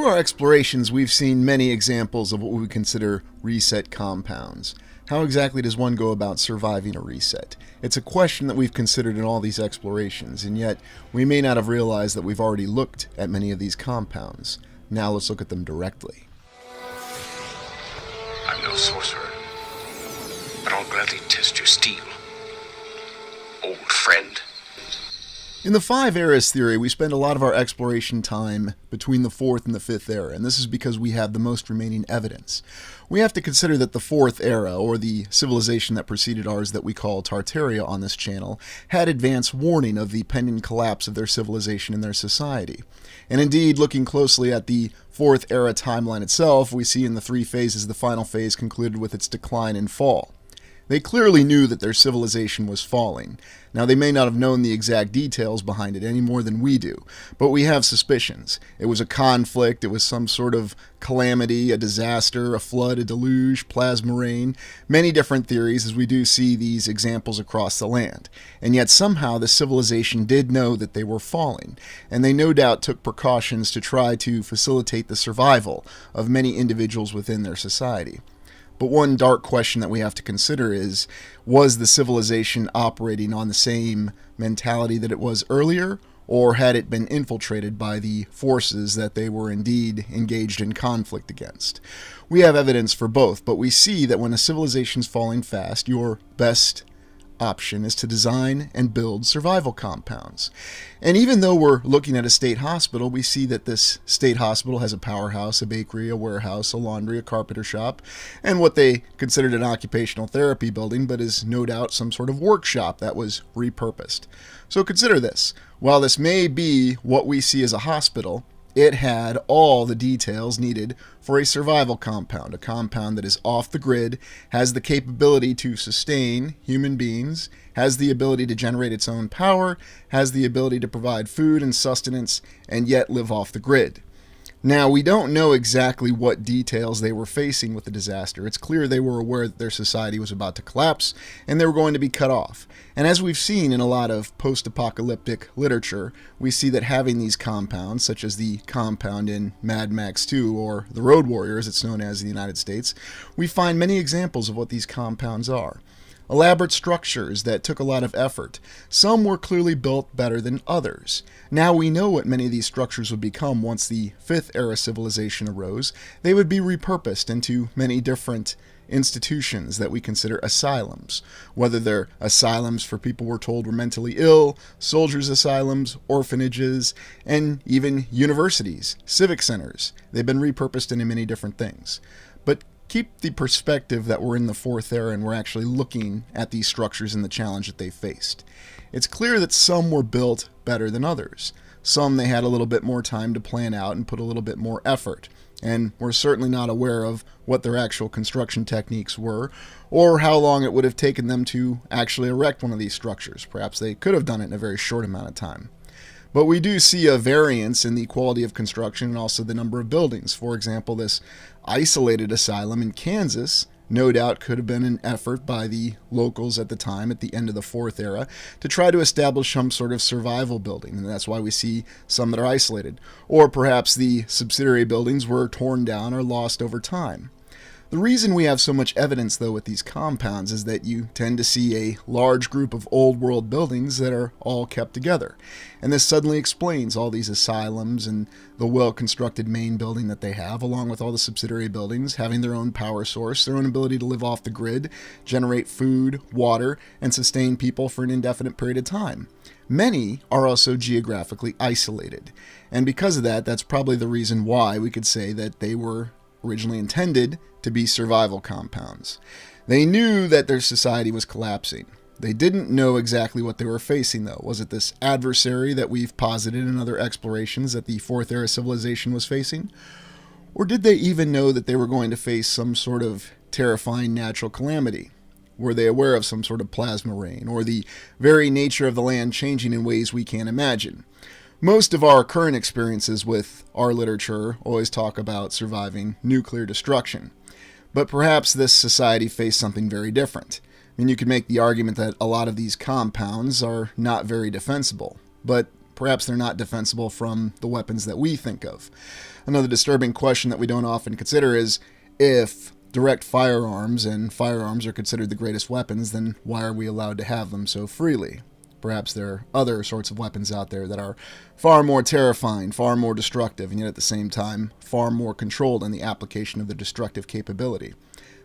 Through our explorations, we've seen many examples of what we consider reset compounds. How exactly does one go about surviving a reset? It's a question that we've considered in all these explorations, and yet we may not have realized that we've already looked at many of these compounds. Now let's look at them directly. I'm no sorcerer, but I'll gladly test your steel, old friend. In the Five Eras theory, we spend a lot of our exploration time between the Fourth and the Fifth Era, and this is because we have the most remaining evidence. We have to consider that the Fourth Era, or the civilization that preceded ours that we call Tartaria on this channel, had advance warning of the pending collapse of their civilization and their society. And indeed, looking closely at the Fourth Era timeline itself, we see in the three phases the final phase concluded with its decline and fall. They clearly knew that their civilization was falling. Now, they may not have known the exact details behind it any more than we do, but we have suspicions. It was a conflict, it was some sort of calamity, a disaster, a flood, a deluge, plasma rain, many different theories as we do see these examples across the land. And yet somehow the civilization did know that they were falling, and they no doubt took precautions to try to facilitate the survival of many individuals within their society. But one dark question that we have to consider is, was the civilization operating on the same mentality that it was earlier, or had it been infiltrated by the forces that they were indeed engaged in conflict against? We have evidence for both, but we see that when a civilization's falling fast, your best option is to design and build survival compounds. And even though we're looking at a state hospital, we see that this state hospital has a powerhouse, a bakery, a warehouse, a laundry, a carpenter shop, and what they considered an occupational therapy building, but is no doubt some sort of workshop that was repurposed. So consider this. While this may be what we see as a hospital, it had all the details needed for a survival compound, a compound that is off the grid, has the capability to sustain human beings, has the ability to generate its own power, has the ability to provide food and sustenance, and yet live off the grid. Now, we don't know exactly what details they were facing with the disaster. It's clear they were aware that their society was about to collapse and they were going to be cut off. And as we've seen in a lot of post-apocalyptic literature, we see that having these compounds, such as the compound in Mad Max 2 or the Road Warrior, as it's known as in the United States, we find many examples of what these compounds are. Elaborate structures that took a lot of effort. Some were clearly built better than others. Now we know what many of these structures would become once the Fifth Era civilization arose. They would be repurposed into many different institutions that we consider asylums. Whether they're asylums for people we're told were mentally ill, soldiers' asylums, orphanages, and even universities, civic centers. They've been repurposed into many different things. But keep the perspective that we're in the Fourth Era and we're actually looking at these structures and the challenge that they faced. It's clear that some were built better than others. Some they had a little bit more time to plan out and put a little bit more effort. And we're certainly not aware of what their actual construction techniques were or how long it would have taken them to actually erect one of these structures. Perhaps they could have done it in a very short amount of time. But we do see a variance in the quality of construction and also the number of buildings. For example, this isolated asylum in Kansas no doubt could have been an effort by the locals at the time, at the end of the Fourth Era, to try to establish some sort of survival building, and that's why we see some that are isolated. Or perhaps the subsidiary buildings were torn down or lost over time. The reason we have so much evidence, though, with these compounds is that you tend to see a large group of old world buildings that are all kept together. And this suddenly explains all these asylums and the well-constructed main building that they have, along with all the subsidiary buildings, having their own power source, their own ability to live off the grid, generate food, water, and sustain people for an indefinite period of time. Many are also geographically isolated. And because of that, that's probably the reason why we could say that they were originally intended to be survival compounds. They knew that their society was collapsing. They didn't know exactly what they were facing, though. Was it this adversary that we've posited in other explorations that the Fourth Era civilization was facing? Or did they even know that they were going to face some sort of terrifying natural calamity? Were they aware of some sort of plasma rain, or the very nature of the land changing in ways we can't imagine? Most of our current experiences with our literature always talk about surviving nuclear destruction. But perhaps this society faced something very different. I mean, you could make the argument that a lot of these compounds are not very defensible. But Perhaps they're not defensible from the weapons that we think of. Another disturbing question that we don't often consider is, if direct firearms and firearms are considered the greatest weapons, then why are we allowed to have them so freely? Perhaps there are other sorts of weapons out there that are far more terrifying, far more destructive, and yet at the same time far more controlled in the application of their destructive capability.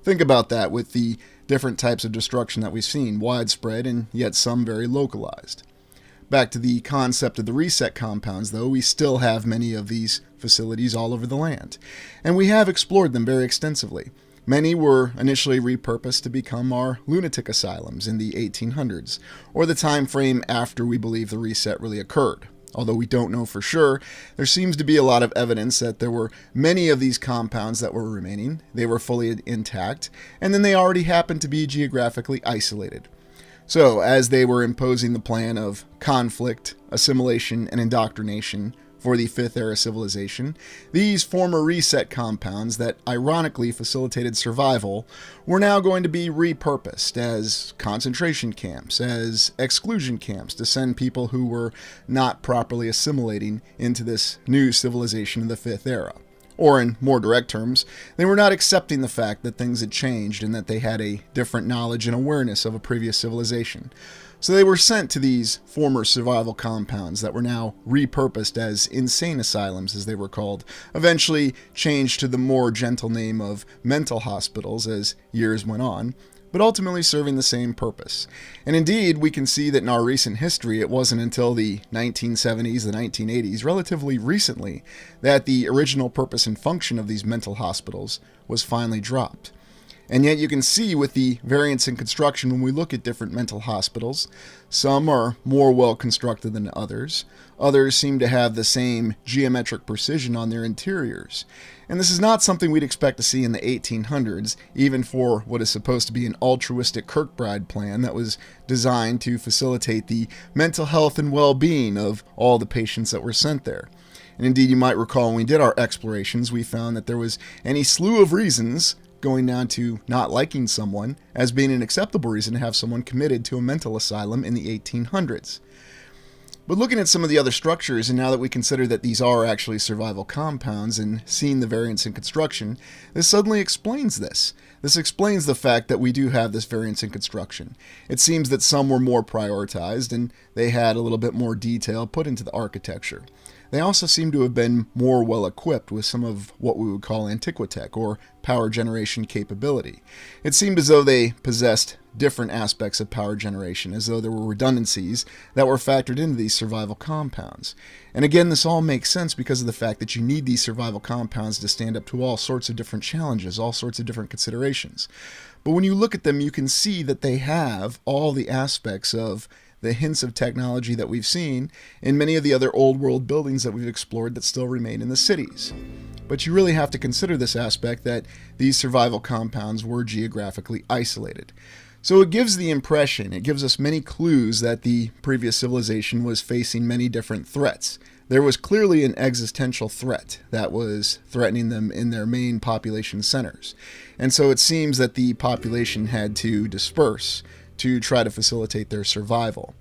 Think about that with the different types of destruction that we've seen, widespread and yet some very localized. Back to the concept of the reset compounds, though, we still have many of these facilities all over the land, and we have explored them very extensively. Many were initially repurposed to become our lunatic asylums in the 1800s, or the time frame after we believe the reset really occurred. Although we don't know for sure, there seems to be a lot of evidence that there were many of these compounds that were remaining, they were fully intact, and then they already happened to be geographically isolated. So, as they were imposing the plan of conflict, assimilation, and indoctrination for the Fifth Era civilization, these former reset compounds that ironically facilitated survival were now going to be repurposed as concentration camps, as exclusion camps to send people who were not properly assimilating into this new civilization of the Fifth Era. Or in more direct terms, they were not accepting the fact that things had changed and that they had a different knowledge and awareness of a previous civilization. So they were sent to these former survival compounds that were now repurposed as insane asylums, as they were called, eventually changed to the more gentle name of mental hospitals as years went on, but ultimately serving the same purpose. And indeed, we can see that in our recent history, it wasn't until the 1970s, the 1980s, relatively recently, that the original purpose and function of these mental hospitals was finally dropped. And yet you can see with the variance in construction when we look at different mental hospitals, some are more well constructed than others. Others seem to have the same geometric precision on their interiors. And this is not something we'd expect to see in the 1800s, even for what is supposed to be an altruistic Kirkbride plan that was designed to facilitate the mental health and well-being of all the patients that were sent there. And indeed, you might recall when we did our explorations, we found that there was any slew of reasons going down to not liking someone as being an acceptable reason to have someone committed to a mental asylum in the 1800s. But looking at some of the other structures, and now that we consider that these are actually survival compounds and seeing the variance in construction, this suddenly explains this. This explains the fact that we do have this variance in construction. It seems that some were more prioritized and they had a little bit more detail put into the architecture. They also seem to have been more well equipped with some of what we would call antiquitech, or power generation capability. It seemed as though they possessed different aspects of power generation, as though there were redundancies that were factored into these survival compounds. And again, this all makes sense because of the fact that you need these survival compounds to stand up to all sorts of different challenges, all sorts of different considerations. But when you look at them, you can see that they have all the aspects of the hints of technology that we've seen in many of the other old world buildings that we've explored that still remain in the cities. But you really have to consider this aspect that these survival compounds were geographically isolated. So it gives the impression, it gives us many clues that the previous civilization was facing many different threats. There was clearly an existential threat that was threatening them in their main population centers. And so it seems that the population had to disperse to try to facilitate their survival.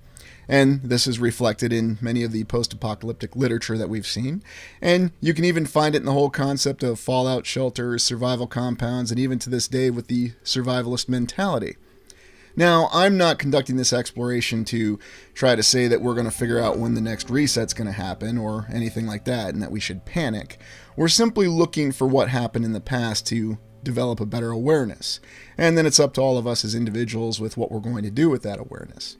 And this is reflected in many of the post-apocalyptic literature that we've seen. And you can even find it in the whole concept of fallout shelters, survival compounds, and even to this day with the survivalist mentality. Now, I'm not conducting this exploration to try to say that we're going to figure out when the next reset's going to happen or anything like that, and that we should panic. We're simply looking for what happened in the past to develop a better awareness. And then it's up to all of us as individuals with what we're going to do with that awareness.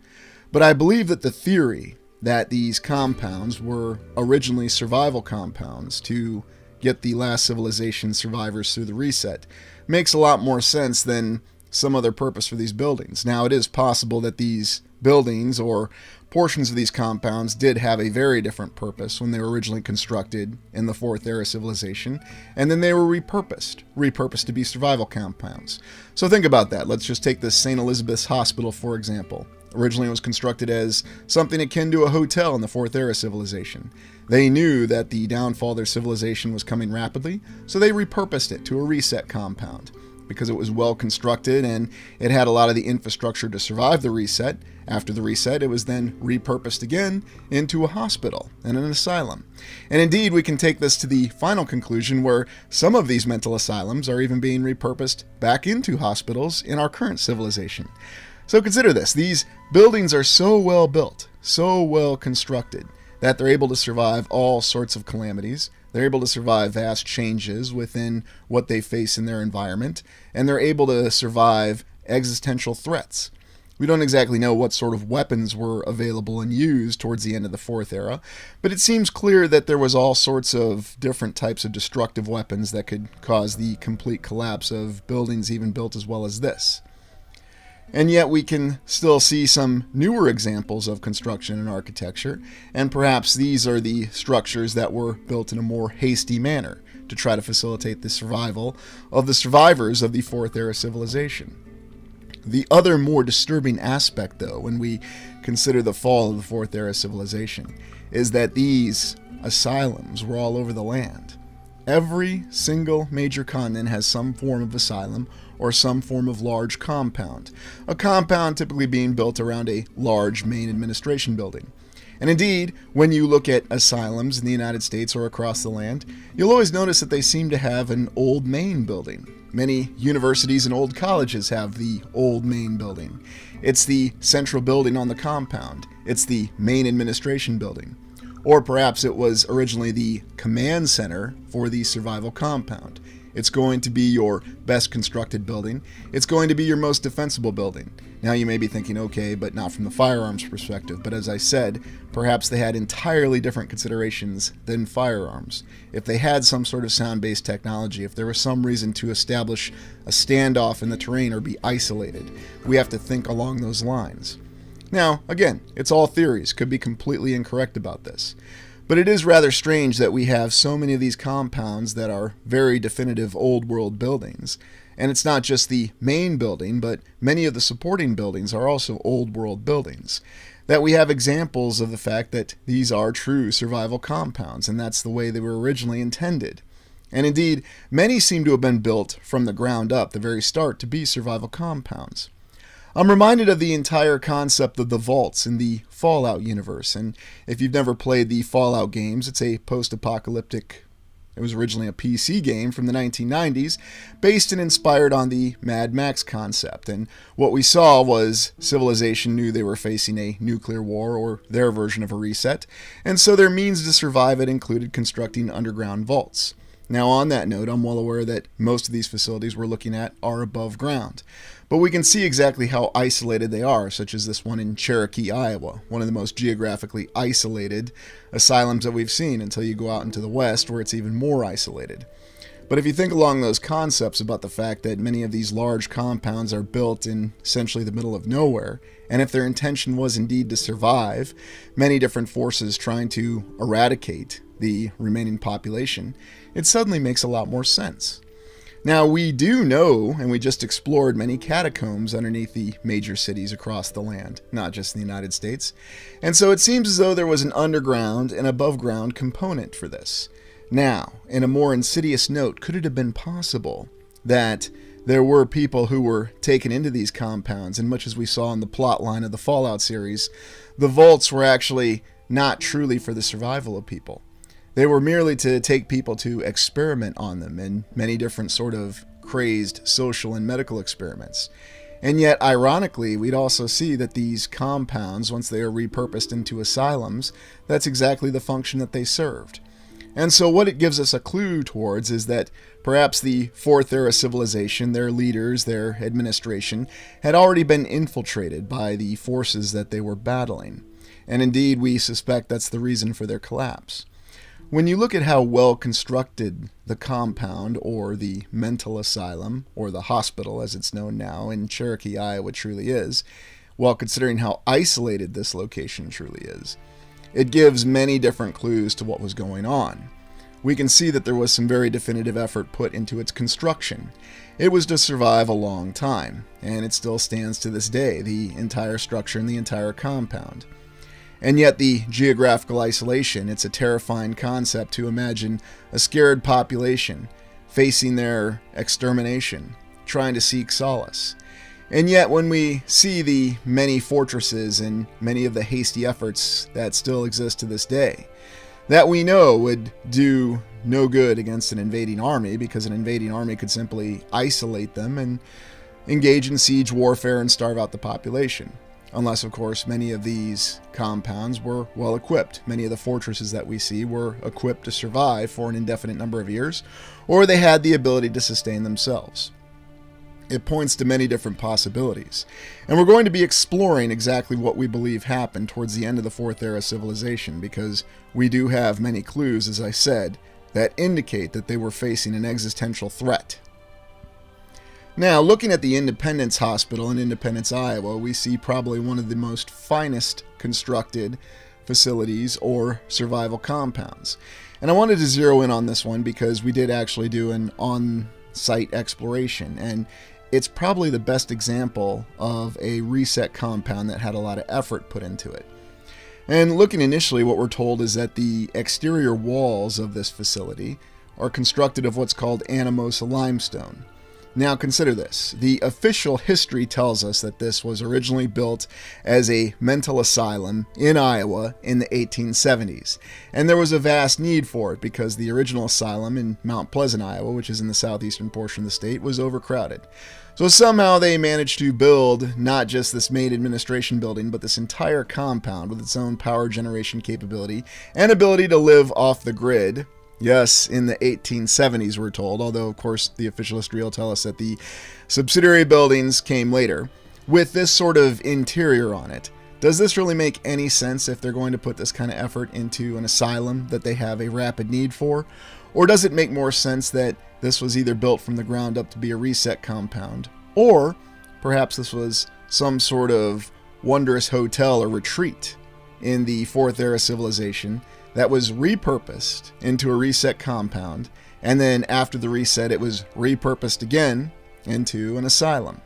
But I believe that the theory that these compounds were originally survival compounds to get the last civilization survivors through the reset makes a lot more sense than some other purpose for these buildings. Now, it is possible that these buildings or portions of these compounds did have a very different purpose when they were originally constructed in the Fourth Era civilization, and then they were repurposed to be survival compounds. So think about that. Let's just take this St. Elizabeth's Hospital, for example. Originally it was constructed as something akin to a hotel in the Fourth Era civilization. They knew that the downfall of their civilization was coming rapidly, so they repurposed it to a reset compound. because it was well constructed and it had a lot of the infrastructure to survive the reset. After the reset, it was then repurposed again into a hospital and an asylum. And indeed, we can take this to the final conclusion where some of these mental asylums are even being repurposed back into hospitals in our current civilization. So consider this. These buildings are so well built, so well constructed, that they're able to survive all sorts of calamities. They're able to survive vast changes within what they face in their environment, and they're able to survive existential threats. We don't exactly know what sort of weapons were available and used towards the end of the Fourth Era, but it seems clear that there was all sorts of different types of destructive weapons that could cause the complete collapse of buildings even built as well as this. And yet we can still see some newer examples of construction and architecture, and perhaps these are the structures that were built in a more hasty manner to try to facilitate the survival of the survivors of the Fourth Era civilization. The other more disturbing aspect, though, when we consider the fall of the Fourth Era civilization, is that these asylums were all over the land. Every single major continent has some form of asylum or some form of large compound, a compound typically being built around a large main administration building. And indeed, when you look at asylums in the United States or across the land, you'll always notice that they seem to have an old main building. Many universities and old colleges have the old main building. It's the central building on the compound. It's the main administration building. Or perhaps it was originally the command center for the survival compound. It's going to be your best constructed building. It's going to be your most defensible building. Now you may be thinking, okay, but not from the firearms perspective. But as I said, perhaps they had entirely different considerations than firearms. If they had some sort of sound-based technology, if there was some reason to establish a standoff in the terrain or be isolated, we have to think along those lines. Now, again, it's all theories, could be completely incorrect about this. But it is rather strange that we have so many of these compounds that are very definitive old world buildings. And it's not just the main building, but many of the supporting buildings are also old world buildings. That we have examples of the fact that these are true survival compounds, and that's the way they were originally intended. And indeed, many seem to have been built from the ground up, the very start, to be survival compounds. I'm reminded of the entire concept of the vaults in the Fallout universe, and if you've never played the Fallout games, it's a post-apocalyptic, it was originally a PC game from the 1990s, based and inspired on the Mad Max concept, and what we saw was civilization knew they were facing a nuclear war, or their version of a reset, and so their means to survive it included constructing underground vaults. Now on that note, I'm well aware that most of these facilities we're looking at are above ground. But we can see exactly how isolated they are, such as this one in Cherokee, Iowa, one of the most geographically isolated asylums that we've seen until you go out into the west where it's even more isolated. But if you think along those concepts about the fact that many of these large compounds are built in essentially the middle of nowhere, and if their intention was indeed to survive many different forces trying to eradicate the remaining population, it suddenly makes a lot more sense. Now, we do know, and we just explored many catacombs underneath the major cities across the land, not just in the United States. And so it seems as though there was an underground and above ground component for this. Now, in a more insidious note, could it have been possible that there were people who were taken into these compounds, and much as we saw in the plot line of the Fallout series, the vaults were actually not truly for the survival of people. They were merely to take people to experiment on them in many different sort of crazed social and medical experiments. And yet, ironically, we'd also see that these compounds, once they are repurposed into asylums, that's exactly the function that they served. And so what it gives us a clue towards is that perhaps the Fourth Era civilization, their leaders, their administration, had already been infiltrated by the forces that they were battling. And indeed, we suspect that's the reason for their collapse. When you look at how well constructed the compound, or the mental asylum, or the hospital as it's known now in Cherokee, Iowa truly is, while considering how isolated this location truly is, it gives many different clues to what was going on. We can see that there was some very definitive effort put into its construction. It was to survive a long time, and it still stands to this day, the entire structure and the entire compound. And yet the geographical isolation, it's a terrifying concept to imagine a scared population facing their extermination, trying to seek solace. And yet, when we see the many fortresses and many of the hasty efforts that still exist to this day, that we know would do no good against an invading army, because an invading army could simply isolate them and engage in siege warfare and starve out the population. Unless, of course, many of these compounds were well equipped. Many of the fortresses that we see were equipped to survive for an indefinite number of years, or they had the ability to sustain themselves. It points to many different possibilities, and we're going to be exploring exactly what we believe happened towards the end of the Fourth Era civilization, because we do have many clues, as I said, that indicate that they were facing an existential threat. Now, looking at the Independence Hospital in Independence, Iowa, we see probably one of the most finest constructed facilities or survival compounds. And I wanted to zero in on this one because we did actually do an on-site exploration, and it's probably the best example of a reset compound that had a lot of effort put into it. And looking initially, what we're told is that the exterior walls of this facility are constructed of what's called Anamosa limestone. Now consider this. The official history tells us that this was originally built as a mental asylum in Iowa in the 1870s. And there was a vast need for it because the original asylum in Mount Pleasant, Iowa, which is in the southeastern portion of the state, was overcrowded. So somehow they managed to build not just this main administration building, but this entire compound with its own power generation capability and ability to live off the grid. Yes, in the 1870s, we're told, although, of course, the official history will tell us that the subsidiary buildings came later, with this sort of interior on it. Does this really make any sense if they're going to put this kind of effort into an asylum that they have a rapid need for? Or does it make more sense that this was either built from the ground up to be a reset compound, or perhaps this was some sort of wondrous hotel or retreat in the Fourth Era civilization that was repurposed into a reset compound, and then after the reset it was repurposed again into an asylum.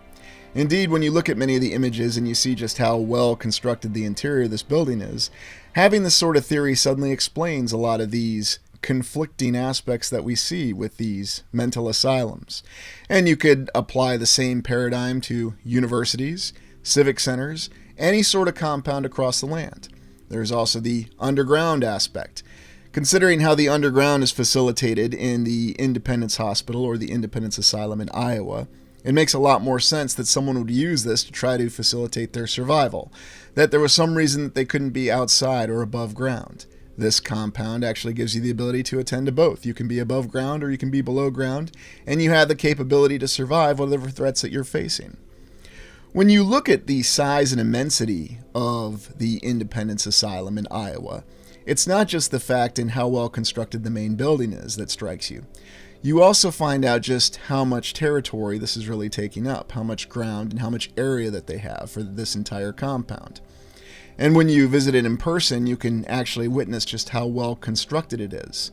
Indeed, when you look at many of the images and you see just how well constructed the interior of this building is, having this sort of theory suddenly explains a lot of these conflicting aspects that we see with these mental asylums. And you could apply the same paradigm to universities, civic centers, any sort of compound across the land. There's also the underground aspect. Considering how the underground is facilitated in the Independence Hospital or the Independence Asylum in Iowa, it makes a lot more sense that someone would use this to try to facilitate their survival, that there was some reason that they couldn't be outside or above ground. This compound actually gives you the ability to attend to both. You can be above ground or you can be below ground, and you have the capability to survive whatever threats that you're facing. When you look at the size and immensity of the Independence Asylum in Iowa, it's not just the fact in how well constructed the main building is that strikes you. You also find out just how much territory this is really taking up, how much ground and how much area that they have for this entire compound. And when you visit it in person, you can actually witness just how well constructed it is.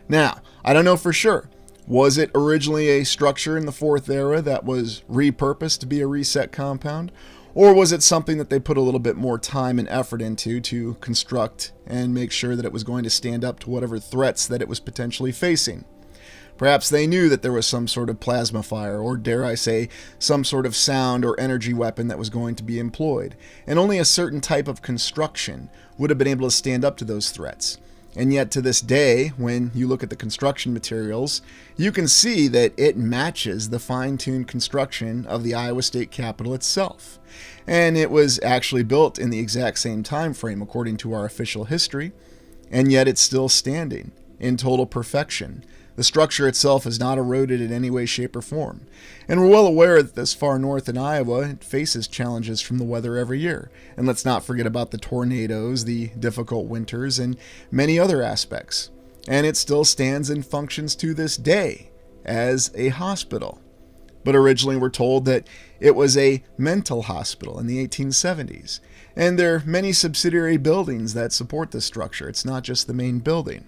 Now, I don't know for sure. Was it originally a structure in the Fourth Era that was repurposed to be a reset compound? Or was it something that they put a little bit more time and effort into to construct and make sure that it was going to stand up to whatever threats that it was potentially facing? Perhaps they knew that there was some sort of plasma fire, or dare I say, some sort of sound or energy weapon that was going to be employed, and only a certain type of construction would have been able to stand up to those threats. And yet to this day, when you look at the construction materials, you can see that it matches the fine-tuned construction of the Iowa State Capitol itself. And it was actually built in the exact same time frame according to our official history, and yet it's still standing in total perfection. The structure itself is not eroded in any way, shape, or form. And we're well aware that this far north in Iowa, it faces challenges from the weather every year. And let's not forget about the tornadoes, the difficult winters, and many other aspects. And it still stands and functions to this day as a hospital. But originally we're told that it was a mental hospital in the 1870s. And there are many subsidiary buildings that support this structure. It's not just the main building.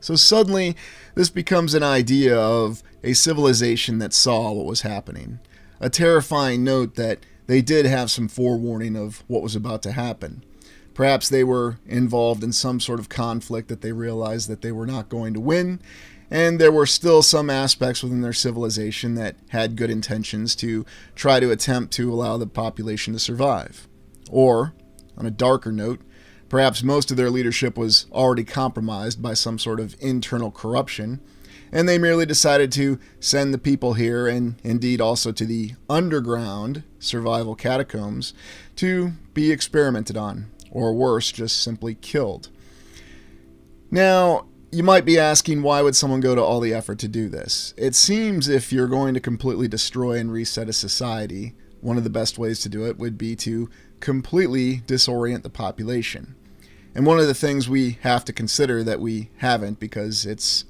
So suddenly, this becomes an idea of a civilization that saw what was happening. A terrifying note that they did have some forewarning of what was about to happen. Perhaps they were involved in some sort of conflict that they realized that they were not going to win, And there were still some aspects within their civilization that had good intentions to try to attempt to allow the population to survive. Or, on a darker note, perhaps most of their leadership was already compromised by some sort of internal corruption, and they merely decided to send the people here, and indeed also to the underground survival catacombs, to be experimented on, or worse, just simply killed. Now, you might be asking, why would someone go to all the effort to do this? It seems if you're going to completely destroy and reset a society, one of the best ways to do it would be to completely disorient the population. And one of the things we have to consider that we haven't, because it's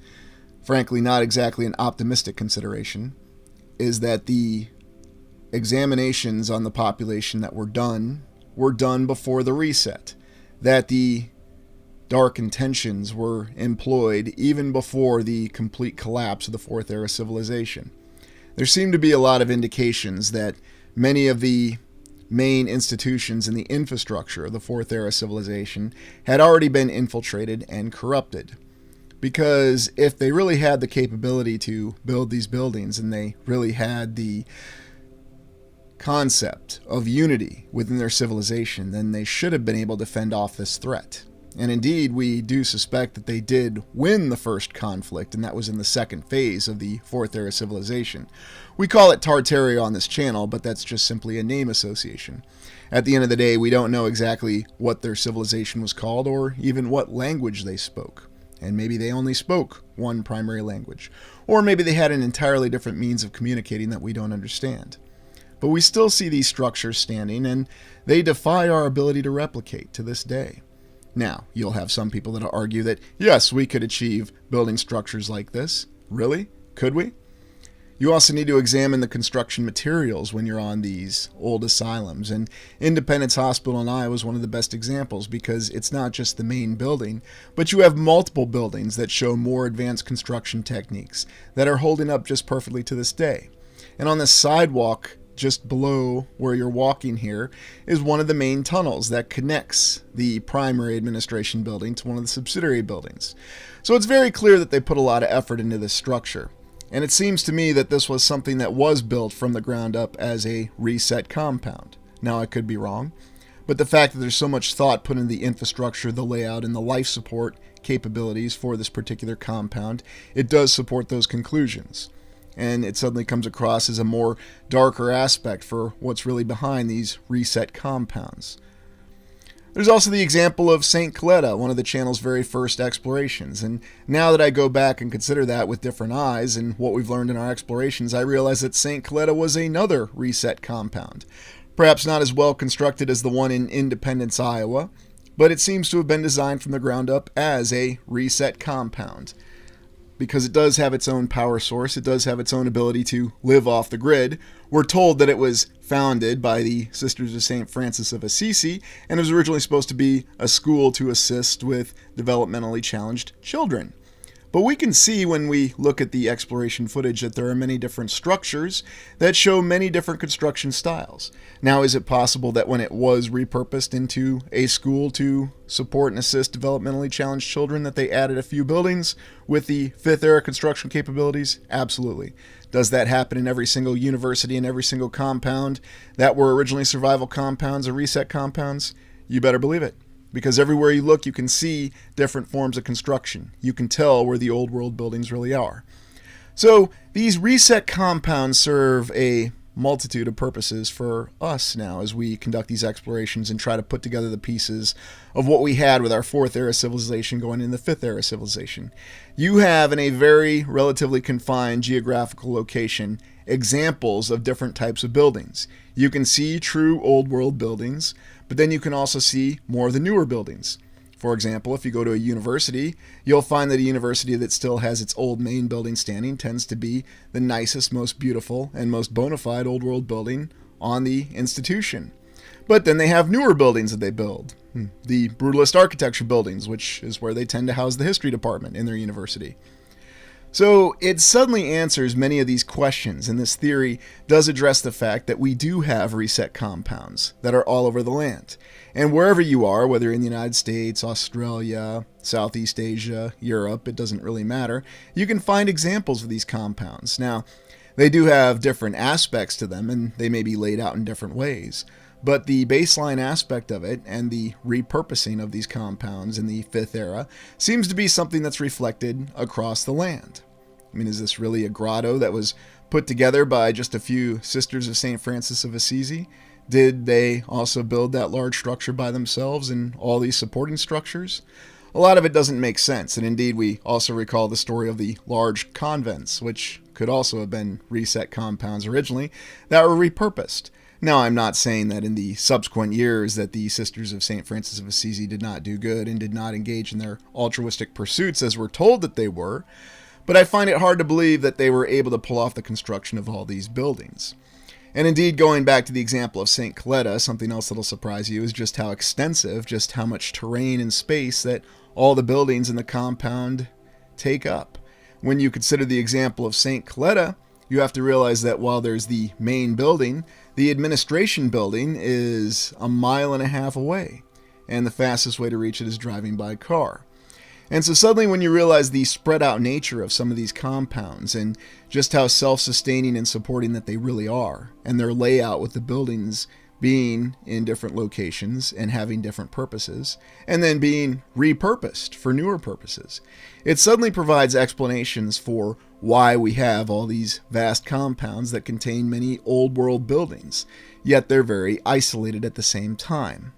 frankly not exactly an optimistic consideration, is that the examinations on the population that were done before the reset. That the dark intentions were employed even before the complete collapse of the Fourth Era civilization. There seem to be a lot of indications that many of the main institutions in the infrastructure of the Fourth Era civilization had already been infiltrated and corrupted. Because if they really had the capability to build these buildings, and they really had the concept of unity within their civilization, then they should have been able to fend off this threat. And indeed, we do suspect that they did win the first conflict, and that was in the second phase of the Fourth Era civilization. We call it Tartaria on this channel, but that's just simply a name association. At the end of the day, we don't know exactly what their civilization was called, or even what language they spoke. And maybe they only spoke one primary language. Or maybe they had an entirely different means of communicating that we don't understand. But we still see these structures standing, and they defy our ability to replicate to this day. Now, you'll have some people that argue that, yes, we could achieve building structures like this. Really? Could we? You also need to examine the construction materials when you're on these old asylums, and Independence Hospital in Iowa is one of the best examples, because it's not just the main building, but you have multiple buildings that show more advanced construction techniques that are holding up just perfectly to this day. And on the sidewalk just below where you're walking here is one of the main tunnels that connects the primary administration building to one of the subsidiary buildings. So it's very clear that they put a lot of effort into this structure. And it seems to me that this was something that was built from the ground up as a reset compound. Now, I could be wrong, but the fact that there's so much thought put into the infrastructure, the layout, and the life support capabilities for this particular compound, it does support those conclusions. And it suddenly comes across as a more darker aspect for what's really behind these reset compounds. There's also the example of St. Coletta, one of the channel's very first explorations, and now that I go back and consider that with different eyes and what we've learned in our explorations, I realize that St. Coletta was another reset compound. Perhaps not as well constructed as the one in Independence, Iowa, but it seems to have been designed from the ground up as a reset compound. Because it does have its own power source, it does have its own ability to live off the grid. We're told that it was founded by the Sisters of St. Francis of Assisi, and it was originally supposed to be a school to assist with developmentally challenged children. But we can see when we look at the exploration footage that there are many different structures that show many different construction styles. Now, is it possible that when it was repurposed into a school to support and assist developmentally challenged children that they added a few buildings with the Fifth Era construction capabilities? Absolutely. Does that happen in every single university and every single compound that were originally survival compounds or reset compounds? You better believe it. Because everywhere you look, you can see different forms of construction. You can tell where the old world buildings really are. So these reset compounds serve a multitude of purposes for us now as we conduct these explorations and try to put together the pieces of what we had with our Fourth Era civilization going in the Fifth Era civilization. You have, in a very relatively confined geographical location, examples of different types of buildings. You can see true old world buildings, but then you can also see more of the newer buildings. For example, if you go to a university, you'll find that a university that still has its old main building standing tends to be the nicest, most beautiful, and most bona fide old world building on the institution. But then they have newer buildings that they build. The brutalist architecture buildings, which is where they tend to house the history department in their university. So it suddenly answers many of these questions, and this theory does address the fact that we do have reset compounds that are all over the land. And wherever you are, whether in the United States, Australia, Southeast Asia, Europe, it doesn't really matter, you can find examples of these compounds. Now, they do have different aspects to them, and they may be laid out in different ways. But the baseline aspect of it and the repurposing of these compounds in the Fifth Era seems to be something that's reflected across the land. I mean, is this really a grotto that was put together by just a few Sisters of St. Francis of Assisi? Did they also build that large structure by themselves and all these supporting structures? A lot of it doesn't make sense, and indeed we also recall the story of the large convents, which could also have been reset compounds originally, that were repurposed. Now, I'm not saying that in the subsequent years that the Sisters of St. Francis of Assisi did not do good and did not engage in their altruistic pursuits as we're told that they were, but I find it hard to believe that they were able to pull off the construction of all these buildings. And indeed, going back to the example of St. Coletta, something else that'll surprise you is just how extensive, just how much terrain and space that all the buildings in the compound take up. When you consider the example of St. Coletta, you have to realize that while there's the main building, the administration building is 1.5 miles away, and the fastest way to reach it is driving by car. And so suddenly when you realize the spread out nature of some of these compounds and just how self-sustaining and supporting that they really are, and their layout with the buildings being in different locations and having different purposes, and then being repurposed for newer purposes, it suddenly provides explanations for why we have all these vast compounds that contain many old world buildings, yet they're very isolated at the same time.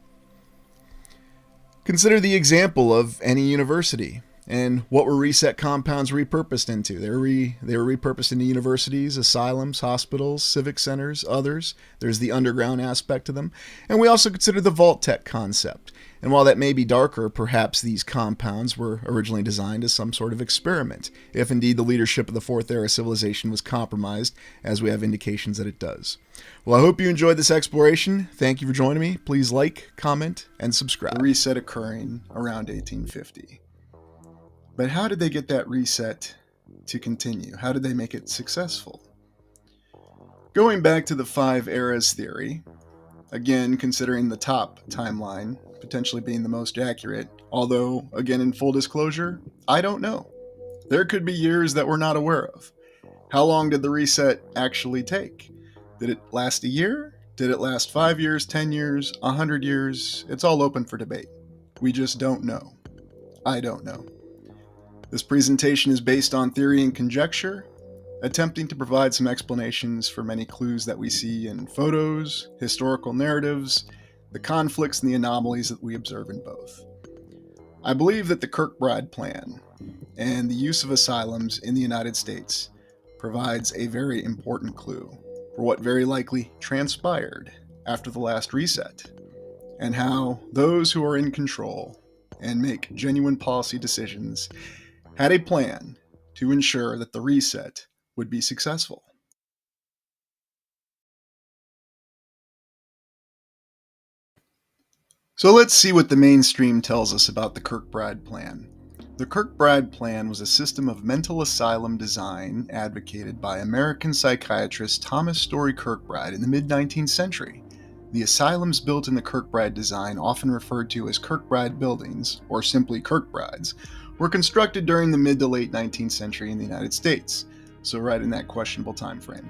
Consider the example of any university. And what were reset compounds repurposed into? They were repurposed into universities, asylums, hospitals, civic centers, others. There's the underground aspect to them. And we also consider the vault tech concept. And while that may be darker, perhaps these compounds were originally designed as some sort of experiment, if indeed the leadership of the Fourth Era civilization was compromised, as we have indications that it does. Well, I hope you enjoyed this exploration. Thank you for joining me. Please like, comment, and subscribe. The reset occurring around 1850. But how did they get that reset to continue? How did they make it successful? Going back to the 5 eras theory, again considering the top timeline potentially being the most accurate, although, again in full disclosure, I don't know. There could be years that we're not aware of. How long did the reset actually take? Did it last a year? Did it last 5 years, 10 years, 100 years? It's all open for debate. We just don't know. I don't know. This presentation is based on theory and conjecture, attempting to provide some explanations for many clues that we see in photos, historical narratives, the conflicts and the anomalies that we observe in both. I believe that the Kirkbride plan and the use of asylums in the United States provides a very important clue for what very likely transpired after the last reset, and how those who are in control and make genuine policy decisions had a plan to ensure that the reset would be successful. So let's see what the mainstream tells us about the Kirkbride plan. The Kirkbride plan was a system of mental asylum design advocated by American psychiatrist Thomas Story Kirkbride in the mid-19th century. The asylums built in the Kirkbride design, often referred to as Kirkbride buildings, or simply Kirkbrides, were constructed during the mid to late 19th century in the United States, so right in that questionable time frame.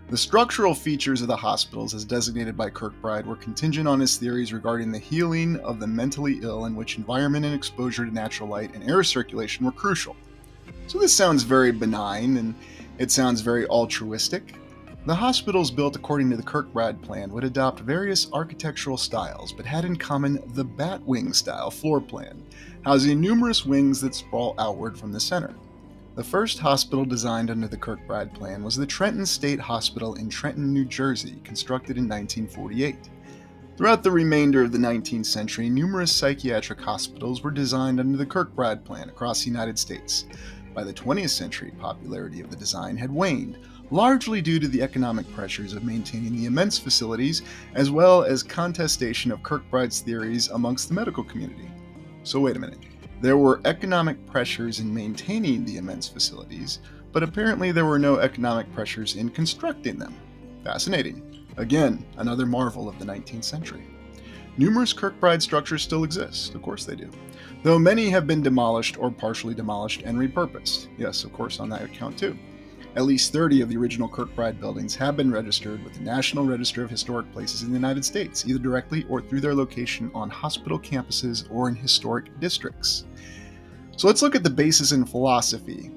The structural features of the hospitals as designated by Kirkbride were contingent on his theories regarding the healing of the mentally ill, in which environment and exposure to natural light and air circulation were crucial. So this sounds very benign, and it sounds very altruistic. The hospitals built according to the Kirkbride plan would adopt various architectural styles, but had in common the bat-wing style floor plan, housing numerous wings that sprawl outward from the center. The first hospital designed under the Kirkbride plan was the Trenton State Hospital in Trenton, New Jersey, constructed in 1948. Throughout the remainder of the 19th century, numerous psychiatric hospitals were designed under the Kirkbride plan across the United States. By the 20th century, popularity of the design had waned, largely due to the economic pressures of maintaining the immense facilities, as well as contestation of Kirkbride's theories amongst the medical community. So wait a minute. There were economic pressures in maintaining the immense facilities, but apparently there were no economic pressures in constructing them. Fascinating. Again, another marvel of the 19th century. Numerous Kirkbride structures still exist, of course they do, though many have been demolished or partially demolished and repurposed. Yes, of course, on that account too. At least 30 of the original Kirkbride buildings have been registered with the National Register of Historic Places in the United States, either directly or through their location on hospital campuses or in historic districts. So let's look at the basis in philosophy,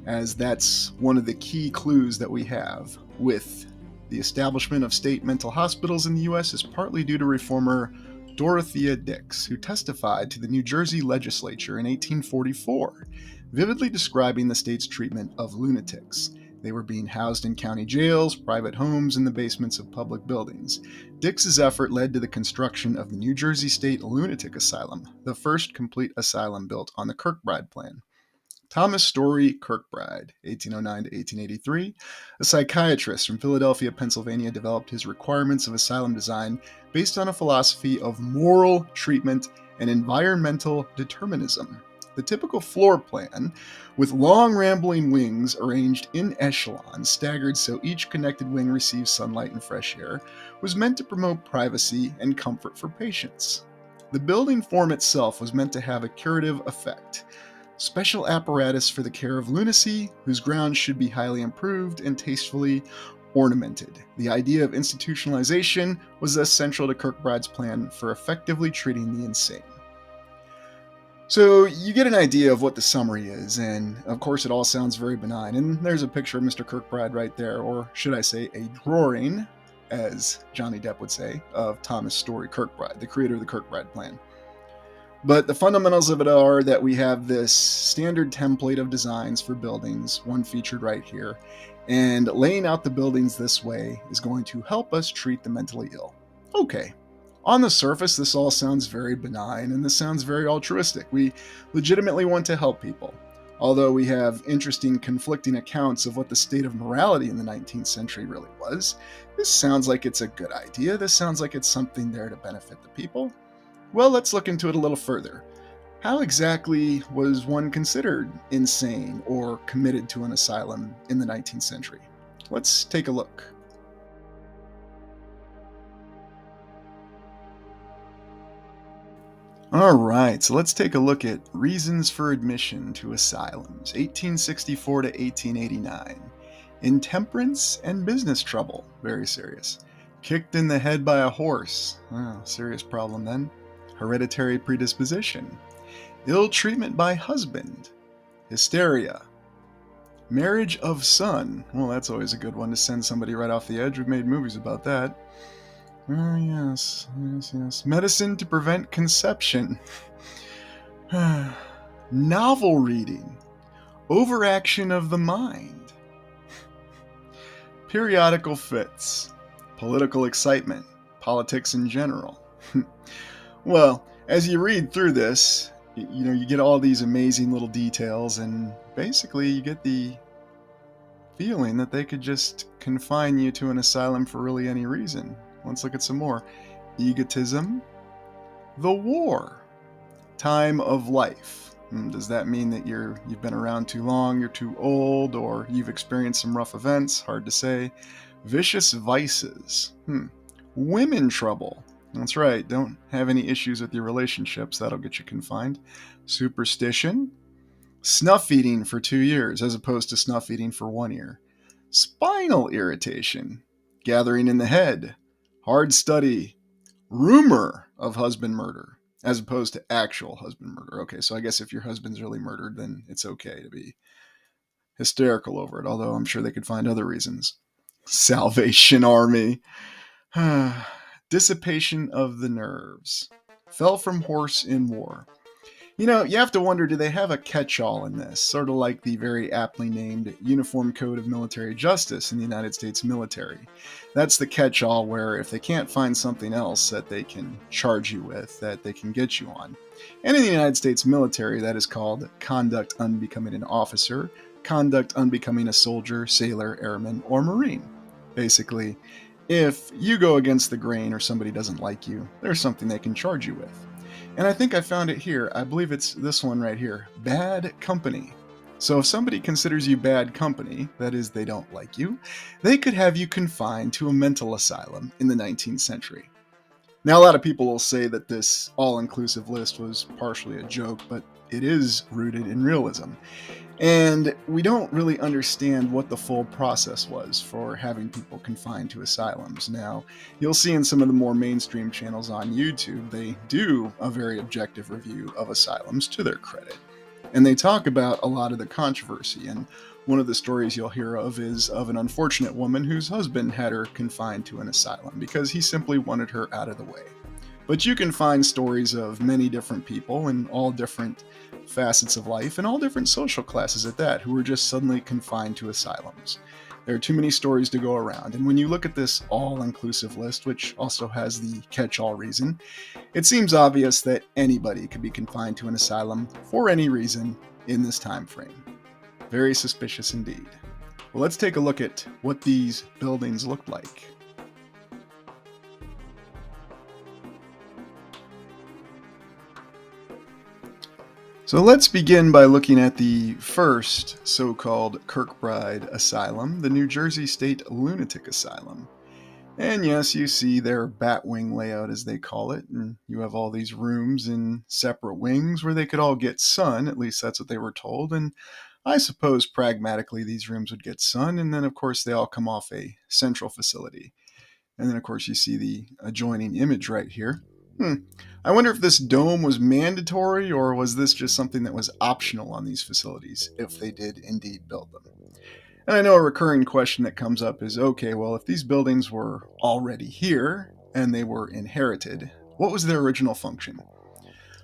as that's one of the key clues that we have with the establishment of state mental hospitals in the U.S. is partly due to reformer Dorothea Dix, who testified to the New Jersey legislature in 1844, vividly describing the state's treatment of lunatics. They were being housed in county jails, private homes, and the basements of public buildings. Dix's effort led to the construction of the New Jersey State Lunatic Asylum, the first complete asylum built on the Kirkbride plan. Thomas Story Kirkbride, 1809 to 1883, a psychiatrist from Philadelphia, Pennsylvania, developed his requirements of asylum design based on a philosophy of moral treatment and environmental determinism. The typical floor plan, with long rambling wings arranged in echelons, staggered so each connected wing receives sunlight and fresh air, was meant to promote privacy and comfort for patients. The building form itself was meant to have a curative effect. Special apparatus for the care of lunacy, whose grounds should be highly improved and tastefully ornamented. The idea of institutionalization was thus central to Kirkbride's plan for effectively treating the insane. So you get an idea of what the summary is, and of course it all sounds very benign, and there's a picture of Mr. Kirkbride right there, or should I say a drawing, as Johnny Depp would say, of Thomas Story Kirkbride, the creator of the Kirkbride plan. But the fundamentals of it are that we have this standard template of designs for buildings, one featured right here, and laying out the buildings this way is going to help us treat the mentally ill. Okay, on the surface this all sounds very benign and this sounds very altruistic. We legitimately want to help people. Although we have interesting conflicting accounts of what the state of morality in the 19th century really was, this sounds like it's a good idea. This sounds like it's something there to benefit the people. Well, let's look into it a little further. How exactly was one considered insane or committed to an asylum in the 19th century? Let's take a look. Alright, so let's take a look at reasons for admission to asylums, 1864 to 1889. Intemperance and business trouble, very serious. Kicked in the head by a horse, serious problem then. Hereditary predisposition, ill treatment by husband, hysteria, marriage of son. Well, that's always a good one to send somebody right off the edge. We've made movies about that. Yes. Medicine to prevent conception. Novel reading, overaction of the mind, periodical fits, political excitement, politics in general. Well, as you read through this, you get all these amazing little details, and basically you get the feeling that they could just confine you to an asylum for really any reason. Let's look at some more. Egotism, the war, time of life. Does that mean that you've been around too long, you're too old, or you've experienced some rough events? Hard to say. Vicious vices. Women trouble. That's right, don't have any issues with your relationships, that'll get you confined. Superstition, snuff eating for 2 years as opposed to snuff eating for 1 year. Spinal irritation, gathering in the head, hard study, rumor of husband murder as opposed to actual husband murder. Okay, so I guess if your husband's really murdered, then it's okay to be hysterical over it, although I'm sure they could find other reasons. Salvation Army. Dissipation of the nerves. Fell from horse in war. You have to wonder, do they have a catch-all in this? Sort of like the very aptly named Uniform Code of Military Justice in the United States military. That's the catch-all where if they can't find something else that they can charge you with, that they can get you on. And in the United States military, that is called conduct unbecoming an officer, conduct unbecoming a soldier, sailor, airman, or marine. Basically, if you go against the grain or somebody doesn't like you, there's something they can charge you with. And I think I found it here. I believe it's this one right here. Bad company. So if somebody considers you bad company, that is, they don't like you, they could have you confined to a mental asylum in the 19th century. Now, a lot of people will say that this all-inclusive list was partially a joke, but it is rooted in realism. And we don't really understand what the full process was for having people confined to asylums. Now, you'll see in some of the more mainstream channels on YouTube, they do a very objective review of asylums, to their credit. And they talk about a lot of the controversy. And one of the stories you'll hear of is of an unfortunate woman whose husband had her confined to an asylum because he simply wanted her out of the way. But you can find stories of many different people in all different facets of life and all different social classes at that who were just suddenly confined to asylums. There are too many stories to go around, and when you look at this all-inclusive list, which also has the catch-all reason, it seems obvious that anybody could be confined to an asylum for any reason in this time frame. Very suspicious indeed. Well, let's take a look at what these buildings looked like. So let's begin by looking at the first so-called Kirkbride Asylum, the New Jersey State Lunatic Asylum. And yes, you see their batwing layout, as they call it, and you have all these rooms in separate wings where they could all get sun, at least that's what they were told, and I suppose pragmatically these rooms would get sun, and then of course they all come off a central facility. And then of course you see the adjoining image right here. I wonder if this dome was mandatory, or was this just something that was optional on these facilities, if they did indeed build them. And I know a recurring question that comes up is, okay, well, if these buildings were already here, and they were inherited, what was their original function?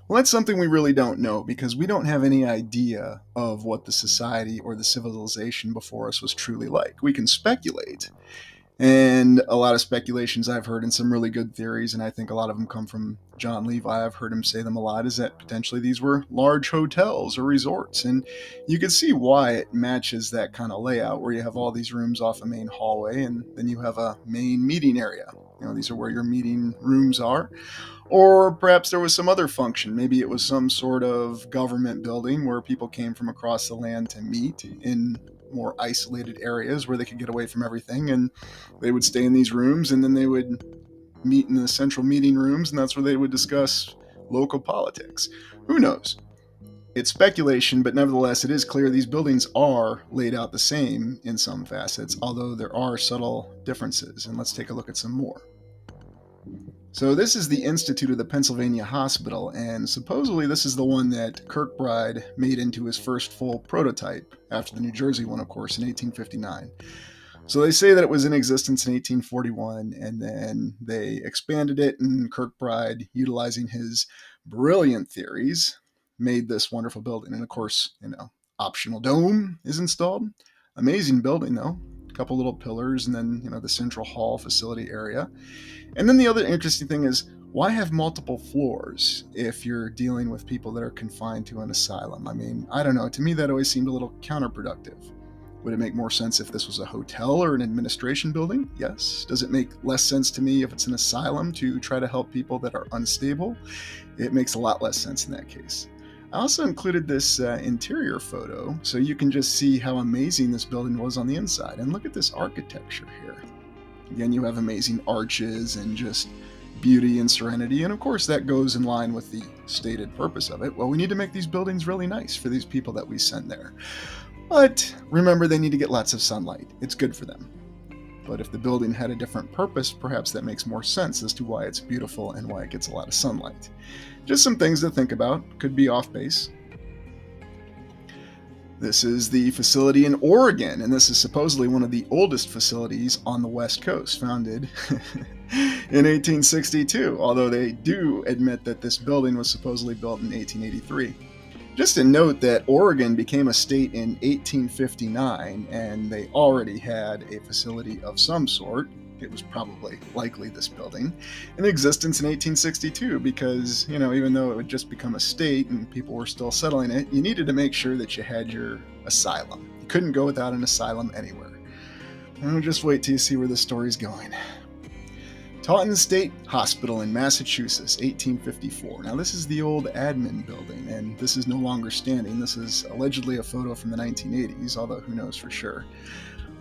Well, that's something we really don't know, because we don't have any idea of what the society or the civilization before us was truly like. We can speculate. And a lot of speculations I've heard, and some really good theories, and I think a lot of them come from John Levi, I've heard him say them a lot, is that potentially these were large hotels or resorts. And you can see why it matches that kind of layout, where you have all these rooms off a main hallway, and then you have a main meeting area. These are where your meeting rooms are. Or perhaps there was some other function. Maybe it was some sort of government building where people came from across the land to meet in more isolated areas where they could get away from everything, and they would stay in these rooms, and then they would meet in the central meeting rooms, and that's where they would discuss local politics. Who knows? It's speculation, but nevertheless it is clear these buildings are laid out the same in some facets, although there are subtle differences, and let's take a look at some more. So this is the Institute of the Pennsylvania Hospital, and supposedly this is the one that Kirkbride made into his first full prototype, after the New Jersey one, of course, in 1859. So they say that it was in existence in 1841, and then they expanded it, and Kirkbride, utilizing his brilliant theories, made this wonderful building. And of course, optional dome is installed. Amazing building, though. A couple little pillars, and then, the central hall facility area. And then the other interesting thing is, why have multiple floors if you're dealing with people that are confined to an asylum? I mean, I don't know. To me, that always seemed a little counterproductive. Would it make more sense if this was a hotel or an administration building? Yes. Does it make less sense to me if it's an asylum to try to help people that are unstable? It makes a lot less sense in that case. I also included this interior photo so you can just see how amazing this building was on the inside. And look at this architecture here. Again, you have amazing arches and just beauty and serenity, and of course that goes in line with the stated purpose of it. Well, we need to make these buildings really nice for these people that we send there. But remember, they need to get lots of sunlight. It's good for them. But if the building had a different purpose, perhaps that makes more sense as to why it's beautiful and why it gets a lot of sunlight. Just some things to think about. Could be off base. This is the facility in Oregon, and this is supposedly one of the oldest facilities on the West Coast, founded in 1862, although they do admit that this building was supposedly built in 1883. Just to note that Oregon became a state in 1859, and they already had a facility of some sort. It was probably likely this building in existence in 1862 because, even though it would just become a state and people were still settling it, you needed to make sure that you had your asylum. You couldn't go without an asylum anywhere. And just wait till you see where this story's going. Taunton State Hospital in Massachusetts, 1854. Now, this is the old admin building, and this is no longer standing. This is allegedly a photo from the 1980s, although who knows for sure.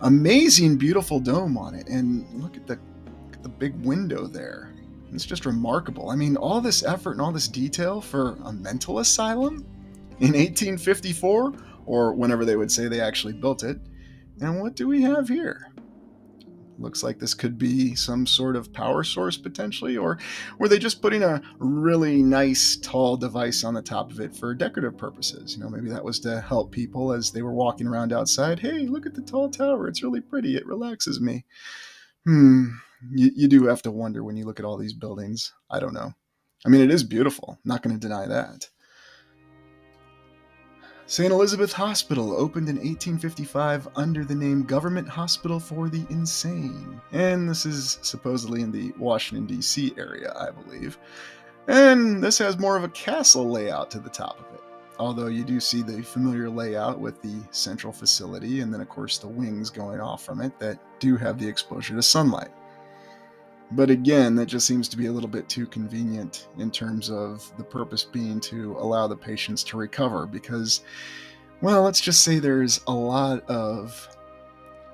Amazing, beautiful dome on it, and look at the big window there. It's just remarkable. I mean, all this effort and all this detail for a mental asylum in 1854, or whenever they would say they actually built it. And what do we have here? Looks like this could be some sort of power source potentially, or were they just putting a really nice tall device on the top of it for decorative purposes? Maybe that was to help people as they were walking around outside. Hey, look at the tall tower. It's really pretty. It relaxes me. You do have to wonder when you look at all these buildings. I don't know. I mean, it is beautiful. Not going to deny that. St. Elizabeth Hospital opened in 1855 under the name Government Hospital for the Insane. And this is supposedly in the Washington, D.C. area, I believe. And this has more of a castle layout to the top of it. Although you do see the familiar layout with the central facility and then, of course, the wings going off from it that do have the exposure to sunlight. But again, that just seems to be a little bit too convenient in terms of the purpose being to allow the patients to recover because, well, let's just say there's a lot of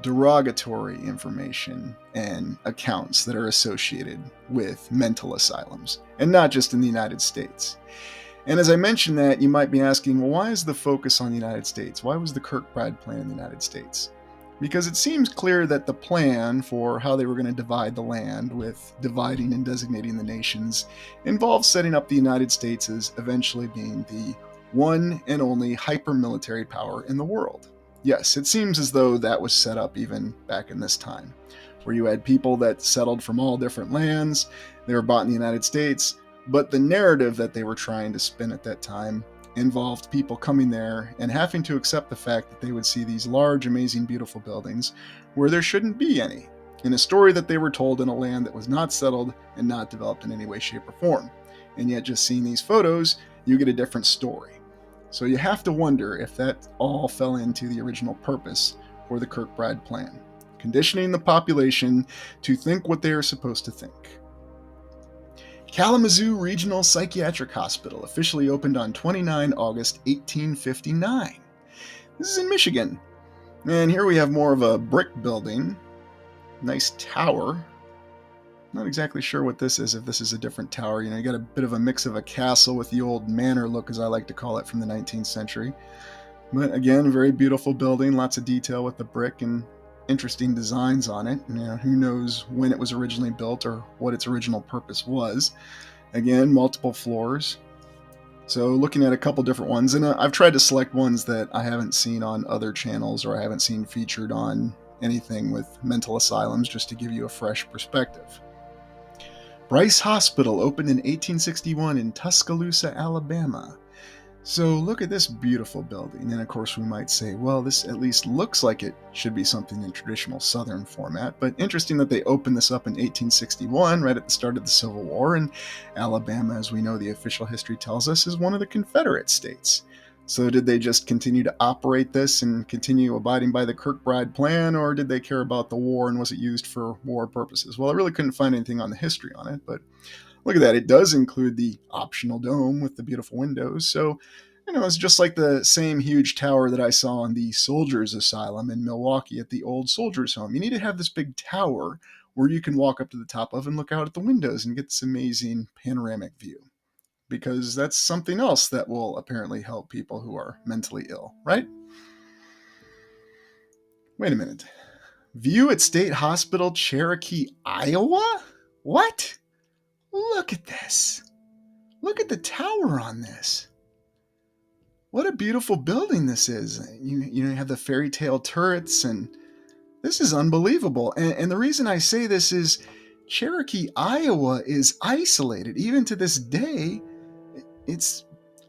derogatory information and accounts that are associated with mental asylums, and not just in the United States. And as I mentioned that, you might be asking, well, why is the focus on the United States? Why was the Kirkbride plan in the United States? Because it seems clear that the plan for how they were going to divide the land, with dividing and designating the nations, involved setting up the United States as eventually being the one and only hyper-military power in the world. Yes, it seems as though that was set up even back in this time, where you had people that settled from all different lands, they were bought in the United States, but the narrative that they were trying to spin at that time involved people coming there and having to accept the fact that they would see these large, amazing, beautiful buildings where there shouldn't be any, in a story that they were told in a land that was not settled and not developed in any way, shape, or form. And yet, just seeing these photos, you get a different story. So you have to wonder if that all fell into the original purpose for the Kirkbride plan, conditioning the population to think what they are supposed to think. Kalamazoo Regional Psychiatric Hospital officially opened on 29 August 1859. This is in Michigan. And here we have more of a brick building. Nice tower. Not exactly sure what this is, if this is a different tower. You got a bit of a mix of a castle with the old manor look, as I like to call it, from the 19th century. But again, very beautiful building, lots of detail with the brick and interesting designs on it. Who knows when it was originally built or what its original purpose was. Again, multiple floors. So looking at a couple different ones, and I've tried to select ones that I haven't seen on other channels or I haven't seen featured on anything with mental asylums, just to give you a fresh perspective. Bryce Hospital opened in 1861 in Tuscaloosa, Alabama. So look at this beautiful building, and of course we might say, well, this at least looks like it should be something in traditional Southern format, but interesting that they opened this up in 1861, right at the start of the Civil War, and Alabama, as we know the official history tells us, is one of the Confederate states. So did they just continue to operate this and continue abiding by the Kirkbride plan, or did they care about the war and was it used for war purposes? Well, I really couldn't find anything on the history on it, but look at that. It does include the optional dome with the beautiful windows. So, it's just like the same huge tower that I saw on the Soldiers Asylum in Milwaukee at the old Soldiers Home. You need to have this big tower where you can walk up to the top of and look out at the windows and get this amazing panoramic view. Because that's something else that will apparently help people who are mentally ill, right? Wait a minute. View at State Hospital, Cherokee, Iowa? What? Look at this. Look at the tower on this. What a beautiful building this is. You have the fairy tale turrets, and this is unbelievable. And the reason I say this is Cherokee, Iowa is isolated. Even to this day,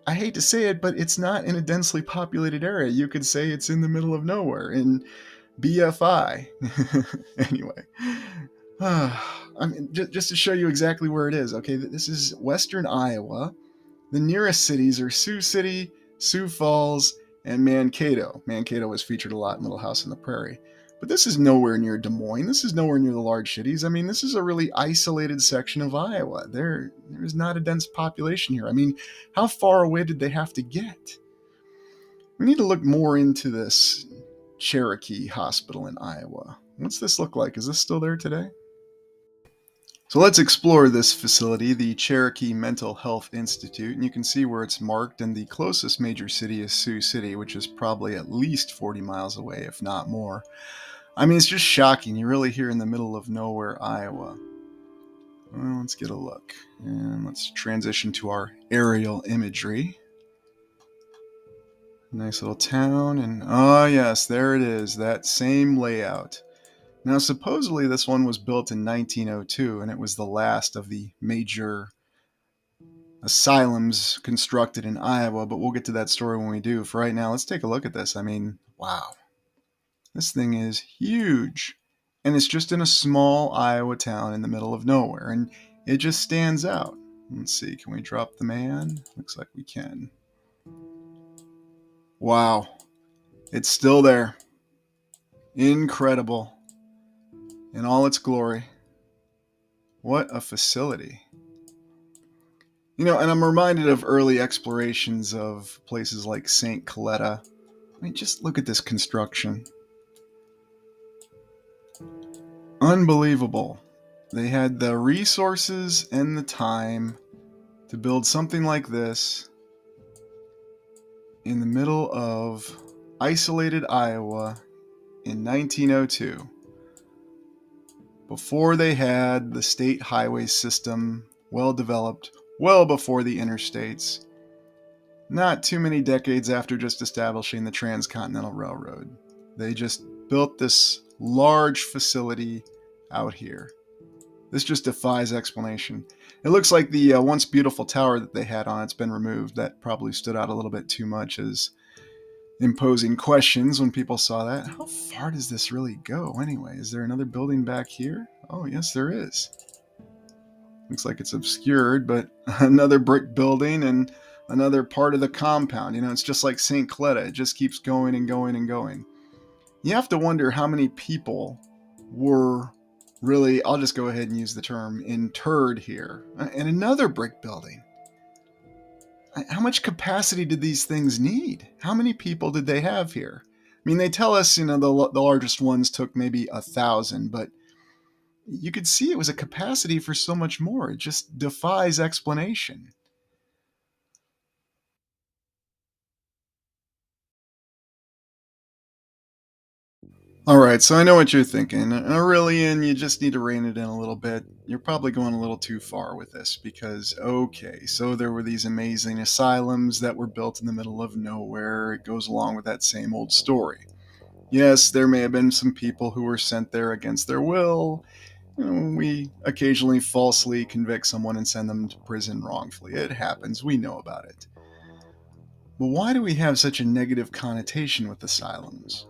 I hate to say it, but it's not in a densely populated area. You could say it's in the middle of nowhere in BFI. Anyway. I mean, just to show you exactly where it is, okay? This is western Iowa. The nearest cities are Sioux City, Sioux Falls, and Mankato. Mankato was featured a lot in Little House on the Prairie. But this is nowhere near Des Moines. This is nowhere near the large cities. I mean, this is a really isolated section of Iowa. There is not a dense population here. I mean, how far away did they have to get? We need to look more into this Cherokee Hospital in Iowa. What's this look like? Is this still there today? So let's explore this facility, the Cherokee Mental Health Institute, and you can see where it's marked, and the closest major city is Sioux City, which is probably at least 40 miles away, if not more. I mean, it's just shocking. You're really here in the middle of nowhere, Iowa. Well, let's get a look, and let's transition to our aerial imagery. Nice little town, and oh yes, there it is, that same layout. Now, supposedly this one was built in 1902, and it was the last of the major asylums constructed in Iowa, but we'll get to that story when we do. For right now, let's take a look at this. I mean, wow. This thing is huge, and it's just in a small Iowa town in the middle of nowhere, and it just stands out. Let's see, can we drop the man? Looks like we can. Wow. It's still there. Incredible. In all its glory. What a facility. You know, and I'm reminded of early explorations of places like St. Coletta. I mean, just look at this construction. Unbelievable. They had the resources and the time to build something like this in the middle of isolated Iowa in 1902. Before they had the state highway system well developed, well before the interstates, not too many decades after just establishing the Transcontinental Railroad. They just built this large facility out here. This just defies explanation. It looks like the once beautiful tower that they had on it's been removed. That probably stood out a little bit too much as imposing questions when people saw that. How far does this really go anyway? Is there another building back here? Oh, yes, there is. Looks like it's obscured, but another brick building and another part of the compound. You know, it's just like St. Coletta. It just keeps going and going and going. You have to wonder how many people were really, I'll just go ahead and use the term, interred here. And another brick building. How much capacity did these things need? How many people did they have here? I mean, they tell us, you know, the largest ones took maybe 1,000, but you could see it was a capacity for so much more. It just defies explanation. All right, so I know what you're thinking. Aurelian, you just need to rein it in a little bit. You're probably going a little too far with this because, okay, so there were these amazing asylums that were built in the middle of nowhere. It goes along with that same old story. Yes, there may have been some people who were sent there against their will. You know, we occasionally falsely convict someone and send them to prison wrongfully. It happens. We know about it. But why do we have such a negative connotation with asylums?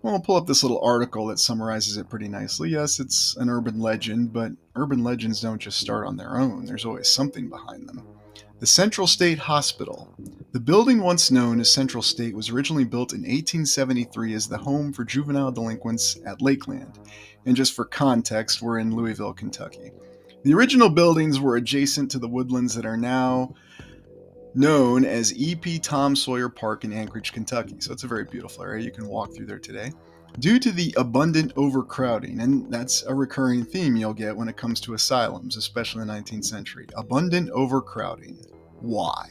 Well, I'll pull up this little article that summarizes it pretty nicely. Yes, it's an urban legend, but urban legends don't just start on their own. There's always something behind them. The Central State Hospital. The building once known as Central State was originally built in 1873 as the home for juvenile delinquents at Lakeland. And just for context, we're in Louisville, Kentucky. The original buildings were adjacent to the woodlands that are now known as E.P. Tom Sawyer Park in Anchorage, Kentucky. So it's a very beautiful area. You can walk through there today. Due to the abundant overcrowding, and that's a recurring theme you'll get when it comes to asylums, especially in the 19th century. Abundant overcrowding. Why?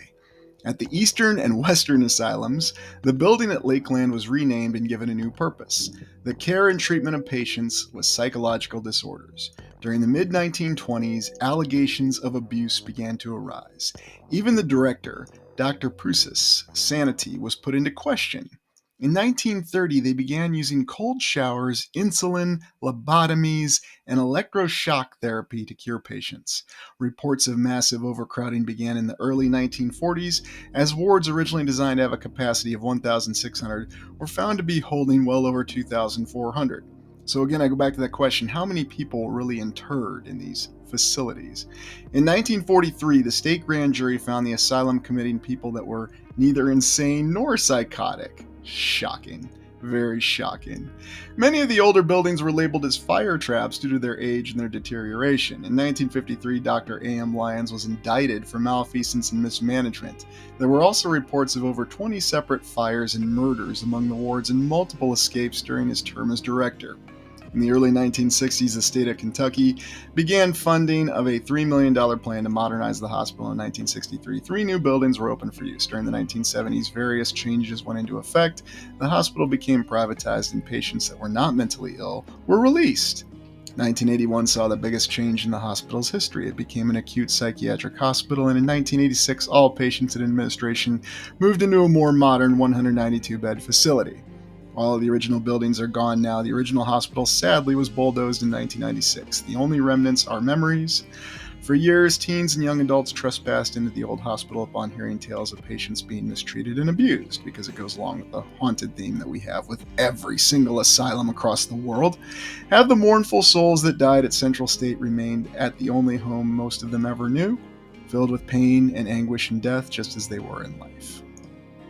At the eastern and western asylums, the building at Lakeland was renamed and given a new purpose: the care and treatment of patients with psychological disorders. During the mid-1920s, allegations of abuse began to arise. Even the director, Dr. Preuss's sanity was put into question. In 1930, they began using cold showers, insulin, lobotomies, and electroshock therapy to cure patients. Reports of massive overcrowding began in the early 1940s, as wards originally designed to have a capacity of 1,600 were found to be holding well over 2,400. So again, I go back to that question, how many people were really interred in these facilities? In 1943, the state grand jury found the asylum committing people that were neither insane nor psychotic. Shocking. Very shocking. Many of the older buildings were labeled as fire traps due to their age and their deterioration. In 1953, Dr. A.M. Lyons was indicted for malfeasance and mismanagement. There were also reports of over 20 separate fires and murders among the wards and multiple escapes during his term as director. In the early 1960s, the state of Kentucky began funding of a $3 million plan to modernize the hospital. In 1963, 3 new buildings were opened for use. During the 1970s, various changes went into effect. The hospital became privatized, and patients that were not mentally ill were released. 1981 saw the biggest change in the hospital's history. It became an acute psychiatric hospital, and in 1986, all patients in administration moved into a more modern 192-bed facility. All of the original buildings are gone now. The original hospital, sadly, was bulldozed in 1996. The only remnants are memories. For years, teens and young adults trespassed into the old hospital upon hearing tales of patients being mistreated and abused, because it goes along with the haunted theme that we have with every single asylum across the world. Have the mournful souls that died at Central State remained at the only home most of them ever knew, filled with pain and anguish and death, just as they were in life.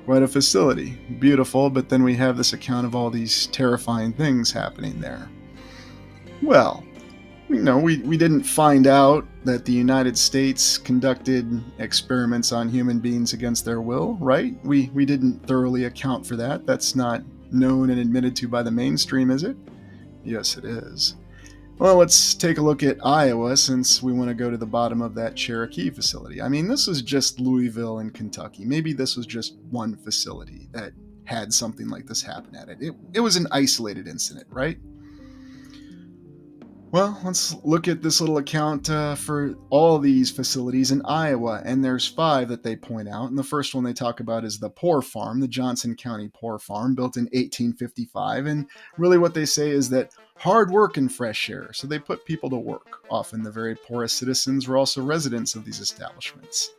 Quite a facility. Beautiful, but then we have this account of all these terrifying things happening there. Well, we didn't find out that the United States conducted experiments on human beings against their will, right? We didn't thoroughly account for that. That's not known and admitted to by the mainstream, is it? Yes, it is. Well, let's take a look at Iowa, since we want to go to the bottom of that Cherokee facility. I mean, this is just Louisville and Kentucky. Maybe this was just one facility that had something like this happen at it. It was an isolated incident, right? Well, let's look at this little account for all these facilities in Iowa, and there's 5 that they point out. And the first one they talk about is the Poor Farm, the Johnson County Poor Farm, built in 1855. And really what they say is that hard work and fresh air. So they put people to work. Often the very poorest citizens were also residents of these establishments.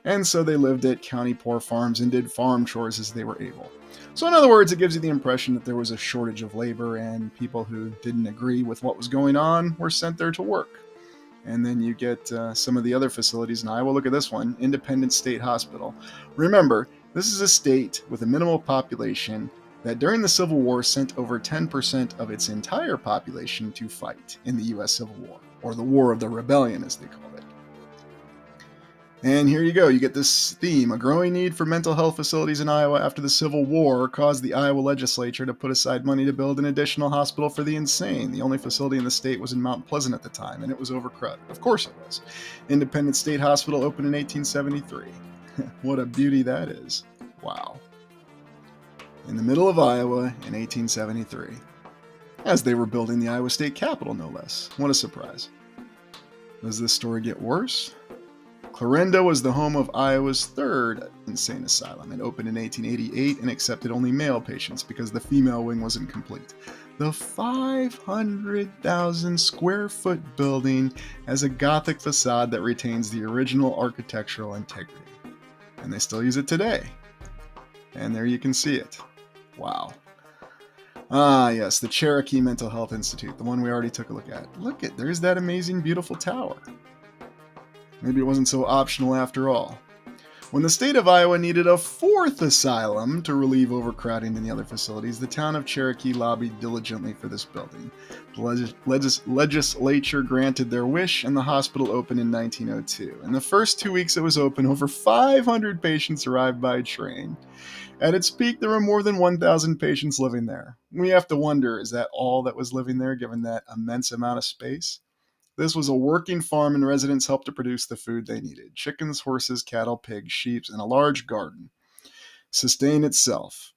And so they lived at county poor farms and did farm chores as they were able. So in other words, it gives you the impression that there was a shortage of labor, and people who didn't agree with what was going on were sent there to work. And then you get some of the other facilities in Iowa. Look at this one, Independence State Hospital. Remember, this is a state with a minimal population that during the Civil War sent over 10% of its entire population to fight in the U.S. Civil War, or the War of the Rebellion as they called it. And here you go, you get this theme. A growing need for mental health facilities in Iowa after the Civil War caused the Iowa legislature to put aside money to build an additional hospital for the insane. The only facility in the state was in Mount Pleasant at the time, and it was overcrowded. Of course it was. Independence State Hospital opened in 1873. What a beauty that is. Wow. In the middle of Iowa in 1873. As they were building the Iowa State Capitol, no less. What a surprise. Does this story get worse? Clarinda was the home of Iowa's 3rd insane asylum. It opened in 1888 and accepted only male patients because the female wing wasn't complete. The 500,000 square foot building has a Gothic facade that retains the original architectural integrity. And they still use it today. And there you can see it. Wow. Ah, yes, the Cherokee Mental Health Institute, the one we already took a look at. Look at, there's that amazing, beautiful tower. Maybe it wasn't so optional after all. When the state of Iowa needed a 4th asylum to relieve overcrowding in the other facilities, the town of Cherokee lobbied diligently for this building. The legislature granted their wish, and the hospital opened in 1902. In the first 2 weeks it was open, over 500 patients arrived by train. At its peak, there were more than 1,000 patients living there. We have to wonder, is that all that was living there, given that immense amount of space? This was a working farm, and residents helped to produce the food they needed. Chickens, horses, cattle, pigs, sheep, and a large garden. Sustain itself.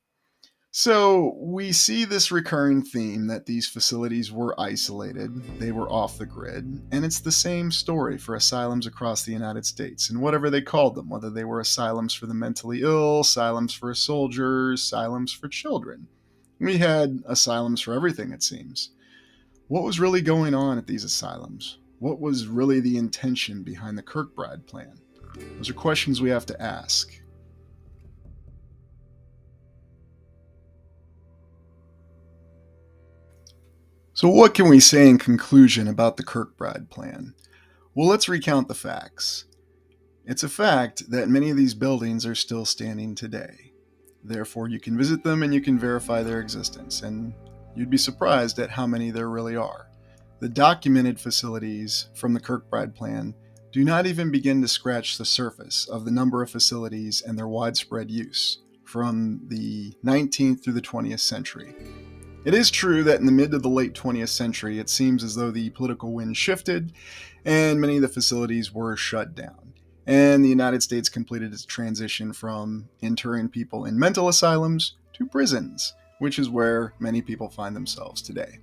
So we see this recurring theme that these facilities were isolated, they were off the grid, and it's the same story for asylums across the United States, and whatever they called them, whether they were asylums for the mentally ill, asylums for soldiers, asylums for children. We had asylums for everything, it seems. What was really going on at these asylums? What was really the intention behind the Kirkbride plan? Those are questions we have to ask. So what can we say in conclusion about the Kirkbride plan? Well, let's recount the facts. It's a fact that many of these buildings are still standing today. Therefore, you can visit them and you can verify their existence, and you'd be surprised at how many there really are. The documented facilities from the Kirkbride plan do not even begin to scratch the surface of the number of facilities and their widespread use from the 19th through the 20th century. It is true that in the mid to the late 20th century, it seems as though the political wind shifted and many of the facilities were shut down. And the United States completed its transition from interring people in mental asylums to prisons, which is where many people find themselves today.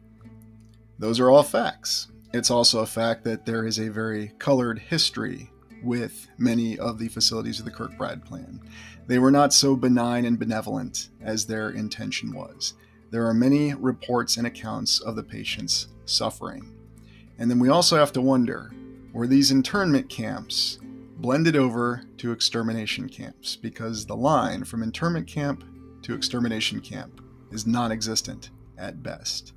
Those are all facts. It's also a fact that there is a very colored history with many of the facilities of the Kirkbride plan. They were not so benign and benevolent as their intention was. There are many reports and accounts of the patients suffering. And then we also have to wonder, were these internment camps blended over to extermination camps? Because the line from internment camp to extermination camp is non-existent at best.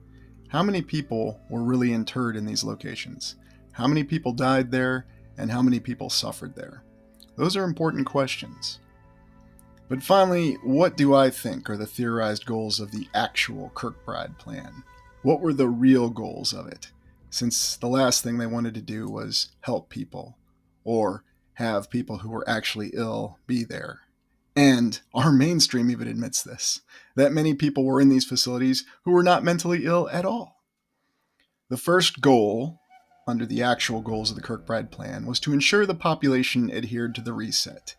How many people were really interred in these locations? How many people died there, and how many people suffered there? Those are important questions. But finally, what do I think are the theorized goals of the actual Kirkbride plan? What were the real goals of it? Since the last thing they wanted to do was help people, or have people who were actually ill be there. And our mainstream even admits this, that many people were in these facilities who were not mentally ill at all. The first goal, under the actual goals of the Kirkbride plan, was to ensure the population adhered to the reset,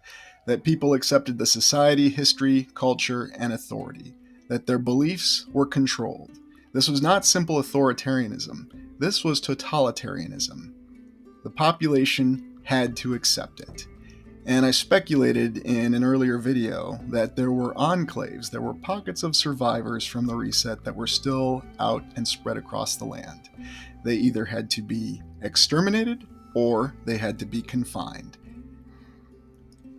that people accepted the society, history, culture, and authority, that their beliefs were controlled. This was not simple authoritarianism. This was totalitarianism. The population had to accept it. And I speculated in an earlier video that there were enclaves, there were pockets of survivors from the reset that were still out and spread across the land. They either had to be exterminated or they had to be confined.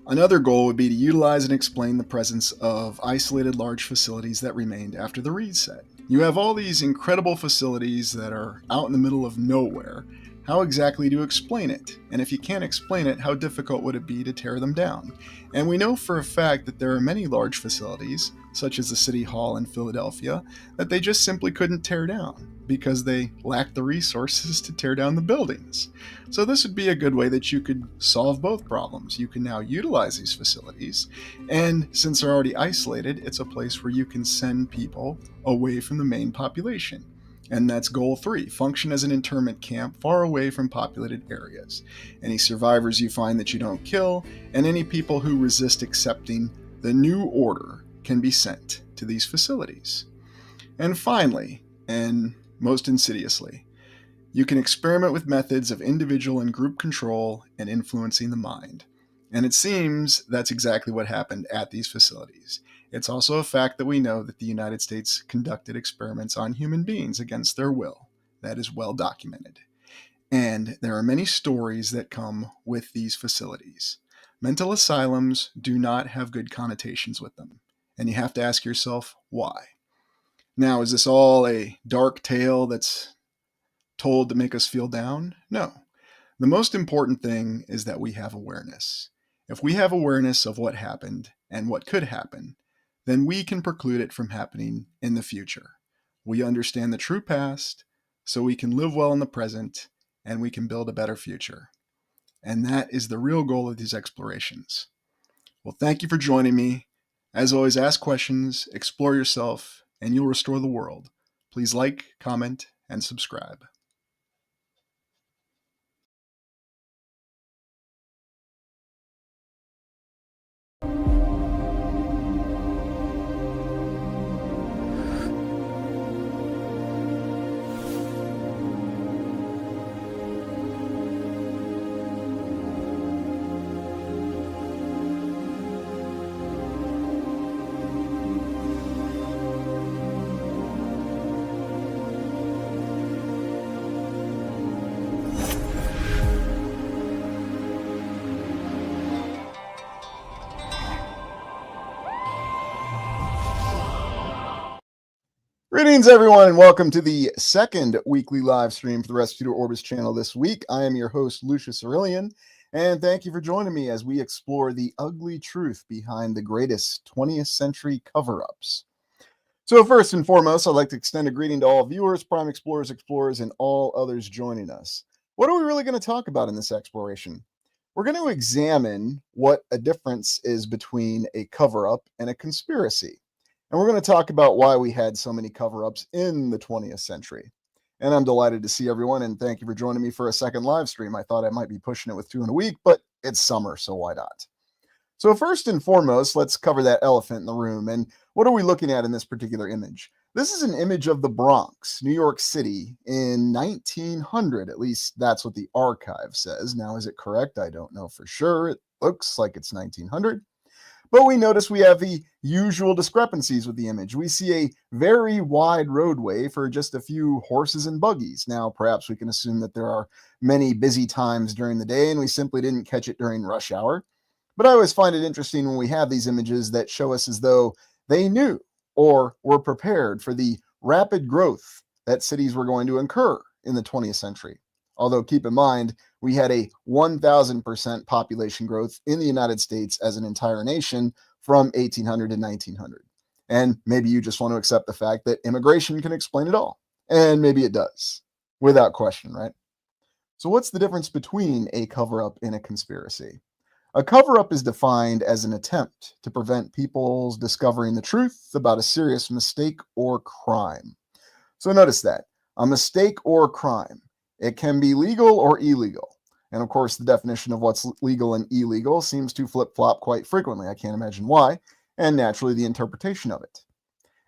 Another goal would be to utilize and explain the presence of isolated large facilities that remained after the reset. You have all these incredible facilities that are out in the middle of nowhere. How exactly do you explain it? And if you can't explain it, how difficult would it be to tear them down? And we know for a fact that there are many large facilities, such as the City Hall in Philadelphia, that they just simply couldn't tear down because they lacked the resources to tear down the buildings. So this would be a good way that you could solve both problems. You can now utilize these facilities, and since they're already isolated, it's a place where you can send people away from the main population. And that's goal 3, function as an internment camp far away from populated areas. Any survivors you find that you don't kill, and any people who resist accepting the new order can be sent to these facilities. And finally, and most insidiously, you can experiment with methods of individual and group control and influencing the mind. And it seems that's exactly what happened at these facilities. It's also a fact that we know that the United States conducted experiments on human beings against their will. That is well documented. And there are many stories that come with these facilities. Mental asylums do not have good connotations with them. And you have to ask yourself, why? Now, is this all a dark tale that's told to make us feel down? No. The most important thing is that we have awareness. If we have awareness of what happened and what could happen, then we can preclude it from happening in the future. We understand the true past, so we can live well in the present, and we can build a better future. And that is the real goal of these explorations. Well, thank you for joining me. As always, ask questions, explore yourself, and you'll restore the world. Please like, comment, and subscribe. Greetings, everyone, and welcome to the second weekly live stream for the Rescue to Orbis channel this week. I am your host, Lucius Aurelian, And thank you for joining me as we explore the ugly truth behind the greatest 20th century cover ups. So, first and foremost, I'd like to extend a greeting to all viewers, prime explorers, and all others joining us. What are we really going to talk about in this exploration? We're going to examine what a difference is between a cover up and a conspiracy. And we're going to talk about why we had so many cover ups in the 20th century. And I'm delighted to see everyone, and thank you for joining me for a second live stream. I thought I might be pushing it with 2 in a week, but it's summer, so why not? So, first and foremost, let's cover that elephant in the room. And what are we looking at in this particular image? This is an image of the Bronx, New York City, in 1900. At least that's what the archive says. Now, is it correct? I don't know for sure. It looks like it's 1900. But we notice we have the usual discrepancies with the image. We see a very wide roadway for just a few horses and buggies. Now, perhaps we can assume that there are many busy times during the day and we simply didn't catch it during rush hour. But I always find it interesting when we have these images that show us as though they knew or were prepared for the rapid growth that cities were going to incur in the 20th century. Although keep in mind, we had a 1,000% population growth in the United States as an entire nation from 1800 to 1900. And maybe you just want to accept the fact that immigration can explain it all. And maybe it does, without question, right? So what's the difference between a cover-up and a conspiracy? A cover-up is defined as an attempt to prevent people's discovering the truth about a serious mistake or crime. So notice that, a mistake or crime. It can be legal or illegal. And of course, the definition of what's legal and illegal seems to flip-flop quite frequently. I can't imagine why, and naturally the interpretation of it.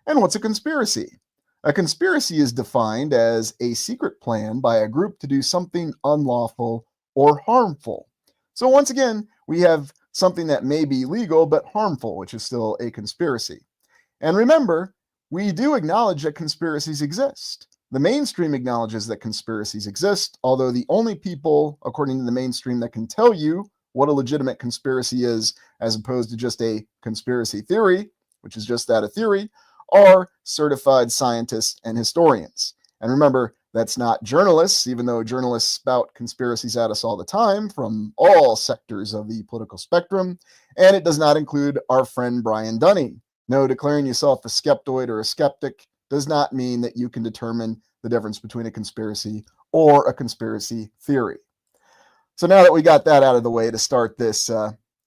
And what's a conspiracy? A conspiracy is defined as a secret plan by a group to do something unlawful or harmful. So once again, we have something that may be legal but harmful, which is still a conspiracy. And remember, we do acknowledge that conspiracies exist. The mainstream acknowledges that conspiracies exist, although the only people, according to the mainstream, that can tell you what a legitimate conspiracy is, as opposed to just a conspiracy theory, which is just that, a theory, are certified scientists and historians. And remember, that's not journalists, even though journalists spout conspiracies at us all the time from all sectors of the political spectrum. And it does not include our friend Brian Dunning. No, declaring yourself a skeptoid or a skeptic does not mean that you can determine the difference between a conspiracy or a conspiracy theory. So now that we got that out of the way to start this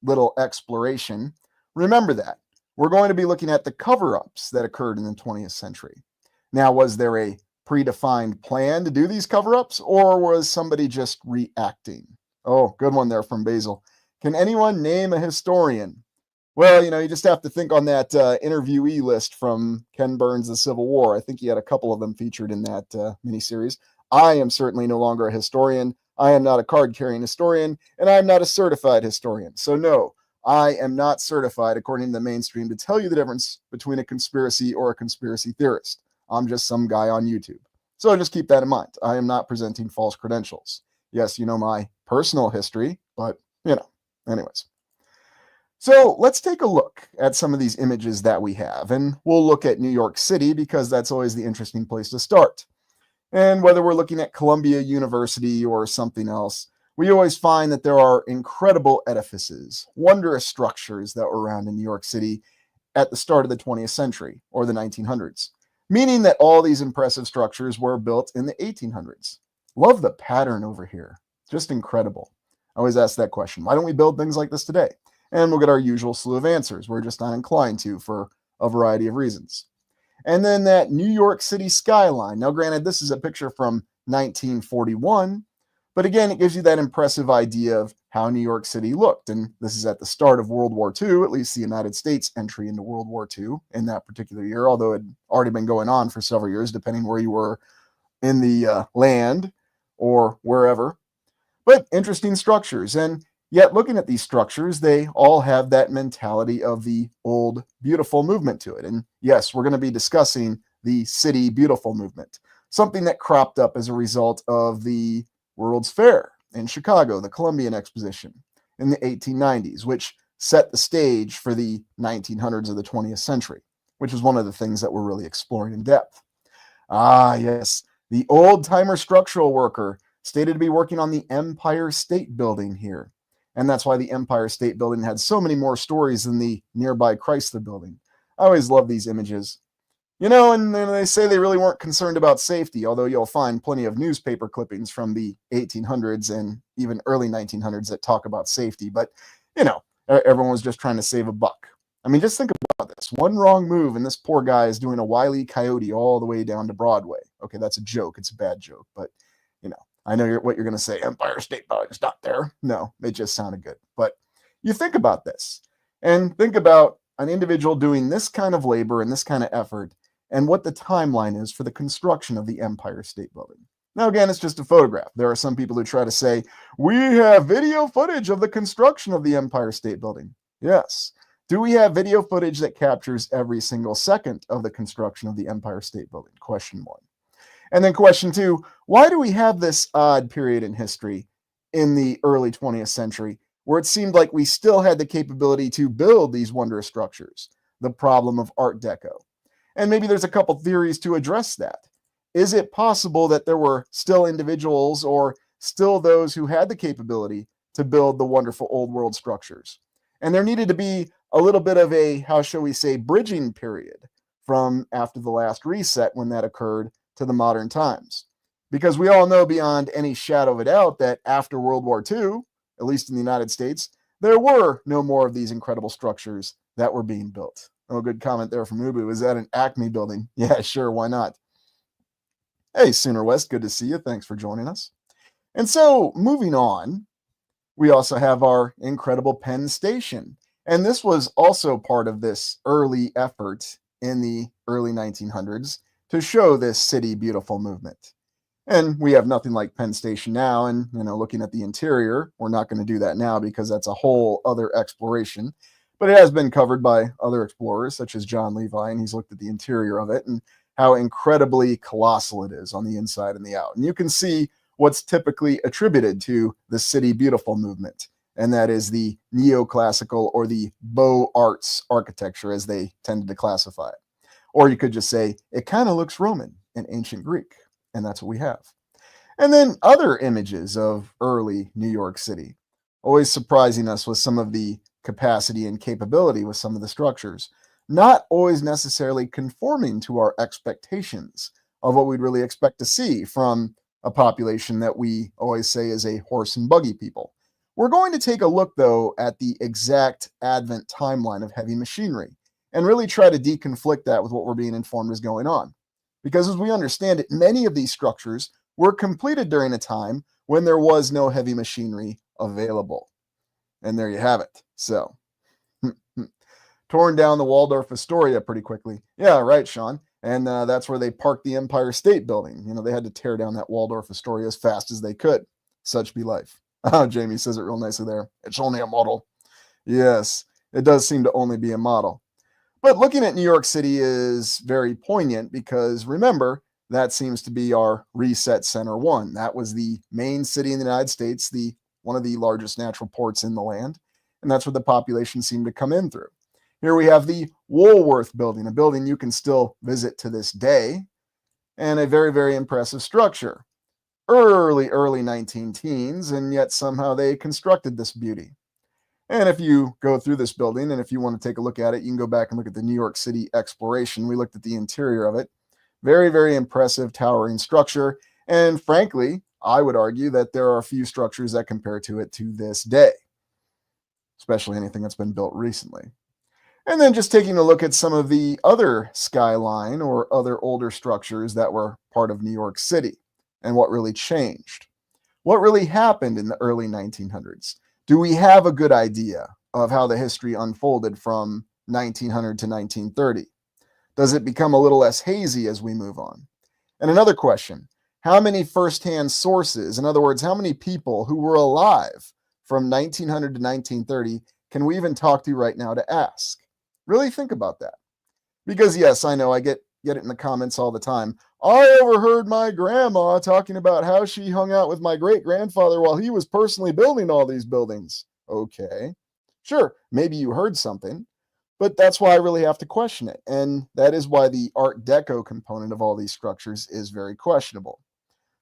little exploration, remember that we're going to be looking at the cover-ups that occurred in the 20th century. Now, was there a predefined plan to do these cover-ups, or was somebody just reacting? Oh, good one there from Basil. Can anyone name a historian? Well, you just have to think on that interviewee list from Ken Burns' The Civil War. I think he had a couple of them featured in that miniseries. I am certainly no longer a historian. I am not a card-carrying historian, and I am not a certified historian. So no, I am not certified, according to the mainstream, to tell you the difference between a conspiracy or a conspiracy theorist. I'm just some guy on YouTube. So just keep that in mind. I am not presenting false credentials. Yes, you know my personal history, but, anyways. So let's take a look at some of these images that we have, and we'll look at New York City because that's always the interesting place to start. And whether we're looking at Columbia University or something else, we always find that there are incredible edifices, wondrous structures that were around in New York City at the start of the 20th century or the 1900s, meaning that all these impressive structures were built in the 1800s. Love the pattern over here. Just incredible. I always ask that question. Why don't we build things like this today? And we'll get our usual slew of answers. We're just not inclined to for a variety of reasons. And then that New York City skyline. Now, granted, this is a picture from 1941, but again, it gives you that impressive idea of how New York City looked. And this is at the start of World War II, at least the United States entry into World War II in that particular year, although it had already been going on for several years, depending where you were in the land or wherever. But interesting structures. And yet, looking at these structures, they all have that mentality of the old, beautiful movement to it. And yes, we're going to be discussing the City Beautiful movement, something that cropped up as a result of the World's Fair in Chicago, the Columbian Exposition in the 1890s, which set the stage for the 1900s of the 20th century, which is one of the things that we're really exploring in depth. Ah, yes, the old-timer structural worker stated to be working on the Empire State Building here. And that's why the Empire State Building had so many more stories than the nearby Chrysler Building. I always love these images. And they say they really weren't concerned about safety, although you'll find plenty of newspaper clippings from the 1800s and even early 1900s that talk about safety. But, everyone was just trying to save a buck. I mean, just think about this. One wrong move, and this poor guy is doing a Wile E. Coyote all the way down to Broadway. Okay, that's a joke. It's a bad joke. But, I know what you're going to say. Empire State Building's not there. No, it just sounded good. But you think about this, and think about an individual doing this kind of labor and this kind of effort, and what the timeline is for the construction of the Empire State Building. Now, again, it's just a photograph. There are some people who try to say, we have video footage of the construction of the Empire State Building. Yes. Do we have video footage that captures every single second of the construction of the Empire State Building? Question 1. And then question 2, why do we have this odd period in history in the early 20th century where it seemed like we still had the capability to build these wondrous structures? The problem of Art Deco. And maybe there's a couple theories to address that. Is it possible that there were still individuals or still those who had the capability to build the wonderful old world structures? And there needed to be a little bit of a, how shall we say, bridging period from after the last reset when that occurred to the modern times. Because we all know beyond any shadow of a doubt that after World War II, at least in the United States, there were no more of these incredible structures that were being built. Oh, good comment there from Ubu. Is that an Acme building? Yeah, sure. Why not? Hey, Sooner West. Good to see you. Thanks for joining us. And so moving on, we also have our incredible Penn Station. And this was also part of this early effort in the early 1900s to show this city beautiful movement. And we have nothing like Penn Station now. And, looking at the interior, we're not going to do that now because that's a whole other exploration. But it has been covered by other explorers such as John Levi, and he's looked at the interior of it and how incredibly colossal it is on the inside and the out. And you can see what's typically attributed to the City Beautiful movement, and that is the neoclassical or the Beaux Arts architecture, as they tended to classify it. Or you could just say it kind of looks Roman and ancient Greek, and that's what we have. And then other images of early New York City, always surprising us with some of the capacity and capability with some of the structures, not always necessarily conforming to our expectations of what we'd really expect to see from a population that we always say is a horse and buggy people. We're going to take a look, though, at the exact advent timeline of heavy machinery and really try to deconflict that with what we're being informed is going on. Because as we understand it, many of these structures were completed during a time when there was no heavy machinery available. And there you have it. So, torn down the Waldorf Astoria pretty quickly. Yeah, right, Sean. And that's where they parked the Empire State Building. They had to tear down that Waldorf Astoria as fast as they could. Such be life. Oh, Jamie says it real nicely there. It's only a model. Yes, it does seem to only be a model. But looking at New York City is very poignant because, remember, that seems to be our reset center one. That was the main city in the United States, one of the largest natural ports in the land, and that's where the population seemed to come in through. Here we have the Woolworth Building, a building you can still visit to this day, and a very, very impressive structure. Early 19 teens, and yet somehow they constructed this beauty. And if you go through this building, and if you want to take a look at it, you can go back and look at the New York City exploration. We looked at the interior of it. Very, very impressive towering structure. And frankly, I would argue that there are a few structures that compare to it to this day, especially anything that's been built recently. And then just taking a look at some of the other skyline or other older structures that were part of New York City and what really changed. What really happened in the early 1900s? Do we have a good idea of how the history unfolded from 1900 to 1930? Does it become a little less hazy as we move on? And another question, how many firsthand sources, in other words, how many people who were alive from 1900 to 1930 can we even talk to right now to ask? Really think about that. Because yes, I know I get it in the comments all the time. I overheard my grandma talking about how she hung out with my great-grandfather while he was personally building all these buildings. Okay. Sure, maybe you heard something, but that's why I really have to question it. And that is why the Art Deco component of all these structures is very questionable.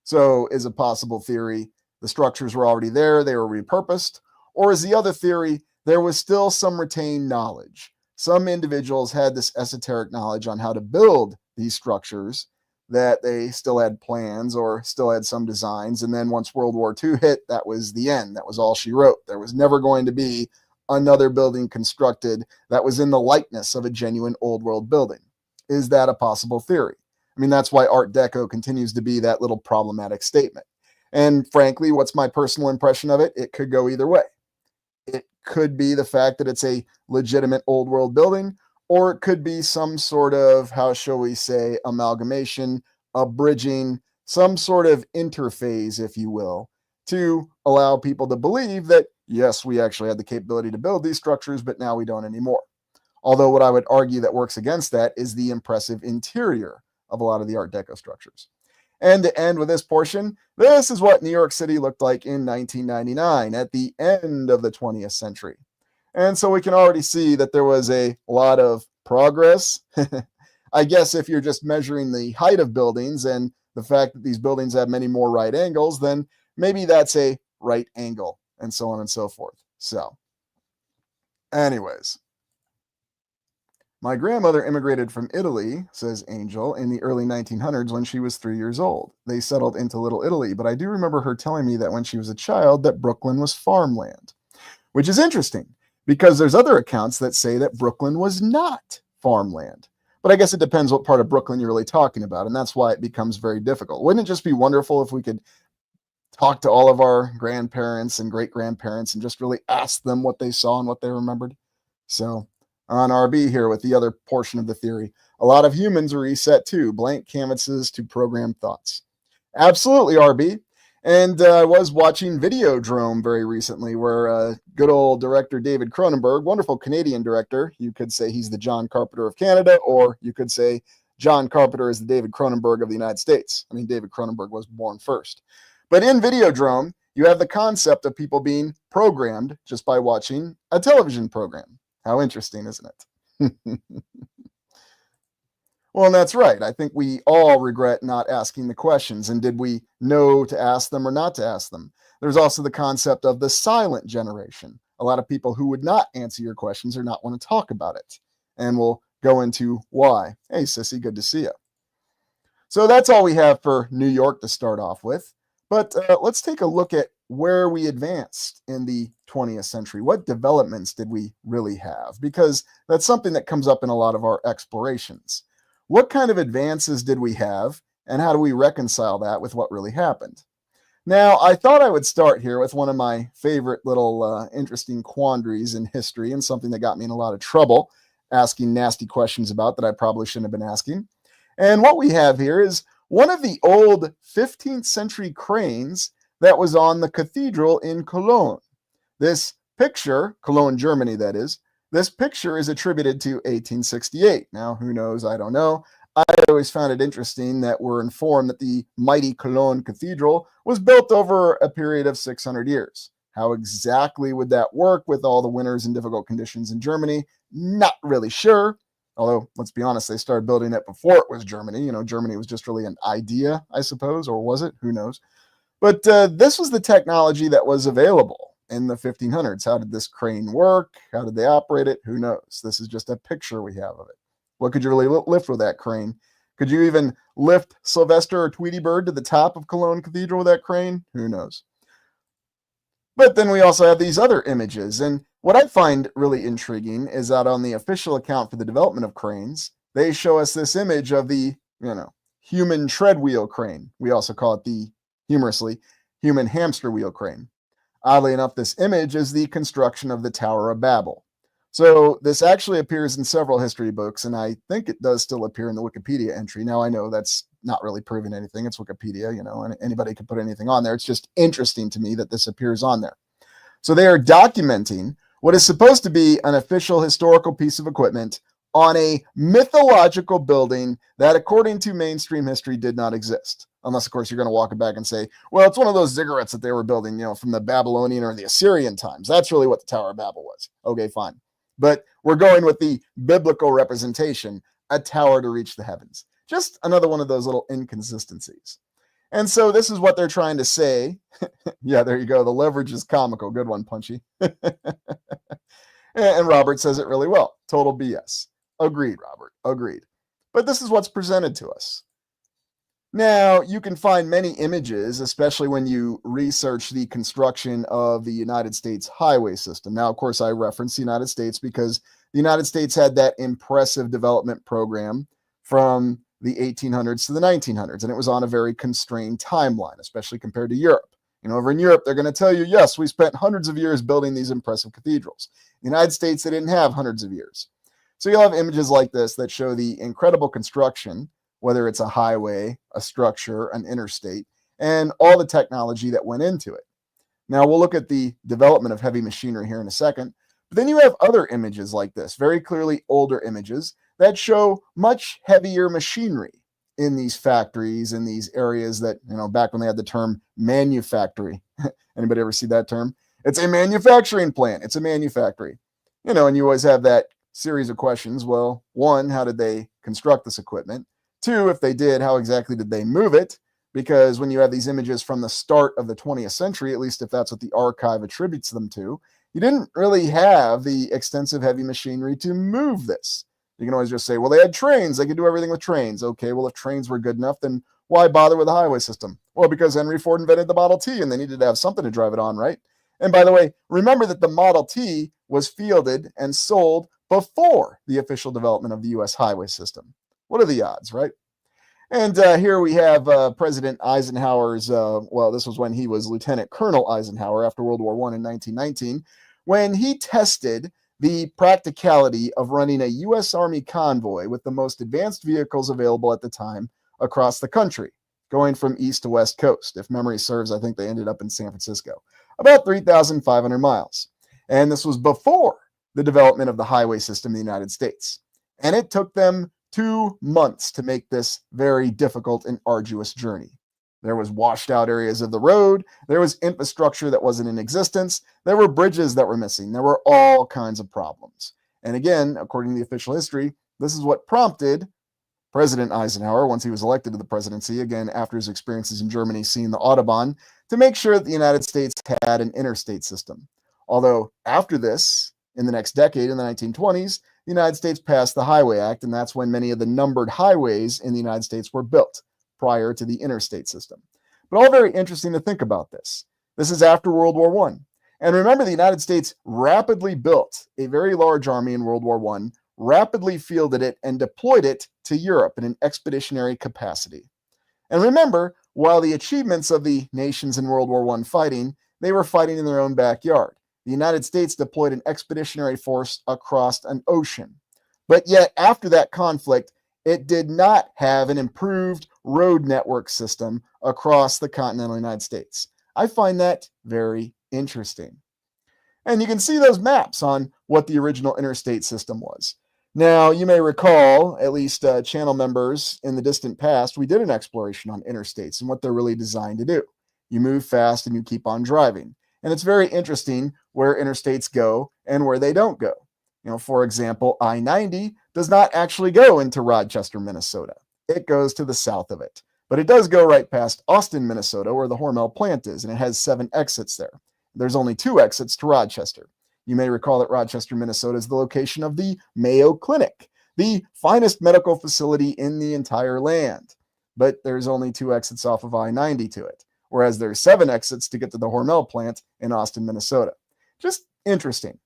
So is a possible theory the structures were already there, they were repurposed, Or is the other theory there was still some retained knowledge? Some individuals had this esoteric knowledge on how to build these structures, that they still had plans or still had some designs. And then once World War II hit, that was the end. That was all she wrote. There was never going to be another building constructed that was in the likeness of a genuine old world building. Is that a possible theory? I mean, that's why Art Deco continues to be that little problematic statement. And frankly, what's my personal impression of it? It could go either way. It could be the fact that it's a legitimate old world building, or it could be some sort of, how shall we say, amalgamation, abridging, some sort of interphase, if you will, to allow people to believe that, yes, we actually had the capability to build these structures, but now we don't anymore. Although what I would argue that works against that is the impressive interior of a lot of the Art Deco structures. And to end with this portion, this is what New York City looked like in 1999 at the end of the 20th century. And so we can already see that there was a lot of progress. I guess if you're just measuring the height of buildings and the fact that these buildings have many more right angles, then maybe that's a right angle, and so on and so forth. So, anyways. My grandmother immigrated from Italy, says Angel, in the early 1900s when she was 3 years old. They settled into Little Italy, but I do remember her telling me that when she was a child that Brooklyn was farmland, which is interesting because there's other accounts that say that Brooklyn was not farmland. But I guess it depends what part of Brooklyn you're really talking about, and that's why it becomes very difficult. Wouldn't it just be wonderful if we could talk to all of our grandparents and great-grandparents and just really ask them what they saw and what they remembered? So on RB here with the other portion of the theory, a lot of humans are reset too, blank canvases to program thoughts. Absolutely, RB. And I was watching Videodrome very recently, where good old director David Cronenberg, wonderful Canadian director, you could say he's the John Carpenter of Canada, or you could say John Carpenter is the David Cronenberg of the United States. I mean, David Cronenberg was born first. But in Videodrome, you have the concept of people being programmed just by watching a television program. How interesting, isn't it? Well, and that's right. I think we all regret not asking the questions. And did we know to ask them or not to ask them? There's also the concept of the silent generation. A lot of people who would not answer your questions or not want to talk about it. And we'll go into why. Hey, Sissy, good to see you. So that's all we have for New York to start off with. But let's take a look at where we advanced in the 20th century. What developments did we really have? Because that's something that comes up in a lot of our explorations. What kind of advances did we have, and how do we reconcile that with what really happened? Now, I thought I would start here with one of my favorite little interesting quandaries in history, and something that got me in a lot of trouble asking nasty questions about that I probably shouldn't have been asking. And what we have here is one of the old 15th century cranes that was on the cathedral in Cologne. This picture, Cologne, Germany, that is, this picture is attributed to 1868. Now, who knows? I don't know. I always found it interesting that we're informed that the mighty Cologne Cathedral was built over a period of 600 years. How exactly would that work with all the winters and difficult conditions in Germany? Not really sure. Although, let's be honest, they started building it before it was Germany. You know, Germany was just really an idea, I suppose, or was it? Who knows? But this was the technology that was available in the 1500s. How did this crane work? How did they operate it? Who knows? This is just a picture we have of it. What could you really lift with that crane? Could you even lift Sylvester or Tweety Bird to the top of Cologne Cathedral with that crane? Who knows? But then we also have these other images. And what I find really intriguing is that on the official account for the development of cranes, they show us this image of the, human tread wheel crane. We also call it the, humorously, human hamster wheel crane. Oddly enough, this image is the construction of the Tower of Babel. So this actually appears in several history books, and I think it does still appear in the Wikipedia entry. Now, I know that's not really proving anything. It's Wikipedia, and anybody can put anything on there. It's just interesting to me that this appears on there. So they are documenting what is supposed to be an official historical piece of equipment on a mythological building that, according to mainstream history, did not exist. Unless, of course, you're going to walk it back and say, well, it's one of those ziggurats that they were building, from the Babylonian or the Assyrian times. That's really what the Tower of Babel was. Okay, fine. But we're going with the biblical representation, a tower to reach the heavens. Just another one of those little inconsistencies. And so this is what they're trying to say. Yeah, there you go. The leverage is comical. Good one, Punchy. And Robert says it really well. Total BS. Agreed, Robert. Agreed. But this is what's presented to us. Now, you can find many images, especially when you research the construction of the United States highway system. Now, of course, I reference the United States because the United States had that impressive development program from the 1800s to the 1900s, and it was on a very constrained timeline, especially compared to Europe. Over in Europe, they're going to tell you, yes, we spent hundreds of years building these impressive cathedrals. In the United States, they didn't have hundreds of years. So you'll have images like this that show the incredible construction, whether it's a highway, a structure, an interstate, and all the technology that went into it. Now, we'll look at the development of heavy machinery here in a second, but then you have other images like this, very clearly older images that show much heavier machinery in these factories, in these areas that, back when they had the term manufactory. Anybody ever see that term? It's a manufacturing plant. It's a manufactory. And you always have that series of questions. Well, one, how did they construct this equipment? Two, if they did, how exactly did they move it? Because when you have these images from the start of the 20th century, at least if that's what the archive attributes them to, you didn't really have the extensive heavy machinery to move this. You can always just say, well, they had trains. They could do everything with trains. Okay, well, if trains were good enough, then why bother with a highway system? Well, because Henry Ford invented the Model T and they needed to have something to drive it on, right? And by the way, remember that the Model T was fielded and sold before the official development of the U.S. highway system. What are the odds, right? And here we have President Eisenhower's, this was when he was Lieutenant Colonel Eisenhower after World War I in 1919, when he tested the practicality of running a U.S. Army convoy with the most advanced vehicles available at the time across the country, going from east to west coast. If memory serves, I think they ended up in San Francisco, about 3,500 miles. And this was before the development of the highway system in the United States. And it took them 2 months to make this very difficult and arduous journey. There was washed out areas of the road. There was infrastructure that wasn't in existence. There were bridges that were missing. There were all kinds of problems. And again, according to the official history, this is what prompted President Eisenhower, once he was elected to the presidency, again, after his experiences in Germany, seeing the Autobahn, to make sure that the United States had an interstate system. Although after this, in the next decade, in the 1920s, the United States passed the Highway Act, and that's when many of the numbered highways in the United States were built prior to the interstate system. But all very interesting to think about this. This is after World War I. And remember, the United States rapidly built a very large army in World War I, rapidly fielded it, and deployed it to Europe in an expeditionary capacity. And remember, while the achievements of the nations in World War I fighting, they were fighting in their own backyard. The United States deployed an expeditionary force across an ocean. But yet, after that conflict, it did not have an improved road network system across the continental United States. I find that very interesting. And you can see those maps on what the original interstate system was. Now, you may recall, at least channel members in the distant past, we did an exploration on interstates and what they're really designed to do. You move fast and you keep on driving. And it's very interesting where interstates go and where they don't go. For example, I-90 does not actually go into Rochester, Minnesota. It goes to the south of it. But it does go right past Austin, Minnesota, where the Hormel plant is, and it has 7 exits there. There's only 2 exits to Rochester. You may recall that Rochester, Minnesota is the location of the Mayo Clinic, the finest medical facility in the entire land. But there's only 2 exits off of I-90 to it, whereas there's 7 exits to get to the Hormel plant in Austin, Minnesota. Just interesting.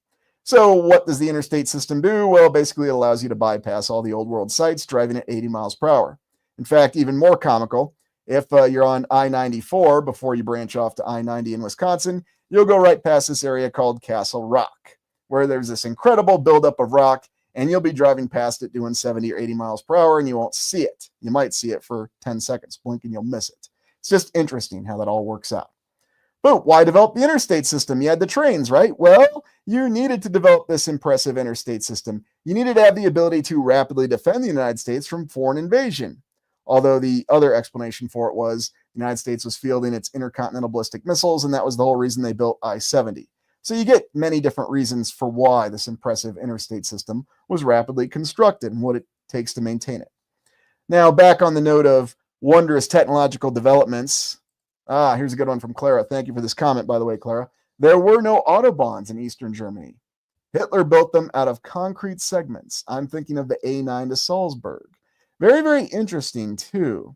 So what does the interstate system do? Well, basically it allows you to bypass all the old world sites driving at 80 miles per hour. In fact, even more comical, if you're on I-94 before you branch off to I-90 in Wisconsin, you'll go right past this area called Castle Rock, where there's this incredible buildup of rock, and you'll be driving past it doing 70 or 80 miles per hour, and you won't see it. You might see it for 10 seconds, blink, and you'll miss it. It's just interesting how that all works out. But why develop the interstate system? You had the trains, right? Well, you needed to develop this impressive interstate system. You needed to have the ability to rapidly defend the United States from foreign invasion. Although the other explanation for it was the United States was fielding its intercontinental ballistic missiles, and that was the whole reason they built I-70. So you get many different reasons for why this impressive interstate system was rapidly constructed and what it takes to maintain it. Now, back on the note of wondrous technological developments. Here's a good one from Clara. Thank you for this comment, by the way, Clara. There were no Autobahns in Eastern Germany. Hitler built them out of concrete segments. I'm thinking of the A9 to Salzburg. Very, very interesting, too,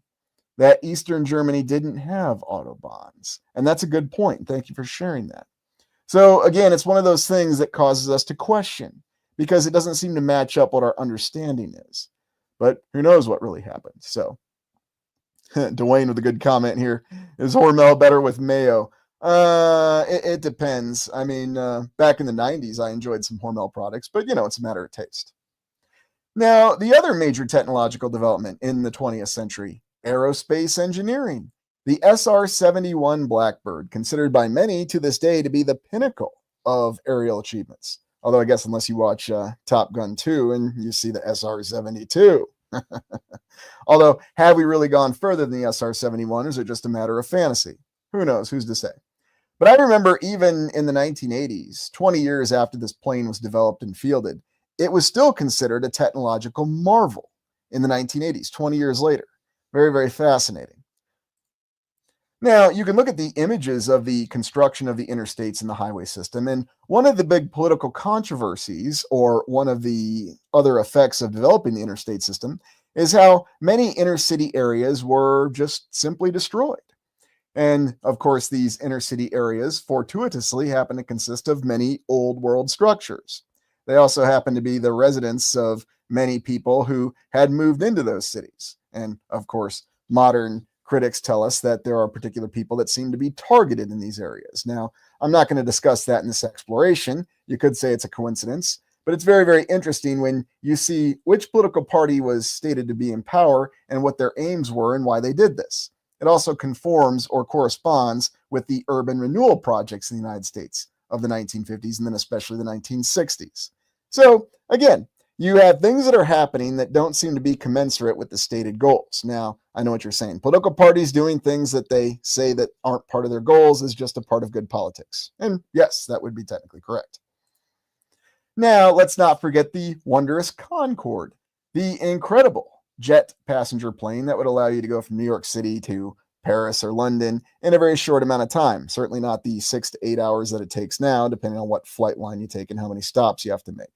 that Eastern Germany didn't have Autobahns. And that's a good point. Thank you for sharing that. So, again, it's one of those things that causes us to question because it doesn't seem to match up what our understanding is. But who knows what really happened. So, Dwayne with a good comment here. Is Hormel better with mayo? It depends. I mean, back in the 90s, I enjoyed some Hormel products, but, it's a matter of taste. Now, the other major technological development in the 20th century, aerospace engineering. The SR-71 Blackbird, considered by many to this day to be the pinnacle of aerial achievements. Although I guess unless you watch Top Gun 2 and you see the SR-72. Although, have we really gone further than the SR-71, or is it just a matter of fantasy? Who knows? Who's to say? But I remember even in the 1980s, 20 years after this plane was developed and fielded, it was still considered a technological marvel in the 1980s, 20 years later. Very, very fascinating. Now, you can look at the images of the construction of the interstates and the highway system, and one of the big political controversies, or one of the other effects of developing the interstate system, is how many inner city areas were just simply destroyed. And, of course, these inner city areas fortuitously happen to consist of many old world structures. They also happen to be the residence of many people who had moved into those cities. And, of course, modern critics tell us that there are particular people that seem to be targeted in these areas. Now, I'm not going to discuss that in this exploration. You could say it's a coincidence, but it's very, very interesting when you see which political party was stated to be in power and what their aims were and why they did this. It also conforms or corresponds with the urban renewal projects in the United States of the 1950s and then especially the 1960s. So, again, you have things that are happening that don't seem to be commensurate with the stated goals. Now, I know what you're saying. Political parties doing things that they say that aren't part of their goals is just a part of good politics. And yes, that would be technically correct. Now, let's not forget the wondrous Concorde, the incredible jet passenger plane that would allow you to go from New York City to Paris or London in a very short amount of time. Certainly not the 6 to 8 hours that it takes now, depending on what flight line you take and how many stops you have to make.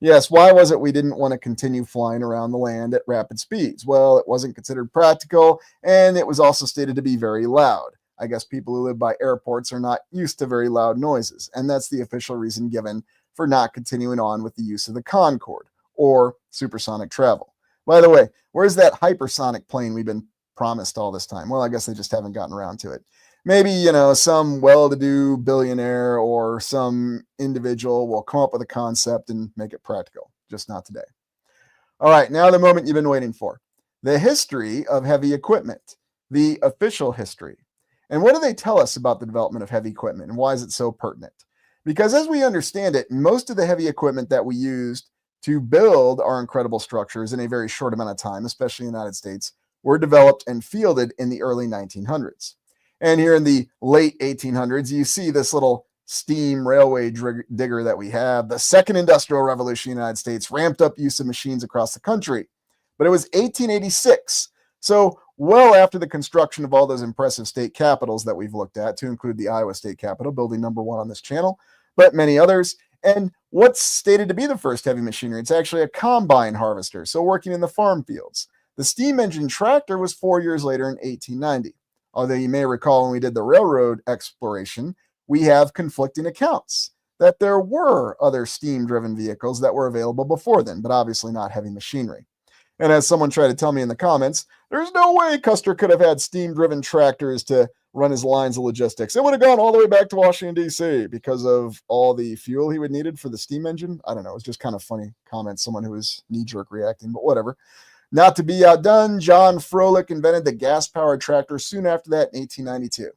Yes, why was it we didn't want to continue flying around the land at rapid speeds? Well, it wasn't considered practical, and it was also stated to be very loud. I guess people who live by airports are not used to very loud noises, and that's the official reason given for not continuing on with the use of the Concorde, or supersonic travel. By the way, where's that hypersonic plane we've been promised all this time? Well, I guess they just haven't gotten around to it. Maybe, some well-to-do billionaire or some individual will come up with a concept and make it practical. Just not today. All right, now the moment you've been waiting for. The history of heavy equipment. The official history. And what do they tell us about the development of heavy equipment and why is it so pertinent? Because as we understand it, most of the heavy equipment that we used to build our incredible structures in a very short amount of time, especially in the United States, were developed and fielded in the early 1900s. And here in the late 1800s, you see this little steam railway digger that we have. The second industrial revolution in the United States ramped up use of machines across the country. But it was 1886. So well after the construction of all those impressive state capitals that we've looked at, to include the Iowa State Capitol, building number 1 on this channel, but many others. And what's stated to be the first heavy machinery? It's actually a combine harvester, so working in the farm fields. The steam engine tractor was 4 years later in 1890. Although you may recall when we did the railroad exploration, we have conflicting accounts that there were other steam-driven vehicles that were available before then, but obviously not heavy machinery. And as someone tried to tell me in the comments, there's no way Custer could have had steam-driven tractors to run his lines of logistics. It would have gone all the way back to Washington, D.C. because of all the fuel he would needed for the steam engine. I don't know. It was just kind of funny comment, someone who was knee-jerk reacting, but whatever. Not to be outdone, John Froelich invented the gas-powered tractor soon after that in 1892.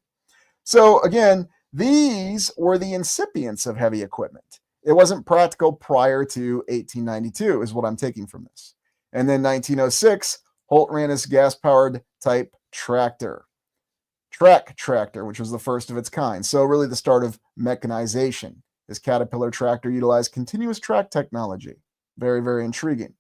So again, these were the incipients of heavy equipment. It wasn't practical prior to 1892 is what I'm taking from this. And then 1906, Holt ran his gas-powered type tractor. Track tractor, which was the first of its kind. So really the start of mechanization. His Caterpillar tractor utilized continuous track technology. Very, very intriguing.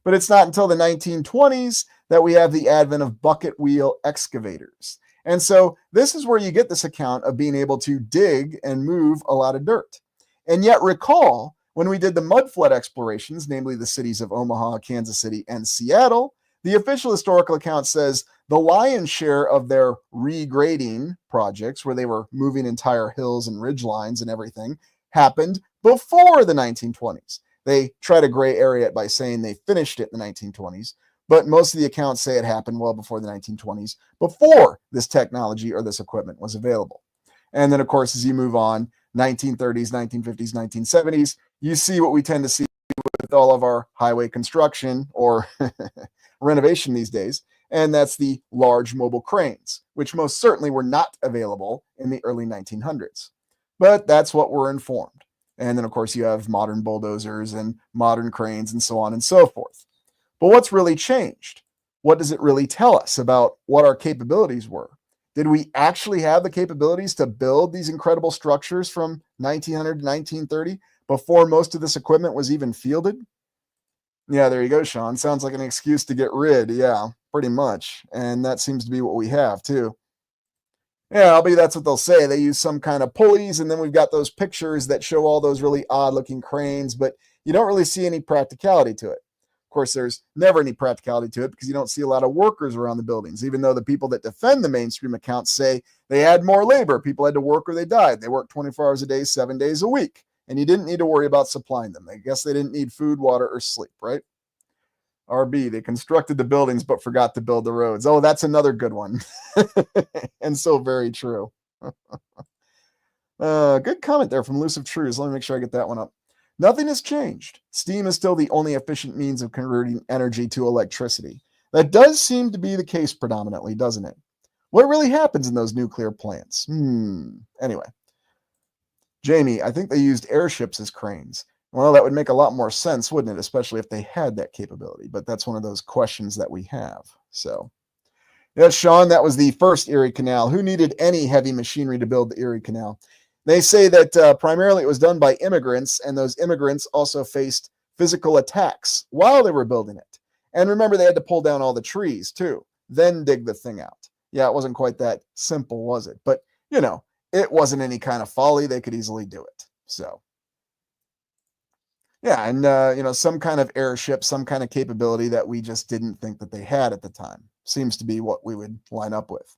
But it's not until the 1920s that we have the advent of bucket wheel excavators. And so this is where you get this account of being able to dig and move a lot of dirt. And yet recall, when we did the mud flood explorations, namely the cities of Omaha, Kansas City, and Seattle, the official historical account says the lion's share of their regrading projects, where they were moving entire hills and ridge lines and everything, happened before the 1920s. They try to gray area it by saying they finished it in the 1920s, but most of the accounts say it happened well before the 1920s, before this technology or this equipment was available. And then, of course, as you move on, 1930s, 1950s, 1970s, you see what we tend to see with all of our highway construction or renovation these days, and that's the large mobile cranes, which most certainly were not available in the early 1900s. But that's what we're informed. And then, of course, you have modern bulldozers and modern cranes and so on and so forth. But what's really changed? What does it really tell us about what our capabilities were? Did we actually have the capabilities to build these incredible structures from 1900 to 1930 before most of this equipment was even fielded? Yeah, there you go, Sean. Sounds like an excuse to get rid. Yeah, pretty much. And that seems to be what we have, too. Yeah, I'll be that's what they'll say. They use some kind of pulleys, and then we've got those pictures that show all those really odd-looking cranes, but you don't really see any practicality to it. Of course, there's never any practicality to it because you don't see a lot of workers around the buildings, even though the people that defend the mainstream accounts say they had more labor. People had to work or they died. They worked 24 hours a day, 7 days a week, and you didn't need to worry about supplying them. I guess they didn't need food, water, or sleep, right? RB, they constructed the buildings but forgot to build the roads. Oh, that's another good one. And so very true. Good comment there from Elusive Truths. Let me make sure I get that one up. Nothing has changed. Steam is still the only efficient means of converting energy to electricity. That does seem to be the case predominantly, doesn't it? What really happens in those nuclear plants? Anyway. Jamie, I think they used airships as cranes. Well, that would make a lot more sense, wouldn't it? Especially if they had that capability. But that's one of those questions that we have. So, yes, Sean, that was the first Erie Canal. Who needed any heavy machinery to build the Erie Canal? They say that primarily it was done by immigrants, and those immigrants also faced physical attacks while they were building it. And remember, they had to pull down all the trees, too, then dig the thing out. Yeah, it wasn't quite that simple, was it? But, you know, it wasn't any kind of folly. They could easily do it. So, yeah, and, you know, some kind of airship, some kind of capability that we just didn't think that they had at the time seems to be what we would line up with.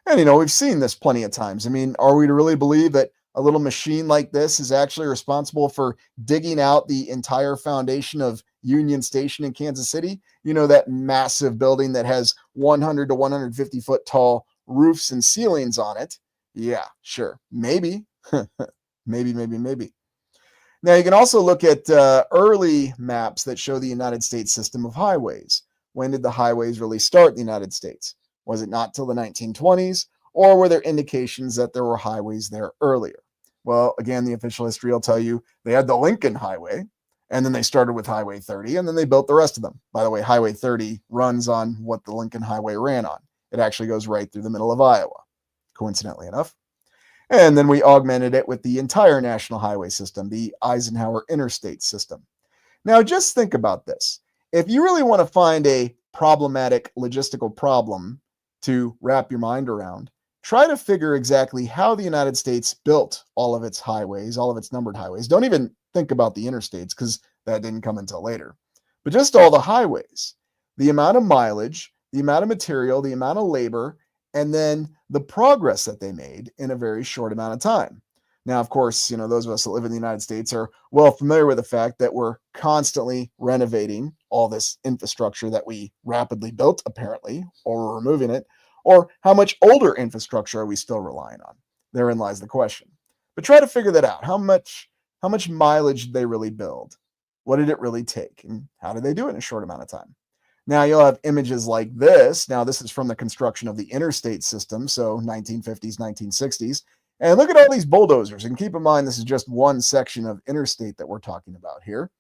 And, you know, we've seen this plenty of times. I mean, are we to really believe that a little machine like this is actually responsible for digging out the entire foundation of Union Station in Kansas City? You know, that massive building that has 100 to 150 foot tall roofs and ceilings on it. Yeah, sure. Maybe. maybe. Now, you can also look at early maps that show the United States system of highways. When did the highways really start in the United States? Was it not till the 1920s, or were there indications that there were highways there earlier? Well, again, the official history will tell you they had the Lincoln Highway, and then they started with Highway 30, and then they built the rest of them. By the way, Highway 30 runs on what the Lincoln Highway ran on. It actually goes right through the middle of Iowa, coincidentally enough. And then we augmented it with the entire national highway system, the Eisenhower Interstate System. Now, just think about this. If you really want to find a problematic logistical problem to wrap your mind around, try to figure exactly how the United States built all of its highways, all of its numbered highways. Don't even think about the interstates because that didn't come until later. But just all the highways, the amount of mileage, the amount of material, the amount of labor, and then the progress that they made in a very short amount of time. Now, of course, you know, those of us that live in the United States are well familiar with the fact that we're constantly renovating all this infrastructure that we rapidly built, apparently, or we're removing it, or how much older infrastructure are we still relying on? Therein lies the question. But try to figure that out. How much mileage did they really build? What did it really take? And how did they do it in a short amount of time? Now, you'll have images like this. Now, this is from the construction of the interstate system, so 1950s, 1960s. And look at all these bulldozers. And keep in mind, this is just one section of interstate that we're talking about here.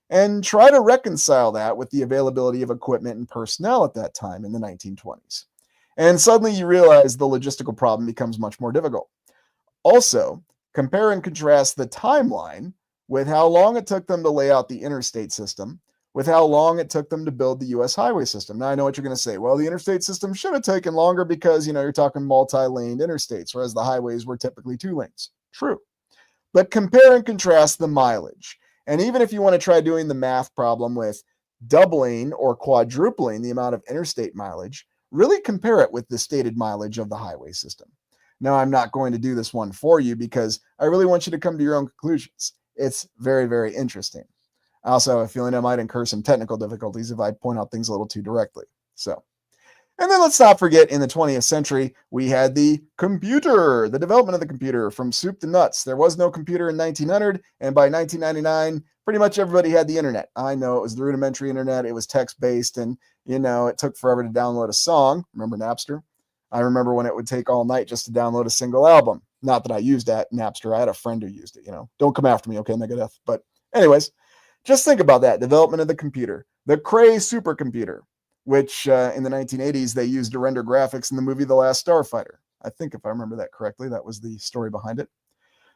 And try to reconcile that with the availability of equipment and personnel at that time in the 1920s. And suddenly you realize the logistical problem becomes much more difficult. Also, compare and contrast the timeline with how long it took them to lay out the interstate system with how long it took them to build the U.S. highway system. Now, I know what you're going to say. Well, the interstate system should have taken longer because, you're talking multi-laned interstates, whereas the highways were typically 2 lanes. True. But compare and contrast the mileage. And even if you want to try doing the math problem with doubling or quadrupling the amount of interstate mileage, really compare it with the stated mileage of the highway system. Now, I'm not going to do this one for you because I really want you to come to your own conclusions. It's very, very interesting. I also have a feeling I might incur some technical difficulties if I point out things a little too directly. And then let's not forget, in the 20th century, we had the computer, the development of the computer from soup to nuts. There was no computer in 1900, and by 1999, pretty much everybody had the internet. I know it was the rudimentary internet. It was text-based, and, it took forever to download a song. Remember Napster? I remember when it would take all night just to download a single album. Not that I used that Napster. I had a friend who used it, Don't come after me, okay, Megadeth? But anyways, just think about that, development of the computer. The Cray supercomputer, which in the 1980s, they used to render graphics in the movie The Last Starfighter. I think if I remember that correctly, that was the story behind it.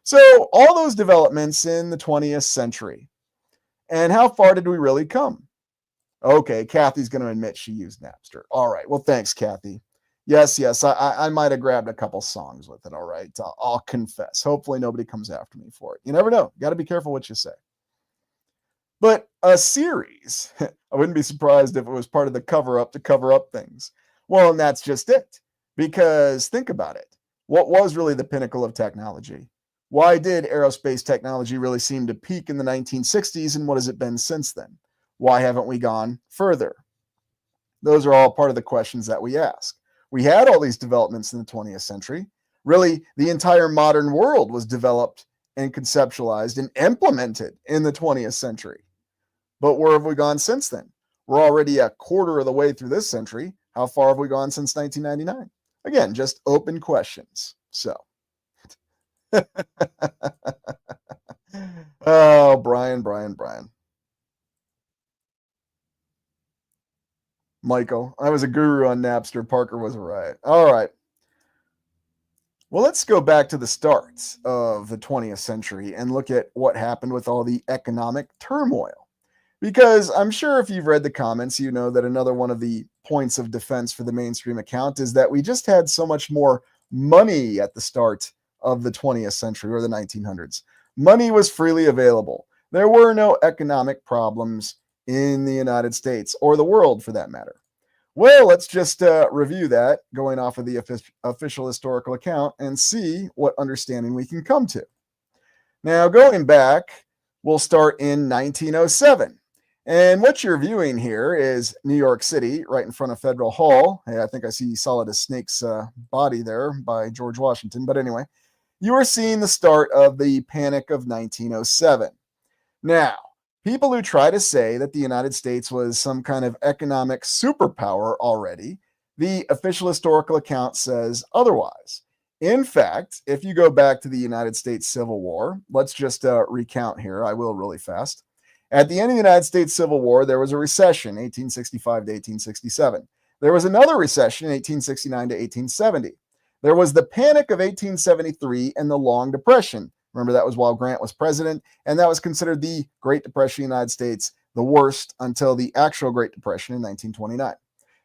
So all those developments in the 20th century. And how far did we really come? Okay, Kathy's going to admit she used Napster. All right, well, thanks, Kathy. Yes, I might have grabbed a couple songs with it, all right? I'll confess. Hopefully nobody comes after me for it. You never know. Got to be careful what you say. But a series, I wouldn't be surprised if it was part of the cover-up to cover up things. Well, and that's just it. Because think about it. What was really the pinnacle of technology? Why did aerospace technology really seem to peak in the 1960s, and what has it been since then? Why haven't we gone further? Those are all part of the questions that we ask. We had all these developments in the 20th century. Really, the entire modern world was developed and conceptualized and implemented in the 20th century. But where have we gone since then? We're already a quarter of the way through this century. How far have we gone since 1999? Again, just open questions. So, oh, Brian. Michael, I was a guru on Napster. Parker was a riot. All right. Well, let's go back to the start of the 20th century and look at what happened with all the economic turmoil. Because I'm sure if you've read the comments, you know that another one of the points of defense for the mainstream account is that we just had so much more money at the start of the 20th century or the 1900s. Money was freely available. There were no economic problems in the United States or the world for that matter. Well, let's just review that going off of the official historical account and see what understanding we can come to. Now, going back, we'll start in 1907. And what you're viewing here is New York City, right in front of Federal Hall. Hey, I think I see Solid as Snake's body there by George Washington. But anyway, you are seeing the start of the Panic of 1907. Now, people who try to say that the United States was some kind of economic superpower already, the official historical account says otherwise. In fact, if you go back to the United States Civil War, let's just recount here. I will really fast. At the end of the United States Civil War, there was a recession, 1865 to 1867. There was another recession, 1869 to 1870. There was the Panic of 1873 and the Long Depression. Remember, that was while Grant was president, and that was considered the Great Depression in the United States, the worst until the actual Great Depression in 1929.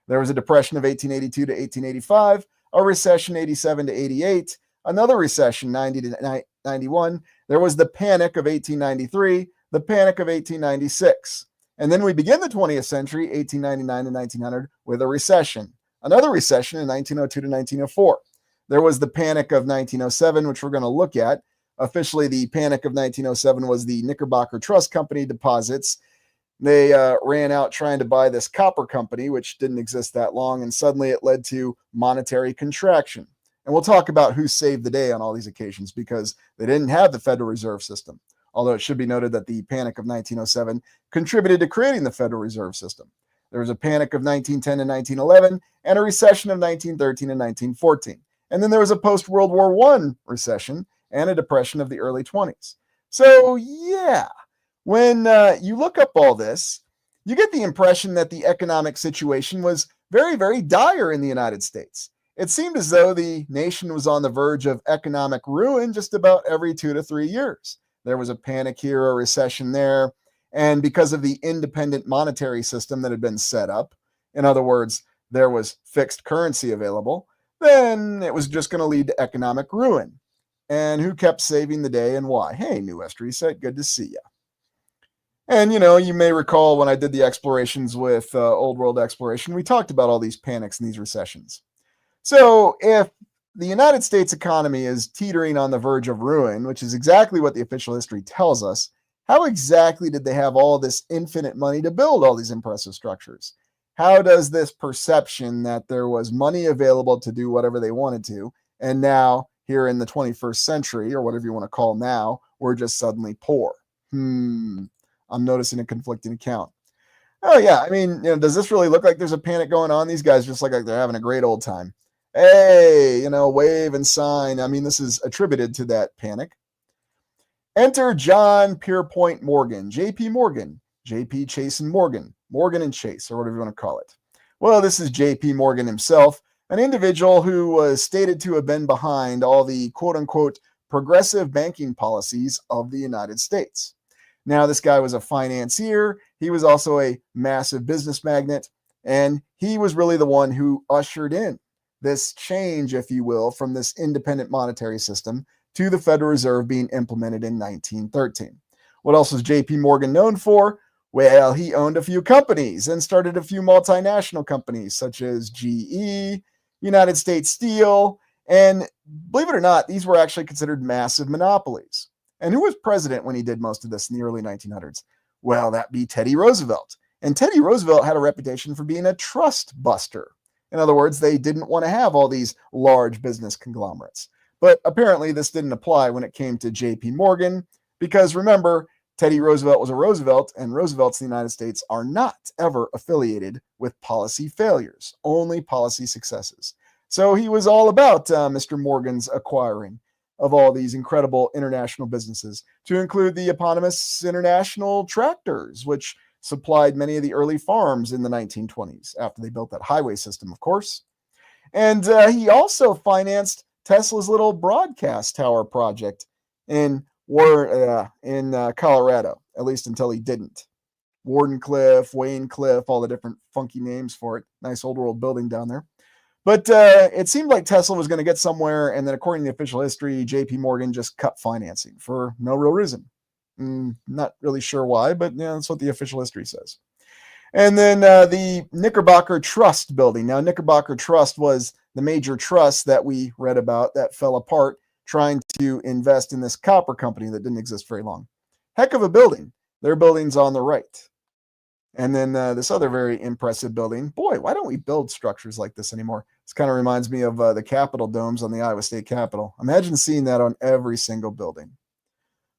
There was a depression of 1882 to 1885, a recession 87 to 88, another recession 90 to 91. There was the Panic of 1893, the Panic of 1896. And then we begin the 20th century, 1899 to 1900, with a recession. Another recession in 1902 to 1904. There was the Panic of 1907, which we're going to look at. Officially, the Panic of 1907 was the Knickerbocker Trust Company deposits. They ran out trying to buy this copper company, which didn't exist that long, and suddenly it led to monetary contraction. And we'll talk about who saved the day on all these occasions because they didn't have the Federal Reserve System. Although it should be noted that the Panic of 1907 contributed to creating the Federal Reserve System. There was a Panic of 1910 and 1911 and a recession of 1913 and 1914. And then there was a post-World War I recession and a depression of the early 20s. So, yeah, when you look up all this, you get the impression that the economic situation was very, very dire in the United States. It seemed as though the nation was on the verge of economic ruin just about every 2 to 3 years. There was a panic here, a recession there, And because of the independent monetary system that had been set up, in other words, there was fixed currency available, then it was just going to lead to economic ruin. And who kept saving the day and why? Hey, New West Reset, good to see you. And, you may recall when I did the explorations with Old World Exploration, we talked about all these panics and these recessions. So if the United States economy is teetering on the verge of ruin, which is exactly what the official history tells us, how exactly did they have all this infinite money to build all these impressive structures? How does this perception that there was money available to do whatever they wanted to, and now here in the 21st century, or whatever you want to call now, we're just suddenly poor? I'm noticing a conflicting account. Oh, yeah. I mean, does this really look like there's a panic going on? These guys just look like they're having a great old time. Hey, wave and sign. I mean, this is attributed to that panic. Enter John Pierpont Morgan, J.P. Morgan, J.P. Chase and Morgan, Morgan and Chase, or whatever you want to call it. Well, this is J.P. Morgan himself, an individual who was stated to have been behind all the quote-unquote progressive banking policies of the United States. Now, this guy was a financier. He was also a massive business magnate, and he was really the one who ushered in this change, if you will, from this independent monetary system to the Federal Reserve being implemented in 1913. What else was J.P. Morgan known for? Well, he owned a few companies and started a few multinational companies such as GE, United States Steel, and believe it or not, these were actually considered massive monopolies. And who was president when he did most of this in the early 1900s? Well, that'd be Teddy Roosevelt. And Teddy Roosevelt had a reputation for being a trust buster. In other words, they didn't want to have all these large business conglomerates. But apparently this didn't apply when it came to J.P. Morgan, because remember, Teddy Roosevelt was a Roosevelt, and Roosevelts in the United States are not ever affiliated with policy failures, only policy successes. So he was all about Mr. Morgan's acquiring of all these incredible international businesses, to include the eponymous International Tractors, which supplied many of the early farms in the 1920s, after they built that highway system, of course. And he also financed Tesla's little broadcast tower project in Colorado, at least until he didn't. Wardenclyffe, Wayncliffe, all the different funky names for it. Nice old world building down there. But it seemed like Tesla was going to get somewhere, and then according to the official history, J.P. Morgan just cut financing for no real reason. Not really sure why, but that's what the official history says. And then the Knickerbocker Trust building. Now, Knickerbocker Trust was the major trust that we read about that fell apart trying to invest in this copper company that didn't exist very long. Heck of a building. Their building's on the right. And then this other very impressive building. Boy, why don't we build structures like this anymore? This kind of reminds me of the Capitol domes on the Iowa State Capitol. Imagine seeing that on every single building.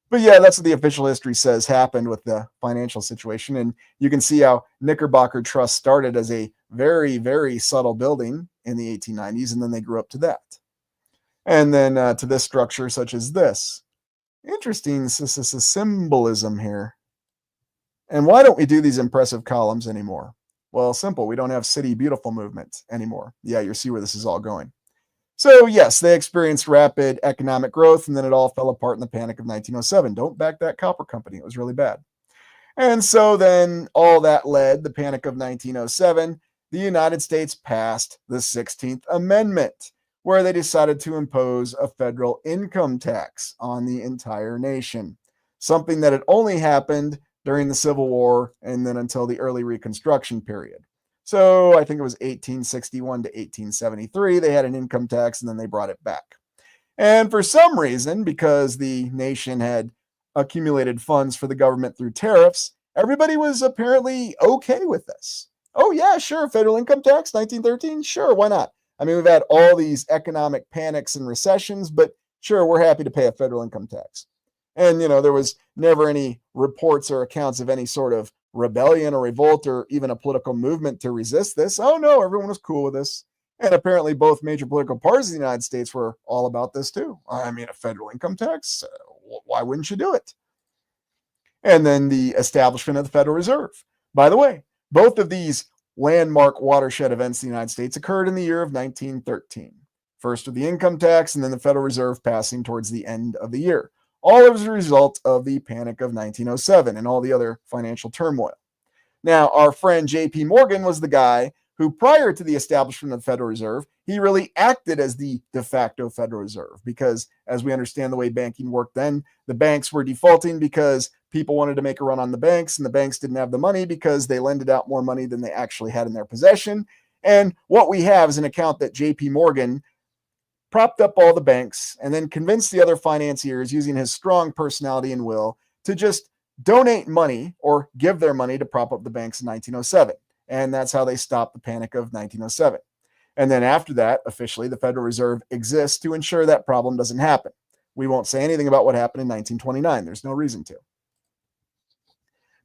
But yeah, that's what the official history says happened with the financial situation. And you can see how Knickerbocker Trust started as a very, very subtle building in the 1890s, and then they grew up to that. And then to this structure, such as this. Interesting symbolism here. And why don't we do these impressive columns anymore? Well, simple. We don't have City Beautiful movement anymore. Yeah, you see where this is all going. So yes, they experienced rapid economic growth, and then it all fell apart in the Panic of 1907. Don't back that copper company. It was really bad. And so then all that led, the Panic of 1907, the United States passed the 16th Amendment, where they decided to impose a federal income tax on the entire nation, something that had only happened during the Civil War and then until the early Reconstruction period. So I think it was 1861 to 1873, they had an income tax and then they brought it back. And for some reason, because the nation had accumulated funds for the government through tariffs, everybody was apparently okay with this. Oh yeah, sure, federal income tax, 1913, sure, why not? I mean, we've had all these economic panics and recessions, but sure, we're happy to pay a federal income tax. And, there was never any reports or accounts of any sort of rebellion or revolt or even a political movement to resist this. Oh, no, everyone was cool with this. And apparently both major political parties in the United States were all about this too. I mean, a federal income tax, why wouldn't you do it? And then the establishment of the Federal Reserve. By the way, both of these landmark watershed events in the United States occurred in the year of 1913. First with the income tax and then the Federal Reserve passing towards the end of the year. all as a result of the Panic of 1907 and all the other financial turmoil. Now, our friend J.P. Morgan was the guy who, prior to the establishment of the Federal Reserve, he really acted as the de facto Federal Reserve because, as we understand the way banking worked then, the banks were defaulting because people wanted to make a run on the banks, and the banks didn't have the money because they lended out more money than they actually had in their possession. And what we have is an account that J.P. Morgan propped up all the banks and then convinced the other financiers using his strong personality and will to just donate money or give their money to prop up the banks in 1907. And that's how they stopped the Panic of 1907. And then after that, officially, the Federal Reserve exists to ensure that problem doesn't happen. We won't say anything about what happened in 1929. There's no reason to.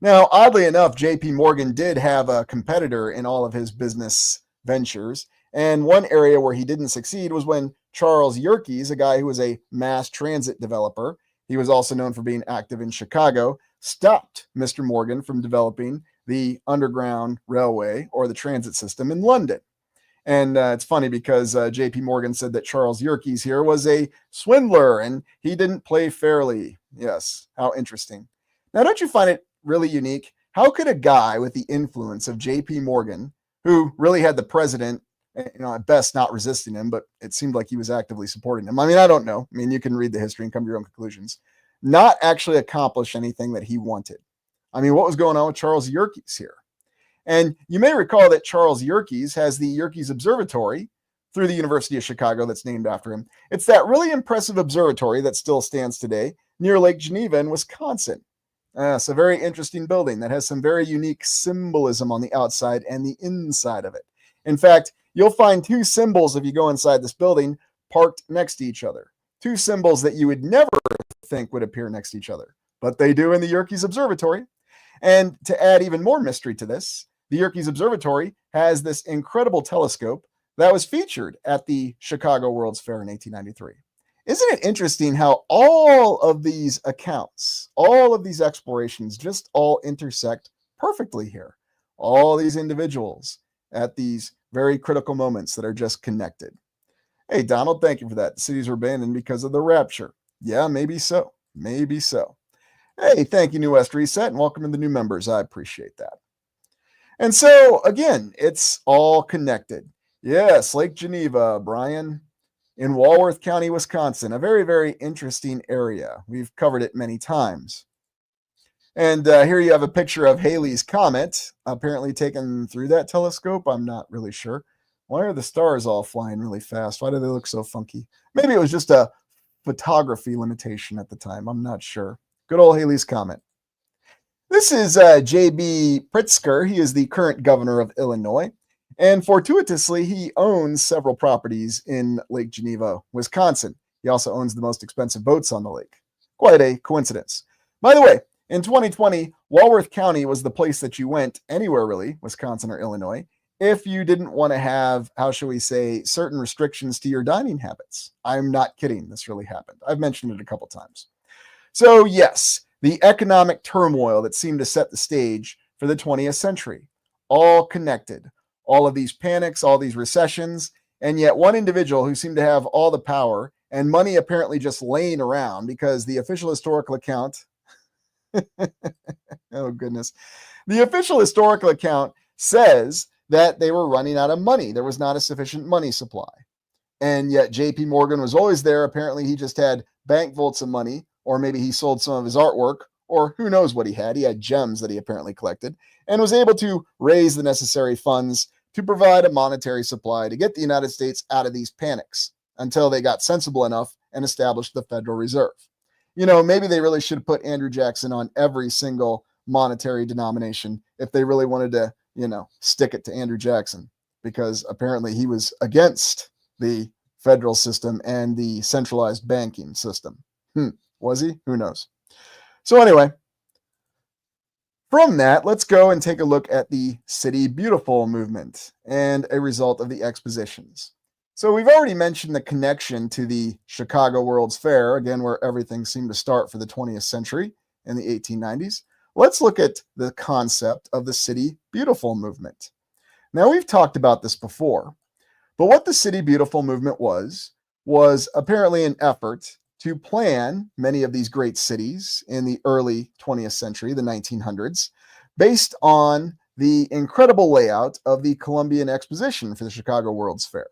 Now, oddly enough, J.P. Morgan did have a competitor in all of his business ventures. And one area where he didn't succeed was when Charles Yerkes, a guy who was a mass transit developer, he was also known for being active in Chicago, stopped Mr. Morgan from developing the Underground Railway or the transit system in London. And it's funny because J.P. Morgan said that Charles Yerkes here was a swindler and he didn't play fairly. Yes, how interesting. Now, don't you find it really unique? How could a guy with the influence of J.P. Morgan, who really had the president, at best not resisting him, but it seemed like he was actively supporting him. I mean, I don't know. I mean, you can read the history and come to your own conclusions. Not actually accomplish anything that he wanted. I mean, what was going on with Charles Yerkes here? And you may recall that Charles Yerkes has the Yerkes Observatory through the University of Chicago that's named after him. It's that really impressive observatory that still stands today near Lake Geneva in Wisconsin. It's a very interesting building that has some very unique symbolism on the outside and the inside of it. In fact, you'll find two symbols if you go inside this building parked next to each other. Two symbols that you would never think would appear next to each other, but they do in the Yerkes Observatory. And to add even more mystery to this, the Yerkes Observatory has this incredible telescope that was featured at the Chicago World's Fair in 1893. Isn't it interesting how all of these accounts, all of these explorations just all intersect perfectly here? All these individuals at these very critical moments that are just connected. Hey, Donald, thank you for that. The cities were abandoned because of the rapture. Yeah, maybe so. Maybe so. Hey, thank you, New West Reset, and welcome to the new members. I appreciate that. And so, again, it's all connected. Yes, Lake Geneva, Brian, in Walworth County, Wisconsin, a very, very interesting area. We've covered it many times. And here you have a picture of Halley's Comet, apparently taken through that telescope. I'm not really sure. Why are the stars all flying really fast? Why do they look so funky? Maybe it was just a photography limitation at the time. I'm not sure. Good old Halley's Comet. This is J.B. Pritzker. He is the current governor of Illinois. And fortuitously, he owns several properties in Lake Geneva, Wisconsin. He also owns the most expensive boats on the lake. Quite a coincidence. By the way, in 2020, Walworth County was the place that you went anywhere really, Wisconsin or Illinois, if you didn't want to have, how shall we say, certain restrictions to your dining habits. I'm not kidding. This really happened. I've mentioned it a couple times. So yes, the economic turmoil that seemed to set the stage for the 20th century, all connected. All of these panics, all these recessions, and yet one individual who seemed to have all the power and money apparently just laying around because the official historical account oh, goodness. The official historical account says that they were running out of money. There was not a sufficient money supply. And yet J.P. Morgan was always there. Apparently, he just had bank vaults of money, or maybe he sold some of his artwork, or who knows what he had. He had gems that he apparently collected and was able to raise the necessary funds to provide a monetary supply to get the United States out of these panics until they got sensible enough and established the Federal Reserve. Maybe they really should have put Andrew Jackson on every single monetary denomination if they really wanted to, stick it to Andrew Jackson, because apparently he was against the federal system and the centralized banking system. Was he? Who knows? So anyway, from that, let's go and take a look at the City Beautiful movement and a result of the expositions. So we've already mentioned the connection to the Chicago World's Fair, again, where everything seemed to start for the 20th century in the 1890s. Let's look at the concept of the City Beautiful movement. Now, we've talked about this before, but what the City Beautiful movement was apparently an effort to plan many of these great cities in the early 20th century, the 1900s, based on the incredible layout of the Columbian Exposition for the Chicago World's Fair.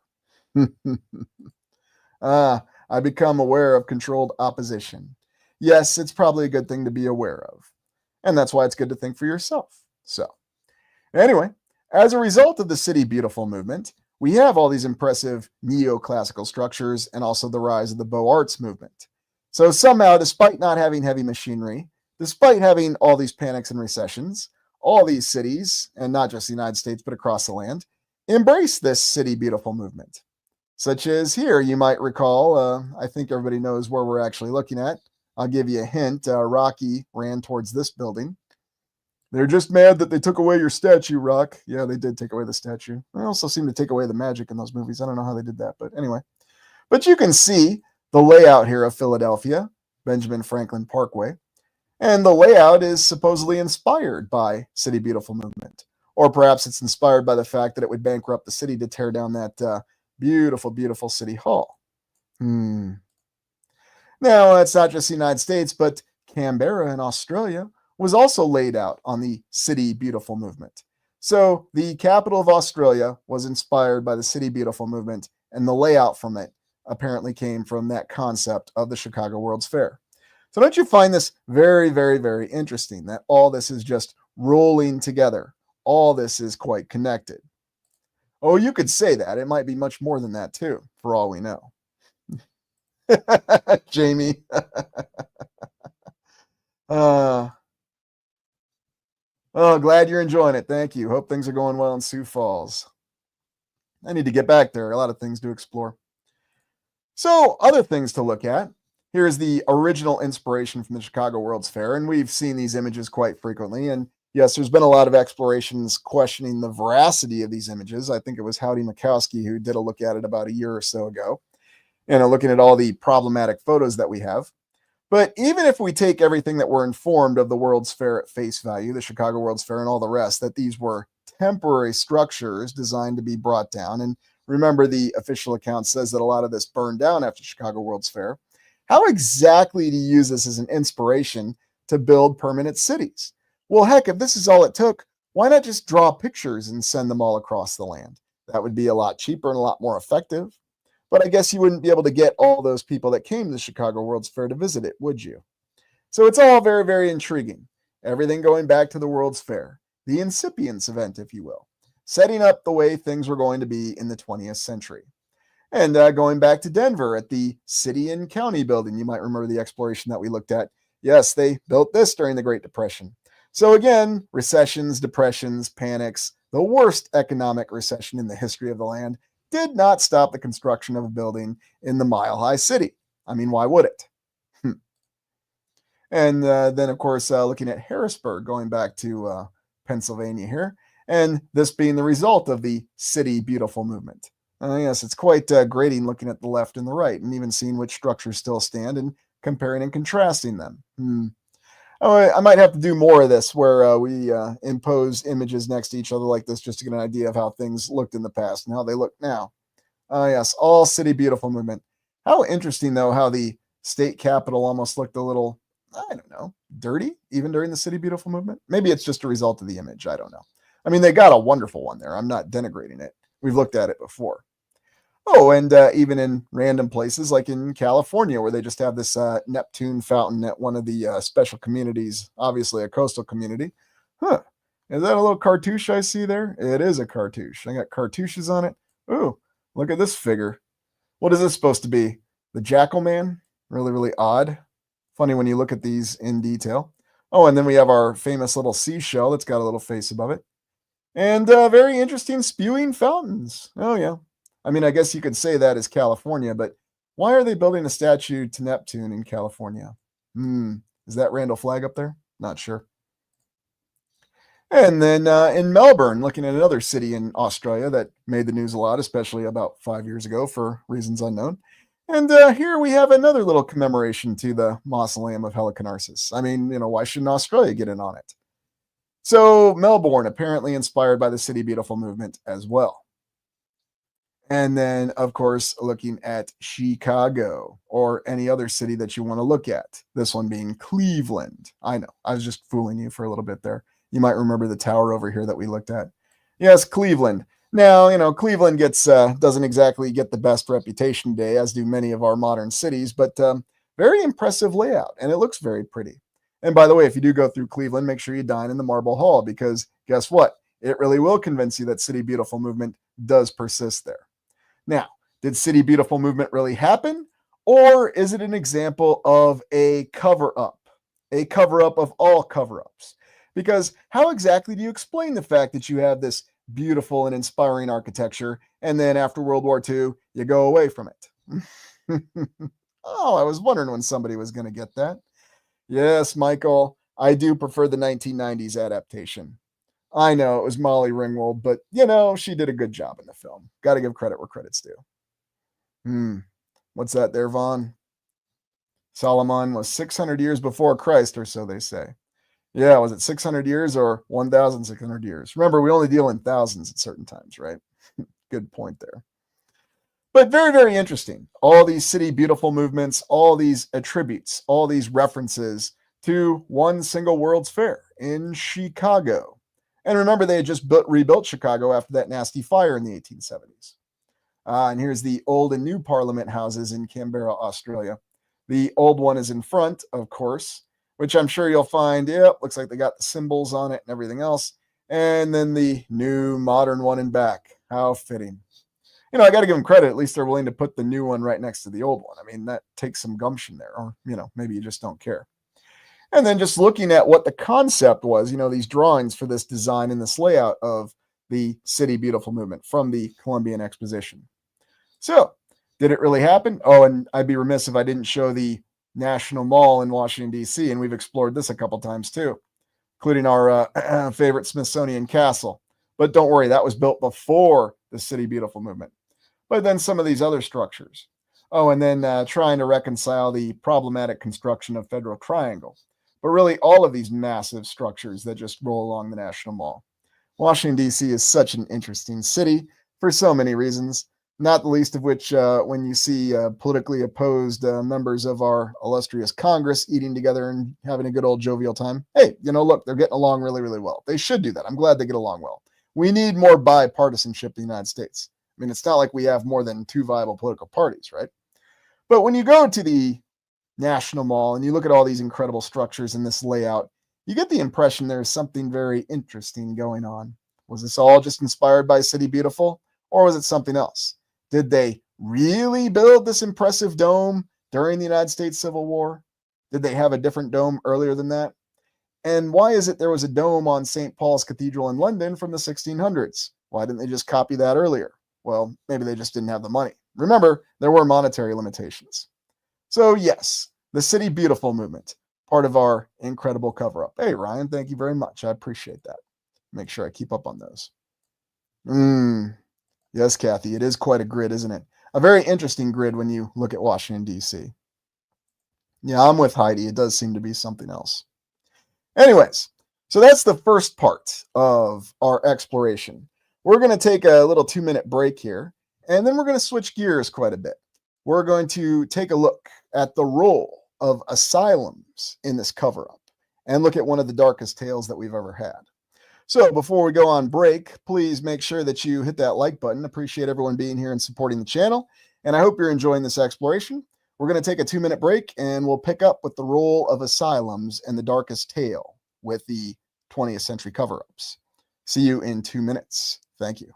I become aware of controlled opposition. Yes, it's probably a good thing to be aware of. And that's why it's good to think for yourself. So, anyway, as a result of the City Beautiful movement, we have all these impressive neoclassical structures and also the rise of the Beaux Arts movement. So somehow, despite not having heavy machinery, despite having all these panics and recessions, all these cities, and not just the United States, but across the land, embrace this City Beautiful movement. Such as here, you might recall, I think everybody knows where we're actually looking at. I'll give you a hint. Rocky ran towards this building. They're just mad that they took away your statue, Rock. Yeah, they did take away the statue. They also seem to take away the magic in those movies. I don't know how they did that, but anyway. But you can see the layout here of Philadelphia, Benjamin Franklin Parkway. And the layout is supposedly inspired by City Beautiful movement. Or perhaps it's inspired by the fact that it would bankrupt the city to tear down that beautiful, beautiful City Hall. Now, it's not just the United States, but Canberra in Australia was also laid out on the City Beautiful movement. So the capital of Australia was inspired by the City Beautiful movement, and the layout from it apparently came from that concept of the Chicago World's Fair. So don't you find this very, very, very interesting that all this is just rolling together? All this is quite connected. Oh, you could say that. It might be much more than that too, for all we know. Jamie. Oh, glad you're enjoying it. Thank you. Hope things are going well in Sioux Falls. I need to get back there. A lot of things to explore. So, other things to look at. Here's the original inspiration from the Chicago World's Fair, and we've seen these images quite frequently. And yes, there's been a lot of explorations questioning the veracity of these images. I think it was Howdy Mikowski who did a look at it about a year or so ago, looking at all the problematic photos that we have. But even if we take everything that we're informed of the World's Fair at face value, the Chicago World's Fair and all the rest, that these were temporary structures designed to be brought down. And remember, the official account says that a lot of this burned down after Chicago World's Fair. How exactly do you use this as an inspiration to build permanent cities? Well, heck, if this is all it took, why not just draw pictures and send them all across the land? That would be a lot cheaper and a lot more effective. But I guess you wouldn't be able to get all those people that came to the Chicago World's Fair to visit it, would you? So it's all very, very intriguing. Everything going back to the World's Fair, the incipience event, if you will, setting up the way things were going to be in the 20th century. And going back to Denver at the City and County building, you might remember the exploration that we looked at. Yes, they built this during the Great Depression. So again, recessions, depressions, panics, the worst economic recession in the history of the land did not stop the construction of a building in the Mile High City. I mean, why would it? And then, of course, looking at Harrisburg, going back to Pennsylvania here, and this being the result of the City Beautiful movement. Yes, it's quite grating looking at the left and the right, and even seeing which structures still stand and comparing and contrasting them. Oh, I might have to do more of this where we impose images next to each other like this just to get an idea of how things looked in the past and how they look now. Yes, all City Beautiful movement. How interesting, though, how the state capitol almost looked a little, I don't know, dirty, even during the City Beautiful movement. Maybe it's just a result of the image. I don't know. I mean, they got a wonderful one there. I'm not denigrating it. We've looked at it before. Oh, and even in random places like in California, where they just have this Neptune fountain at one of the special communities, obviously a coastal community. Is that a little cartouche I see there? It is a cartouche. I got cartouches on it. Ooh, look at this figure. What is this supposed to be? The Jackal Man? Really, really odd. Funny when you look at these in detail. Oh, and then we have our famous little seashell that's got a little face above it. And very interesting spewing fountains. Oh, yeah. I mean, I guess you could say that is California, but why are they building a statue to Neptune in California? Is that Randall Flagg up there? Not sure. And then in Melbourne, looking at another city in Australia that made the news a lot, especially about 5 years ago for reasons unknown. And here we have another little commemoration to the mausoleum of Helicanarsis. I mean, why shouldn't Australia get in on it? So Melbourne, apparently inspired by the City Beautiful movement as well. And then, of course, looking at Chicago or any other city that you want to look at. This one being Cleveland. I know, I was just fooling you for a little bit there. You might remember the tower over here that we looked at. Yes, Cleveland. Now, Cleveland gets doesn't exactly get the best reputation today, as do many of our modern cities, but very impressive layout, and it looks very pretty. And by the way, if you do go through Cleveland, make sure you dine in the Marble Hall, because guess what? It really will convince you that City Beautiful movement does persist there. Now, did City Beautiful movement really happen? Or is it an example of a cover-up of all cover-ups? Because how exactly do you explain the fact that you have this beautiful and inspiring architecture, and then after World War II, you go away from it? Oh, I was wondering when somebody was going to get that. Yes, Michael, I do prefer the 1990s adaptation. I know it was Molly Ringwald, but she did a good job in the film. Got to give credit where credit's due. What's that there, Vaughn? Solomon was 600 years before Christ, or so they say. Yeah, was it 600 years or 1,600 years? Remember, we only deal in thousands at certain times, right? Good point there. But very, very interesting. All these City Beautiful movements, all these attributes, all these references to one single World's Fair in Chicago. And remember, they had just rebuilt Chicago after that nasty fire in the 1870s. And here's the old and new Parliament houses in Canberra, Australia. The old one is in front, of course, which I'm sure you'll find, looks like they got the symbols on it and everything else. And then the new modern one in back. How fitting. I got to give them credit. At least they're willing to put the new one right next to the old one. I mean, that takes some gumption there. Or, maybe you just don't care. And then just looking at what the concept was, these drawings for this design and this layout of the City Beautiful movement from the Columbian Exposition. So, did it really happen? Oh, and I'd be remiss if I didn't show the National Mall in Washington, D.C., and we've explored this a couple times too, including our favorite Smithsonian Castle. But don't worry, that was built before the City Beautiful movement. But then some of these other structures. Oh, and then trying to reconcile the problematic construction of Federal Triangle. But really, all of these massive structures that just roll along the National Mall. Washington, D.C. is such an interesting city for so many reasons, not the least of which when you see politically opposed members of our illustrious Congress eating together and having a good old jovial time. Hey, look, they're getting along really, really well. They should do that. I'm glad they get along well. We need more bipartisanship in the United States. I mean, it's not like we have more than 2 viable political parties, right? But when you go to the National Mall and you look at all these incredible structures in this layout, you get the impression there's something very interesting going on. Was this all just inspired by City Beautiful, or was it something else? Did they really build this impressive dome during the United States Civil War? Did they have a different dome earlier than that? And why is it there was a dome on St. Paul's Cathedral in London from the 1600s? Why didn't they just copy that earlier? Well, maybe they just didn't have the money. Remember, there were monetary limitations. So yes, the City Beautiful movement, part of our incredible cover-up. Hey, Ryan, thank you very much. I appreciate that. Make sure I keep up on those. Yes, Kathy, it is quite a grid, isn't it? A very interesting grid when you look at Washington, D.C. Yeah, I'm with Heidi. It does seem to be something else. Anyways, so that's the first part of our exploration. We're going to take a little 2-minute break here, and then we're going to switch gears quite a bit. We're going to take a look at the role of asylums in this cover-up and look at one of the darkest tales that we've ever had. So before we go on break, please make sure that you hit that like button. Appreciate everyone being here and supporting the channel, and I hope you're enjoying this exploration. We're going to take a 2-minute break, and we'll pick up with the role of asylums and the darkest tale with the 20th century cover-ups. See you in 2 minutes. Thank you.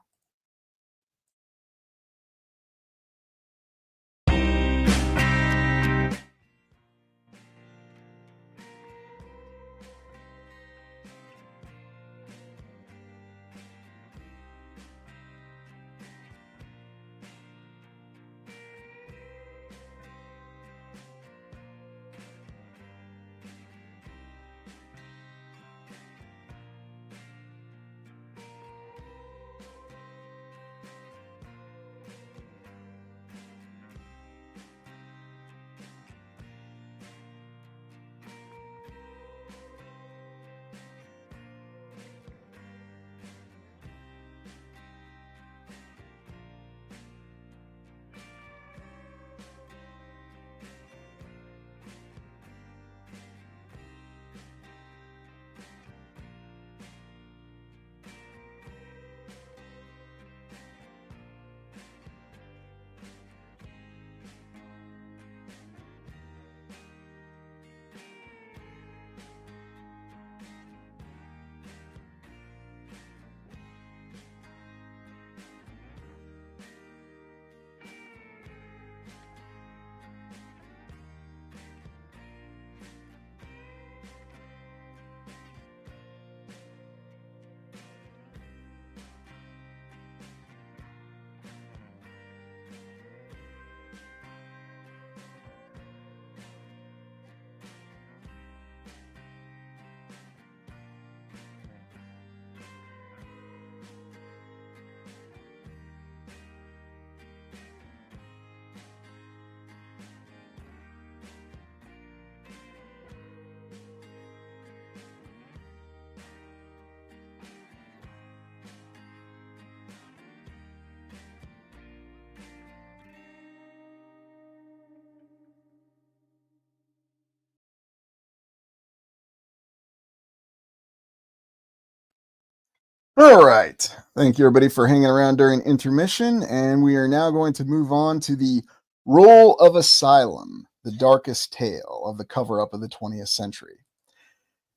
All right. Thank you, everybody, for hanging around during intermission. And we are now going to move on to the role of Asylum, the darkest tale of the cover up of the 20th century.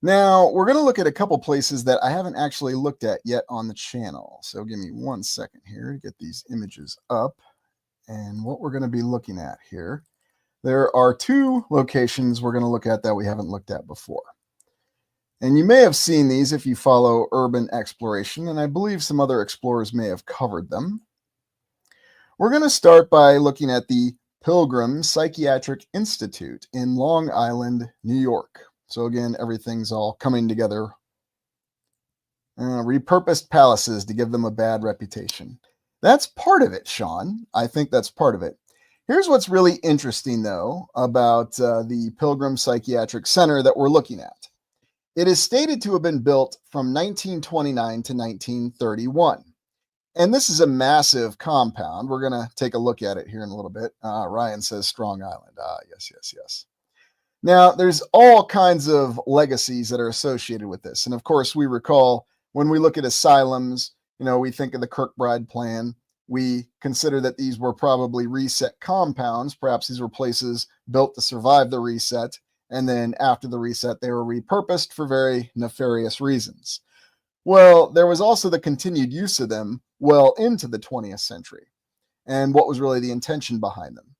Now, we're going to look at a couple places that I haven't actually looked at yet on the channel. So give me 1 second here to get these images up. And what we're going to be looking at here, there are 2 locations we're going to look at that we haven't looked at before. And you may have seen these if you follow urban exploration, and I believe some other explorers may have covered them. We're going to start by looking at the Pilgrim Psychiatric Institute in Long Island, New York. So again, everything's all coming together. Repurposed palaces to give them a bad reputation. That's part of it, Sean. I think that's part of it. Here's what's really interesting, though, about the Pilgrim Psychiatric Center that we're looking at. It is stated to have been built from 1929 to 1931. And this is a massive compound. We're going to take a look at it here in a little bit. Ryan says Strong Island. Yes. Now, there's all kinds of legacies that are associated with this. And of course, we recall when we look at asylums, we think of the Kirkbride plan. We consider that these were probably reset compounds. Perhaps these were places built to survive the reset. And then after the reset, they were repurposed for very nefarious reasons. Well, there was also the continued use of them well into the 20th century. And what was really the intention behind them?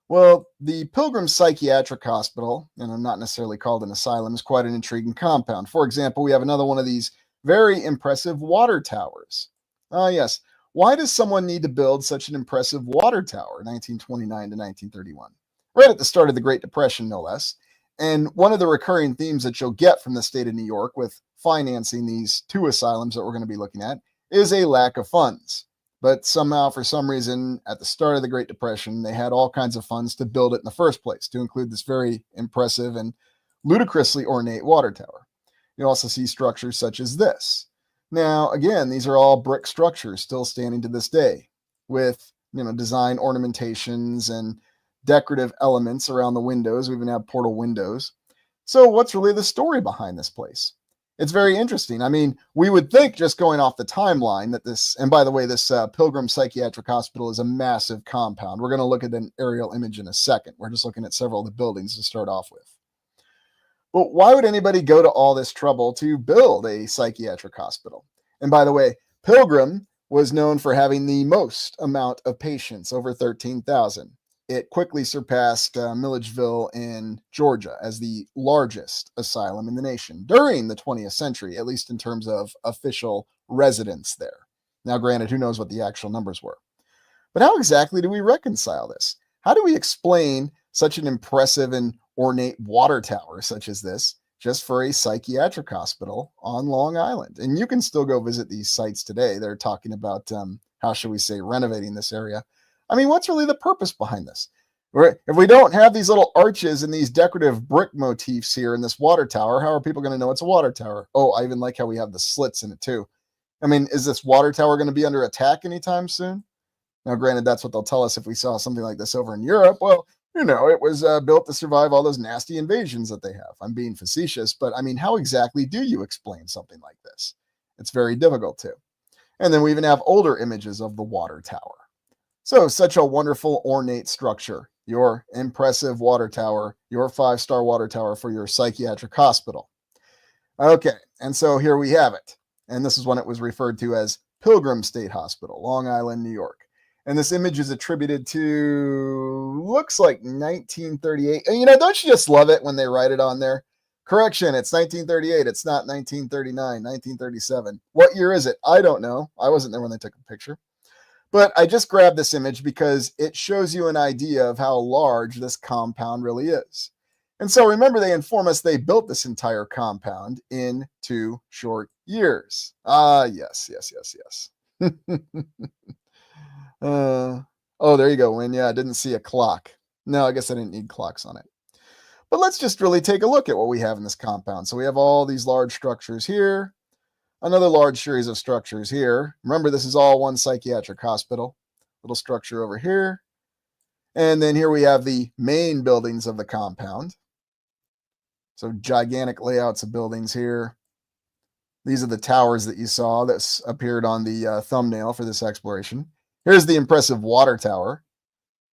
Well, the Pilgrim Psychiatric Hospital, and I'm not necessarily called an asylum, is quite an intriguing compound. For example, we have another one of these very impressive water towers. Yes. Why does someone need to build such an impressive water tower, 1929 to 1931? Right at the start of the Great Depression, no less. And one of the recurring themes that you'll get from the state of New York with financing these 2 asylums that we're going to be looking at is a lack of funds. But somehow, for some reason, at the start of the Great Depression, they had all kinds of funds to build it in the first place, to include this very impressive and ludicrously ornate water tower. You also see structures such as this. Now, again, these are all brick structures still standing to this day with, design ornamentations and decorative elements around the windows. We even have portal windows. So what's really the story behind this place? It's very interesting. I mean, we would think, just going off the timeline, that this, and by the way, this Pilgrim Psychiatric Hospital is a massive compound. We're going to look at an aerial image in a second. We're just looking at several of the buildings to start off with. But why would anybody go to all this trouble to build a psychiatric hospital? And by the way, Pilgrim was known for having the most amount of patients, over 13,000. It quickly surpassed Milledgeville in Georgia as the largest asylum in the nation during the 20th century, at least in terms of official residents there. Now, granted, who knows what the actual numbers were. But how exactly do we reconcile this? How do we explain such an impressive and ornate water tower such as this just for a psychiatric hospital on Long Island? And you can still go visit these sites today. They're talking about, how should we say, renovating this area. I mean, what's really the purpose behind this? If we don't have these little arches and these decorative brick motifs here in this water tower, how are people going to know it's a water tower? Oh, I even like how we have the slits in it too. I mean, is this water tower going to be under attack anytime soon? Now, granted, that's what they'll tell us if we saw something like this over in Europe. Well, it was built to survive all those nasty invasions that they have. I'm being facetious, but I mean, how exactly do you explain something like this? It's very difficult to. And then we even have older images of the water tower. So, such a wonderful, ornate structure, your impressive water tower, your 5-star water tower for your psychiatric hospital. Okay, and so here we have it. And this is when it was referred to as Pilgrim State Hospital, Long Island, New York. And this image is attributed to, looks like 1938. And don't you just love it when they write it on there? Correction, it's 1938. It's not 1939, 1937. What year is it? I don't know. I wasn't there when they took a picture. But I just grabbed this image because it shows you an idea of how large this compound really is. And so remember, they inform us they built this entire compound in 2 short years. Yes. Oh, there you go, Win. Yeah, I didn't see a clock. No, I guess I didn't need clocks on it. But let's just really take a look at what we have in this compound. So we have all these large structures here. Another large series of structures here. Remember, this is all one psychiatric hospital. Little structure over here. And then here we have the main buildings of the compound. So gigantic layouts of buildings here. These are the towers that you saw that appeared on the thumbnail for this exploration. Here's the impressive water tower.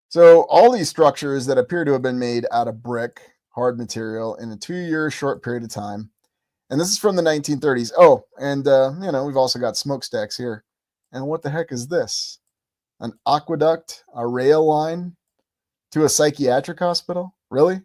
So all these structures that appear to have been made out of brick, hard material, in a 2-year short period of time. And this is from the 1930s. Oh, and we've also got smokestacks here. And what the heck is this? An aqueduct, a rail line to a psychiatric hospital? Really?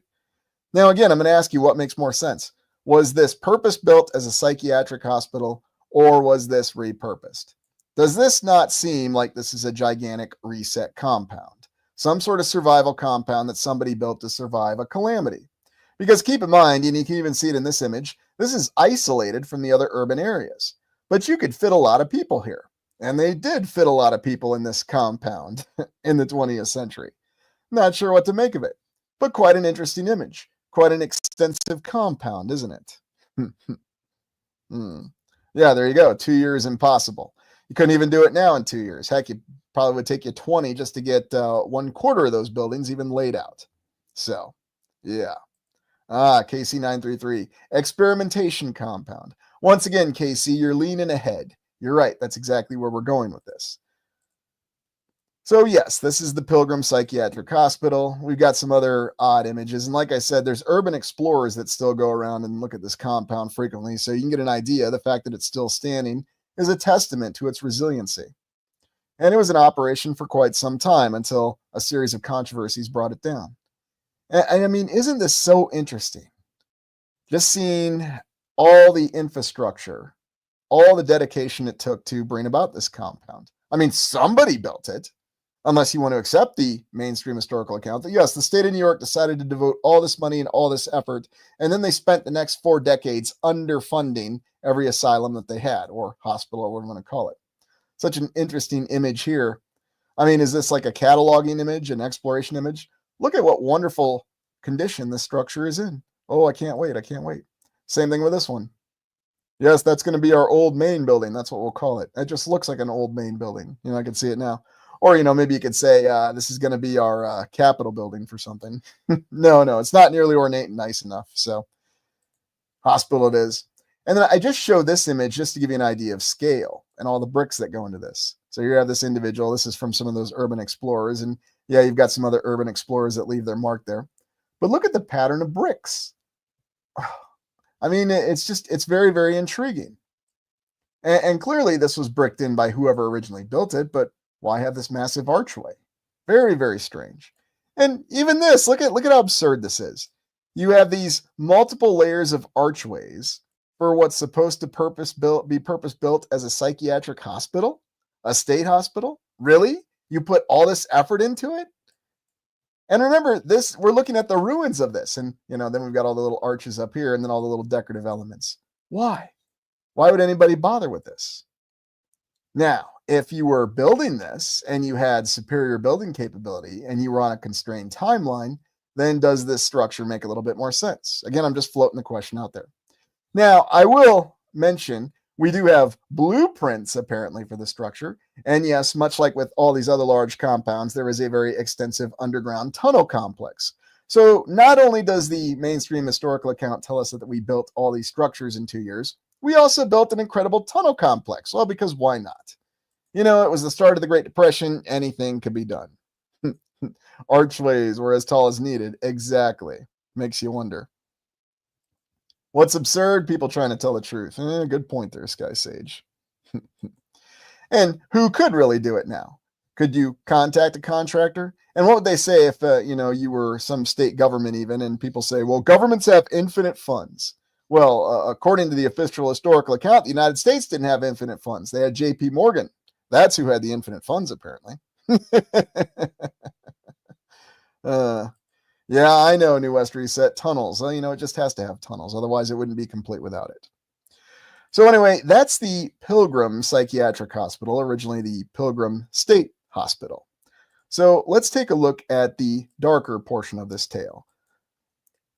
Now, again, I'm going to ask you what makes more sense. Was this purpose-built as a psychiatric hospital, or was this repurposed? Does this not seem like this is a gigantic reset compound? Some sort of survival compound that somebody built to survive a calamity. Because keep in mind, and you can even see it in this image, this is isolated from the other urban areas. But you could fit a lot of people here. And they did fit a lot of people in this compound in the 20th century. Not sure what to make of it, but quite an interesting image. Quite an extensive compound, isn't it? Yeah, there you go. 2 years impossible. You couldn't even do it now in 2 years. Heck, it probably would take you 20 just to get 1/4 of those buildings even laid out. So, yeah. KC933, experimentation compound. Once again, KC, you're leaning ahead. You're right. That's exactly where we're going with this. So yes, this is the Pilgrim Psychiatric Hospital. We've got some other odd images. And like I said, there's urban explorers that still go around and look at this compound frequently. So you can get an idea. The fact that it's still standing is a testament to its resiliency. And it was in operation for quite some time until a series of controversies brought it down. And I mean, isn't this so interesting? Just seeing all the infrastructure, all the dedication it took to bring about this compound. I mean, somebody built it. Unless you want to accept the mainstream historical account that, yes, the state of New York decided to devote all this money and all this effort, and then they spent the next 4 decades underfunding every asylum that they had, or hospital, or what you want to call it. Such an interesting image here. I mean, is this like a cataloging image, an exploration image? Look at what wonderful condition this structure is in. Oh, I can't wait. I can't wait. Same thing with this one. Yes, that's going to be our old main building. That's what we'll call it. It just looks like an old main building. I can see it now. Or, maybe you could say this is going to be our Capitol building for something. No, it's not nearly ornate and nice enough. So, hospital it is. And then I just showed this image just to give you an idea of scale and all the bricks that go into this. So, you have this individual. This is from some of those urban explorers. And yeah, you've got some other urban explorers that leave their mark there. But look at the pattern of bricks. I mean, it's very, very intriguing. And clearly this was bricked in by whoever originally built it, but why have this massive archway? Very, very strange. And even this, look at how absurd this is. You have these multiple layers of archways for what's supposed to be purpose-built as a psychiatric hospital, a state hospital. Really? You put all this effort into it? And remember, we're looking at the ruins of this. And, then we've got all the little arches up here and then all the little decorative elements. Why? Why would anybody bother with this? Now, if you were building this and you had superior building capability and you were on a constrained timeline, then does this structure make a little bit more sense? Again, I'm just floating the question out there. Now, I will mention we do have blueprints apparently for the structure. And yes, much like with all these other large compounds, there is a very extensive underground tunnel complex. So not only does the mainstream historical account tell us that we built all these structures in 2 years, we also built an incredible tunnel complex. Well, because why not? It was the start of the Great Depression. Anything could be done. Archways were as tall as needed. Exactly. Makes you wonder. What's absurd? People trying to tell the truth. Good point there, Sky Sage. And who could really do it now? Could you contact a contractor? And what would they say if, you were some state government even, and people say, well, governments have infinite funds. Well, according to the official historical account, the United States didn't have infinite funds. They had J.P. Morgan. That's who had the infinite funds, apparently. Yeah, I know, New West Reset. Tunnels. Well, it just has to have tunnels. Otherwise, it wouldn't be complete without it. So anyway, that's the Pilgrim Psychiatric Hospital, originally the Pilgrim State Hospital. So let's take a look at the darker portion of this tale.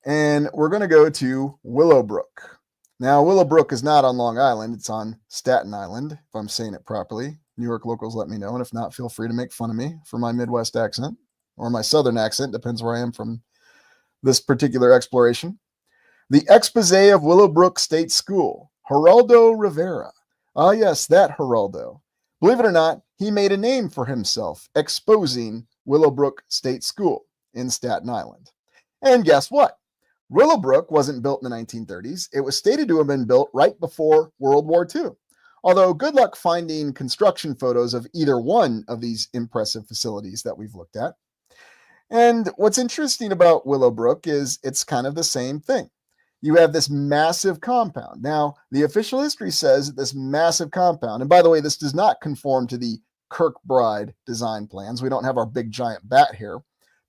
And we're going to go to Willowbrook. Now, Willowbrook is not on Long Island. It's on Staten Island, if I'm saying it properly. New York locals, let me know. And if not, feel free to make fun of me for my Midwest accent or my Southern accent. Depends where I am from this particular exploration. The expose of Willowbrook State School. Geraldo Rivera. Ah, yes, that Geraldo. Believe it or not, he made a name for himself exposing Willowbrook State School in Staten Island. And guess what? Willowbrook wasn't built in the 1930s. It was stated to have been built right before World War II. Although, good luck finding construction photos of either one of these impressive facilities that we've looked at. And what's interesting about Willowbrook is it's kind of the same thing. You have this massive compound. Now, the official history says that this massive compound, and by the way, this does not conform to the Kirkbride design plans. We don't have our big giant bat here,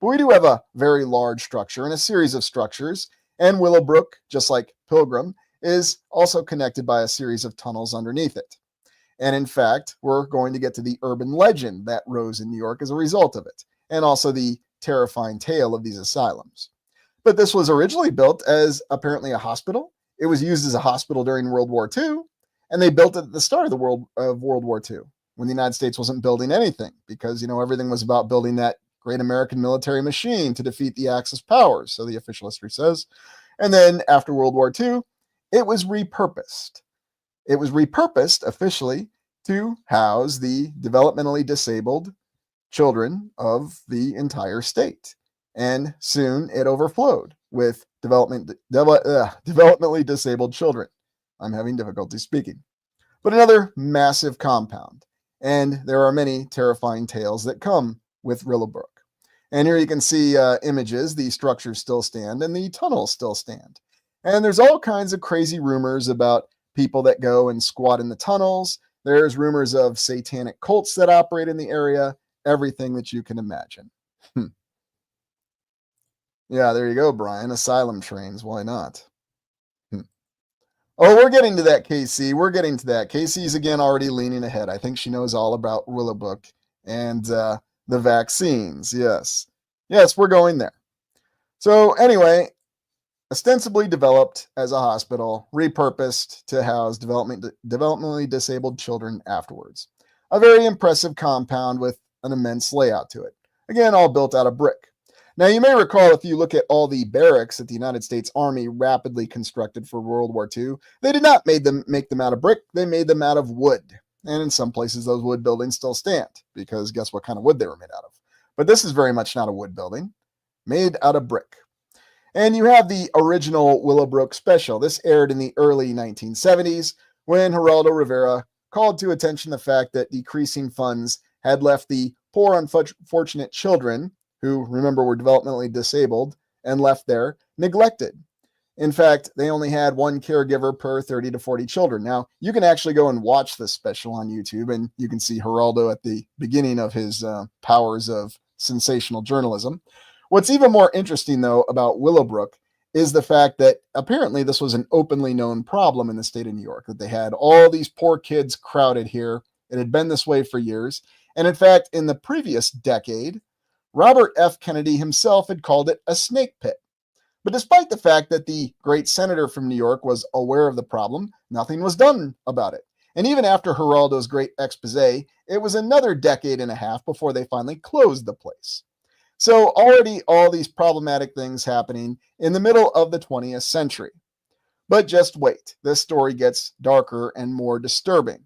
but we do have a very large structure and a series of structures. And Willowbrook, just like Pilgrim, is also connected by a series of tunnels underneath it. And in fact, we're going to get to the urban legend that rose in New York as a result of it, and also the terrifying tale of these asylums. But this was originally built as apparently a hospital. It was used as a hospital during World War II, and they built it at the start of World War II when the United States wasn't building anything because, everything was about building that great American military machine to defeat the Axis powers, so the official history says. And then after World War II, it was repurposed. It was repurposed officially to house the developmentally disabled children of the entire state. And soon it overflowed with developmentally disabled children. I'm having difficulty speaking. But another massive compound. And there are many terrifying tales that come with Willowbrook. And here you can see images. The structures still stand and the tunnels still stand. And there's all kinds of crazy rumors about people that go and squat in the tunnels. There's rumors of satanic cults that operate in the area. Everything that you can imagine. Yeah, there you go, Brian. Asylum trains. Why not? Oh, we're getting to that, Casey. We're getting to that. Casey's again already leaning ahead. I think she knows all about Willowbrook and the vaccines. Yes. Yes, we're going there. So anyway, ostensibly developed as a hospital, repurposed to house developmentally disabled children afterwards. A very impressive compound with an immense layout to it. Again, all built out of brick. Now, you may recall if you look at all the barracks that the United States Army rapidly constructed for World War II, they did not make them out of brick, they made them out of wood. And in some places, those wood buildings still stand, because guess what kind of wood they were made out of? But this is very much not a wood building, made out of brick. And you have the original Willowbrook special. This aired in the early 1970s when Geraldo Rivera called to attention the fact that decreasing funds had left the poor, unfortunate children, who, remember, were developmentally disabled and left there, neglected. In fact, they only had one caregiver per 30 to 40 children. Now, you can actually go and watch this special on YouTube, and you can see Geraldo at the beginning of his powers of sensational journalism. What's even more interesting, though, about Willowbrook is the fact that apparently this was an openly known problem in the state of New York, that they had all these poor kids crowded here. It had been this way for years. And in fact, in the previous decade, Robert F. Kennedy himself had called it a snake pit. But despite the fact that the great senator from New York was aware of the problem, nothing was done about it. And even after Geraldo's great expose, it was another decade and a half before they finally closed the place. So already all these problematic things happening in the middle of the 20th century. But just wait, this story gets darker and more disturbing.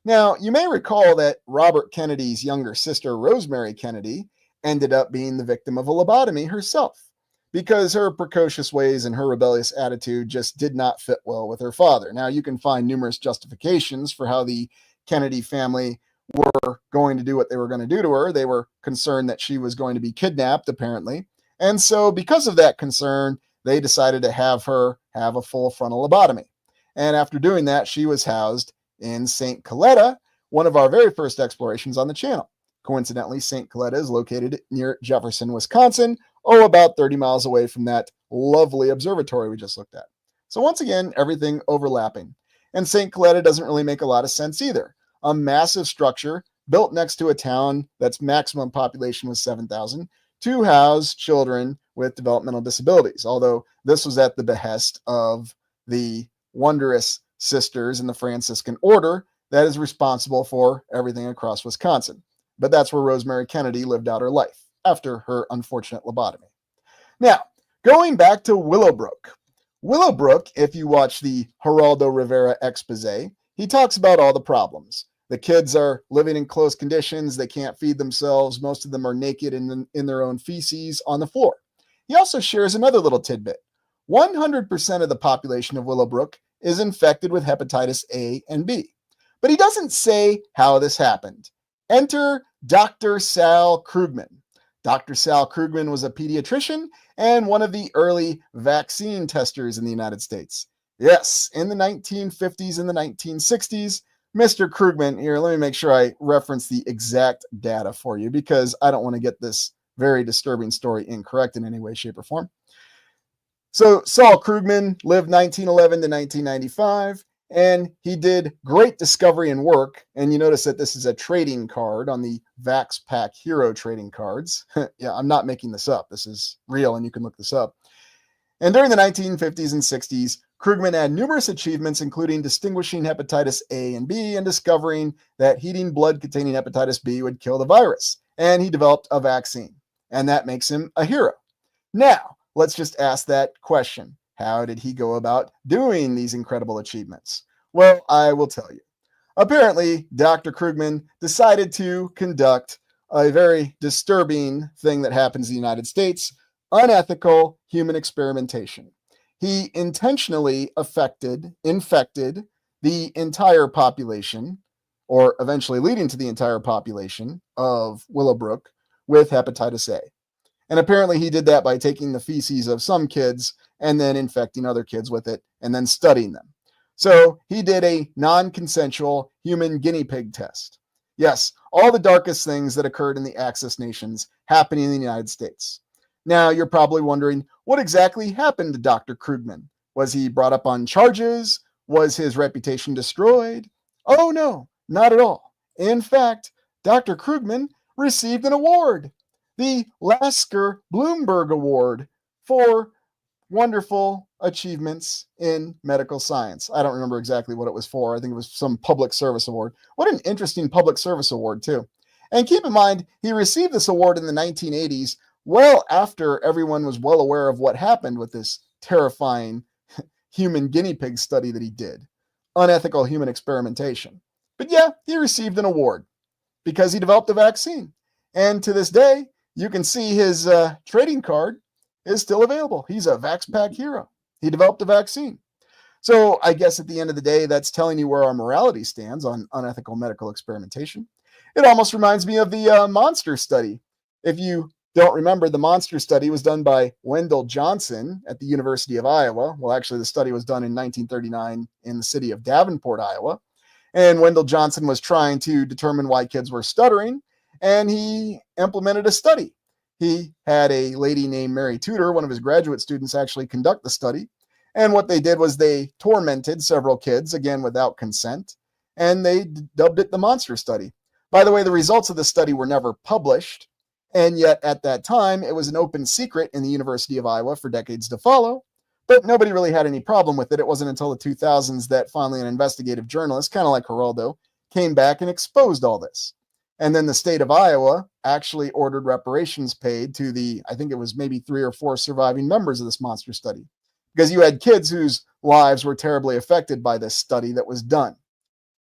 Now, you may recall that Robert Kennedy's younger sister, Rosemary Kennedy, ended up being the victim of a lobotomy herself because her precocious ways and her rebellious attitude just did not fit well with her father. Now, you can find numerous justifications for how the Kennedy family were going to do what they were going to do to her. They were concerned that she was going to be kidnapped, apparently. And so because of that concern, they decided to have her have a full frontal lobotomy. And after doing that, she was housed in St. Coletta, one of our very first explorations on the channel. Coincidentally, St. Coletta is located near Jefferson, Wisconsin, about 30 miles away from that lovely observatory we just looked at. So once again, everything overlapping. And St. Coletta doesn't really make a lot of sense either. A massive structure built next to a town that's maximum population was 7,000 to house children with developmental disabilities, although this was at the behest of the wondrous sisters in the Franciscan order that is responsible for everything across Wisconsin. But that's where Rosemary Kennedy lived out her life after her unfortunate lobotomy. Now, going back to Willowbrook. Willowbrook, if you watch the Geraldo Rivera expose, he talks about all the problems. The kids are living in close conditions. They can't feed themselves. Most of them are naked in their own feces on the floor. He also shares another little tidbit. 100% of the population of Willowbrook is infected with hepatitis A and B. But he doesn't say how this happened. Enter Dr. Sal Krugman. Dr. Sal Krugman was a pediatrician and one of the early vaccine testers in the United States. Yes, in the 1950s and the 1960s, Mr. Krugman, here, let me make sure I reference the exact data for you because I don't want to get this very disturbing story incorrect in any way, shape, or form. So Saul Krugman lived 1911 to 1995, and he did great discovery and work. And you notice that this is a trading card on the VaxPack Hero trading cards. Yeah, I'm not making this up. This is real, and you can look this up. And during the 1950s and 60s, Krugman had numerous achievements, including distinguishing hepatitis A and B and discovering that heating blood containing hepatitis B would kill the virus. And he developed a vaccine, and that makes him a hero. Now, let's just ask that question. How did he go about doing these incredible achievements? Well, I will tell you. Apparently, Dr. Krugman decided to conduct a very disturbing thing that happens in the United States, unethical human experimentation. He intentionally infected the entire population, or eventually leading to the entire population of Willowbrook with hepatitis A. And apparently he did that by taking the feces of some kids and then infecting other kids with it and then studying them. So he did a non-consensual human guinea pig test. Yes, all the darkest things that occurred in the Axis nations happening in the United States. Now, you're probably wondering, what exactly happened to Dr. Krugman? Was he brought up on charges? Was his reputation destroyed? Oh, no, not at all. In fact, Dr. Krugman received an award, the Lasker Bloomberg Award for wonderful achievements in medical science. I don't remember exactly what it was for. I think it was some public service award. What an interesting public service award, too. And keep in mind, he received this award in the 1980s, well after everyone was well aware of what happened with this terrifying human guinea pig study that he did. Unethical human experimentation. But yeah, he received an award because he developed a vaccine. And to this day, you can see his trading card is still available. He's a VaxPack hero. He developed a vaccine. So I guess at the end of the day, that's telling you where our morality stands on unethical medical experimentation. It almost reminds me of the monster study. If you don't remember, the monster study was done by Wendell Johnson at the University of Iowa. Well, actually, the study was done in 1939 in the city of Davenport, Iowa. And Wendell Johnson was trying to determine why kids were stuttering, and he implemented a study. He had a lady named Mary Tudor, one of his graduate students, actually conduct the study. And what they did was they tormented several kids, again, without consent, and they dubbed it the monster study. By the way, the results of the study were never published, and yet at that time, it was an open secret in the University of Iowa for decades to follow, but nobody really had any problem with it. It wasn't until the 2000s that finally an investigative journalist, kind of like Geraldo, came back and exposed all this. And then the state of Iowa actually ordered reparations paid to the, I think it was maybe 3 or 4 surviving members of this monster study, because you had kids whose lives were terribly affected by this study that was done.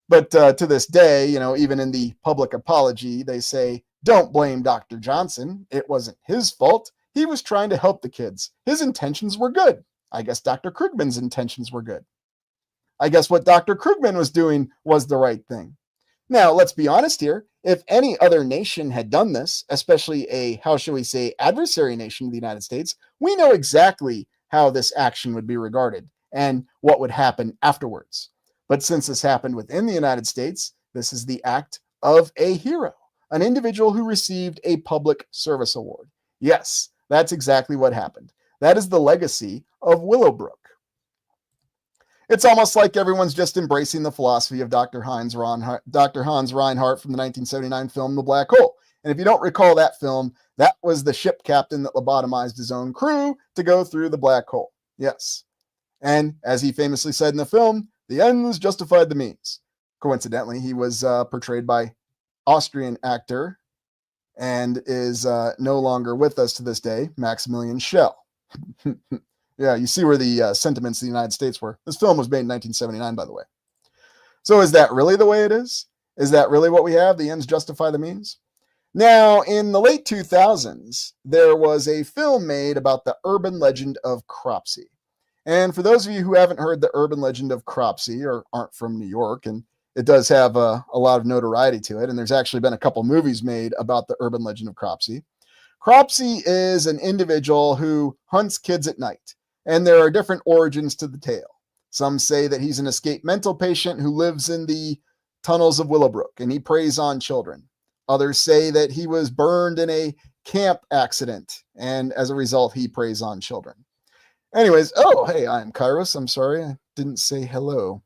But to this day, even in the public apology, they say, don't blame Dr. Johnson. It wasn't his fault. He was trying to help the kids. His intentions were good. I guess Dr. Krugman's intentions were good. I guess what Dr. Krugman was doing was the right thing. Now, let's be honest here. If any other nation had done this, especially a, how shall we say, adversary nation of the United States, we know exactly how this action would be regarded and what would happen afterwards. But since this happened within the United States, this is the act of a hero, an individual who received a public service award. Yes, that's exactly what happened. That is the legacy of Willowbrook. It's almost like everyone's just embracing the philosophy of Dr. Hans Reinhardt from the 1979 film The Black Hole. And if you don't recall that film, that was the ship captain that lobotomized his own crew to go through the black hole. Yes. And as he famously said in the film, the ends justified the means. Coincidentally, he was portrayed by Austrian actor and is no longer with us to this day, Maximilian Schell. Yeah, you see where the sentiments of the United States were. This film was made in 1979, by the way. So is that really the way it is? Is that really what we have? The ends justify the means? Now, in the late 2000s, there was a film made about the urban legend of Cropsey. And for those of you who haven't heard the urban legend of Cropsey or aren't from New York, and it does have a lot of notoriety to it, and there's actually been a couple movies made about the urban legend of Cropsey. Cropsey is an individual who hunts kids at night, and there are different origins to the tale. Some say that he's an escaped mental patient who lives in the tunnels of Willowbrook, and he preys on children. Others say that he was burned in a camp accident, and as a result, he preys on children. Anyways, oh, hey, I'm Kairos. I'm sorry, I didn't say hello.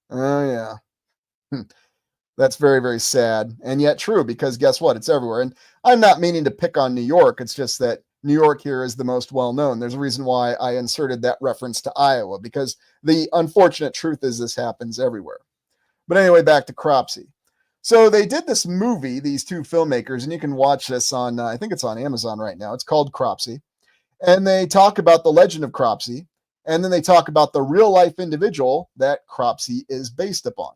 Oh, yeah. That's very, very sad, and yet true, because guess what? It's everywhere. And I'm not meaning to pick on New York. It's just that New York here is the most well-known. There's a reason why I inserted that reference to Iowa, because the unfortunate truth is this happens everywhere. But anyway, back to Cropsey. So they did this movie, these two filmmakers, and you can watch this on, I think it's on Amazon right now. It's called Cropsey. And they talk about the legend of Cropsey, and then they talk about the real-life individual that Cropsey is based upon.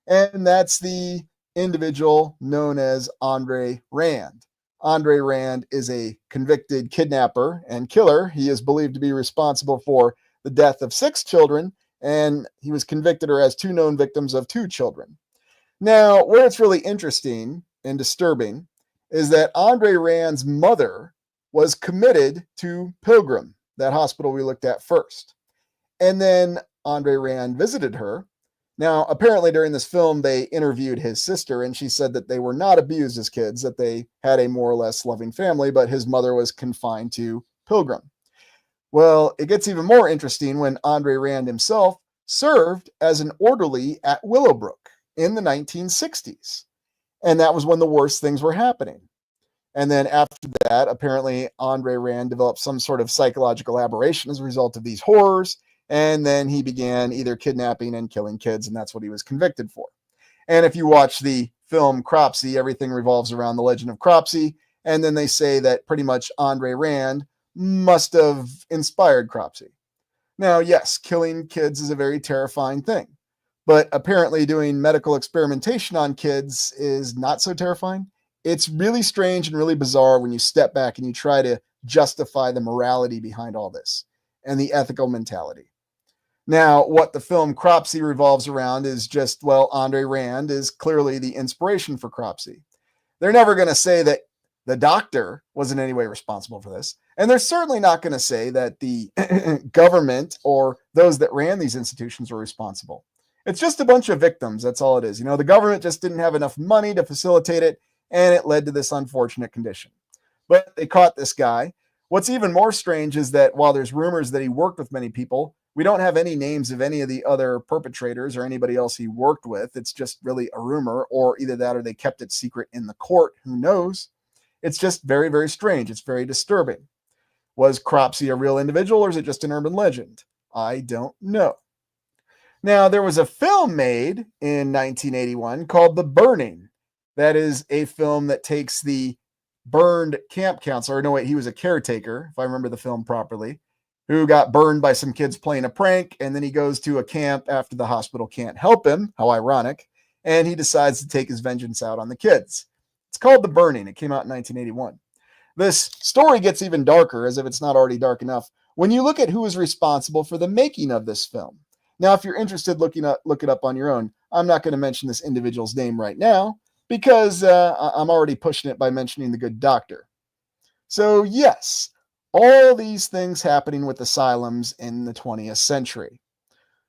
And that's the individual known as Andre Rand. Andre Rand is a convicted kidnapper and killer. He is believed to be responsible for the death of 6 children, and he was convicted or has 2 known victims of 2 children. Now, where it's really interesting and disturbing is that Andre Rand's mother was committed to Pilgrim, that hospital we looked at first. And then Andre Rand visited her. Now, apparently during this film, they interviewed his sister, and she said that they were not abused as kids, that they had a more or less loving family, but his mother was confined to Pilgrim. Well, it gets even more interesting when Andre Rand himself served as an orderly at Willowbrook in the 1960s. And that was when the worst things were happening. And then after that, apparently Andre Rand developed some sort of psychological aberration as a result of these horrors. And then he began either kidnapping and killing kids, and that's what he was convicted for. And if you watch the film Cropsey, everything revolves around the legend of Cropsey. And then they say that pretty much Andre Rand must have inspired Cropsey. Now, yes, killing kids is a very terrifying thing. But apparently doing medical experimentation on kids is not so terrifying. It's really strange and really bizarre when you step back and you try to justify the morality behind all this and the ethical mentality. Now, what the film Cropsey revolves around is just, well, Andre Rand is clearly the inspiration for Cropsey. They're never going to say that the doctor was in any way responsible for this. And they're certainly not going to say that the government or those that ran these institutions were responsible. It's just a bunch of victims. That's all it is. You know, the government just didn't have enough money to facilitate it, and it led to this unfortunate condition. But they caught this guy. What's even more strange is that while there's rumors that he worked with many people, we don't have any names of any of the other perpetrators or anybody else he worked with. It's just really a rumor, or either that or they kept it secret in the court. Who knows? It's just very, very strange. It's very disturbing. Was Cropsey a real individual, or is it just an urban legend? I don't know. Now, there was a film made in 1981 called The Burning. That is a film that takes the burned camp counselor. No, wait, he was a caretaker, if I remember the film properly, who got burned by some kids playing a prank. And then he goes to a camp after the hospital can't help him. How ironic. And he decides to take his vengeance out on the kids. It's called The Burning. It came out in 1981. This story gets even darker, as if it's not already dark enough, when you look at who was responsible for the making of this film. Now, if you're interested, look it up on your own. I'm not going to mention this individual's name right now because I'm already pushing it by mentioning the good doctor. So yes, all these things happening with asylums in the 20th century.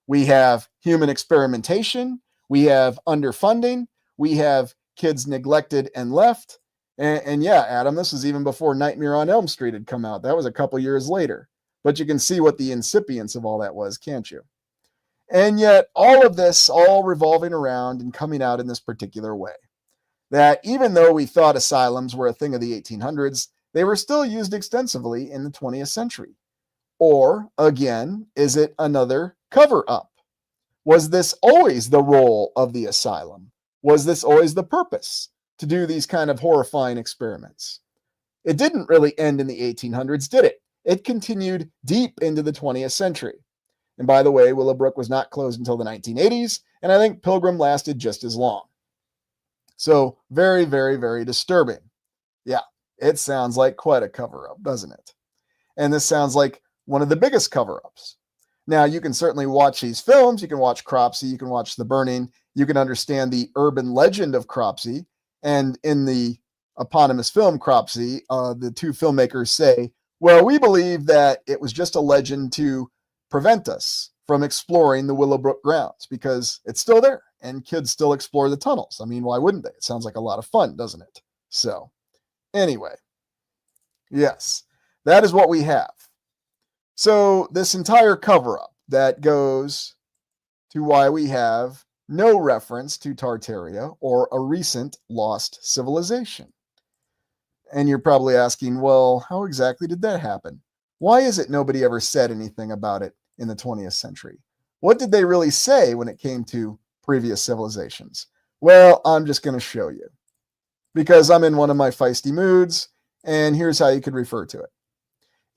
We have human experimentation. We have underfunding. We have kids neglected and left. And yeah, Adam, this was even before Nightmare on Elm Street had come out. That was a couple years later. But you can see what the incipience of all that was, can't you? And yet all of this all revolving around and coming out in this particular way. That even though we thought asylums were a thing of the 1800s, they were still used extensively in the 20th century. Or, again, is it another cover-up? Was this always the role of the asylum? Was this always the purpose, to do these kind of horrifying experiments? It didn't really end in the 1800s, did it? it continued deep into the 20th century. And by the way, Willowbrook was not closed until the 1980s, and I think Pilgrim lasted just as long. So very, very, very disturbing. Yeah, it sounds like quite a cover-up, doesn't it? And this sounds like one of the biggest cover-ups. Now, you can certainly watch these films. You can watch Cropsey. You can watch The Burning. You can understand the urban legend of Cropsey. And in the eponymous film Cropsey, the two filmmakers say, well, we believe that it was just a legend to prevent us from exploring the Willowbrook grounds because it's still there and kids still explore the tunnels. I mean, why wouldn't they? It sounds like a lot of fun, doesn't it? So, anyway, yes, that is what we have. So, this entire cover-up that goes to why we have no reference to Tartaria or a recent lost civilization. And you're probably asking, well, how exactly did that happen? Why is it nobody ever said anything about it in the 20th century? What did they really say when it came to previous civilizations? Well, I'm just going to show you because I'm in one of my feisty moods, and here's how you could refer to it.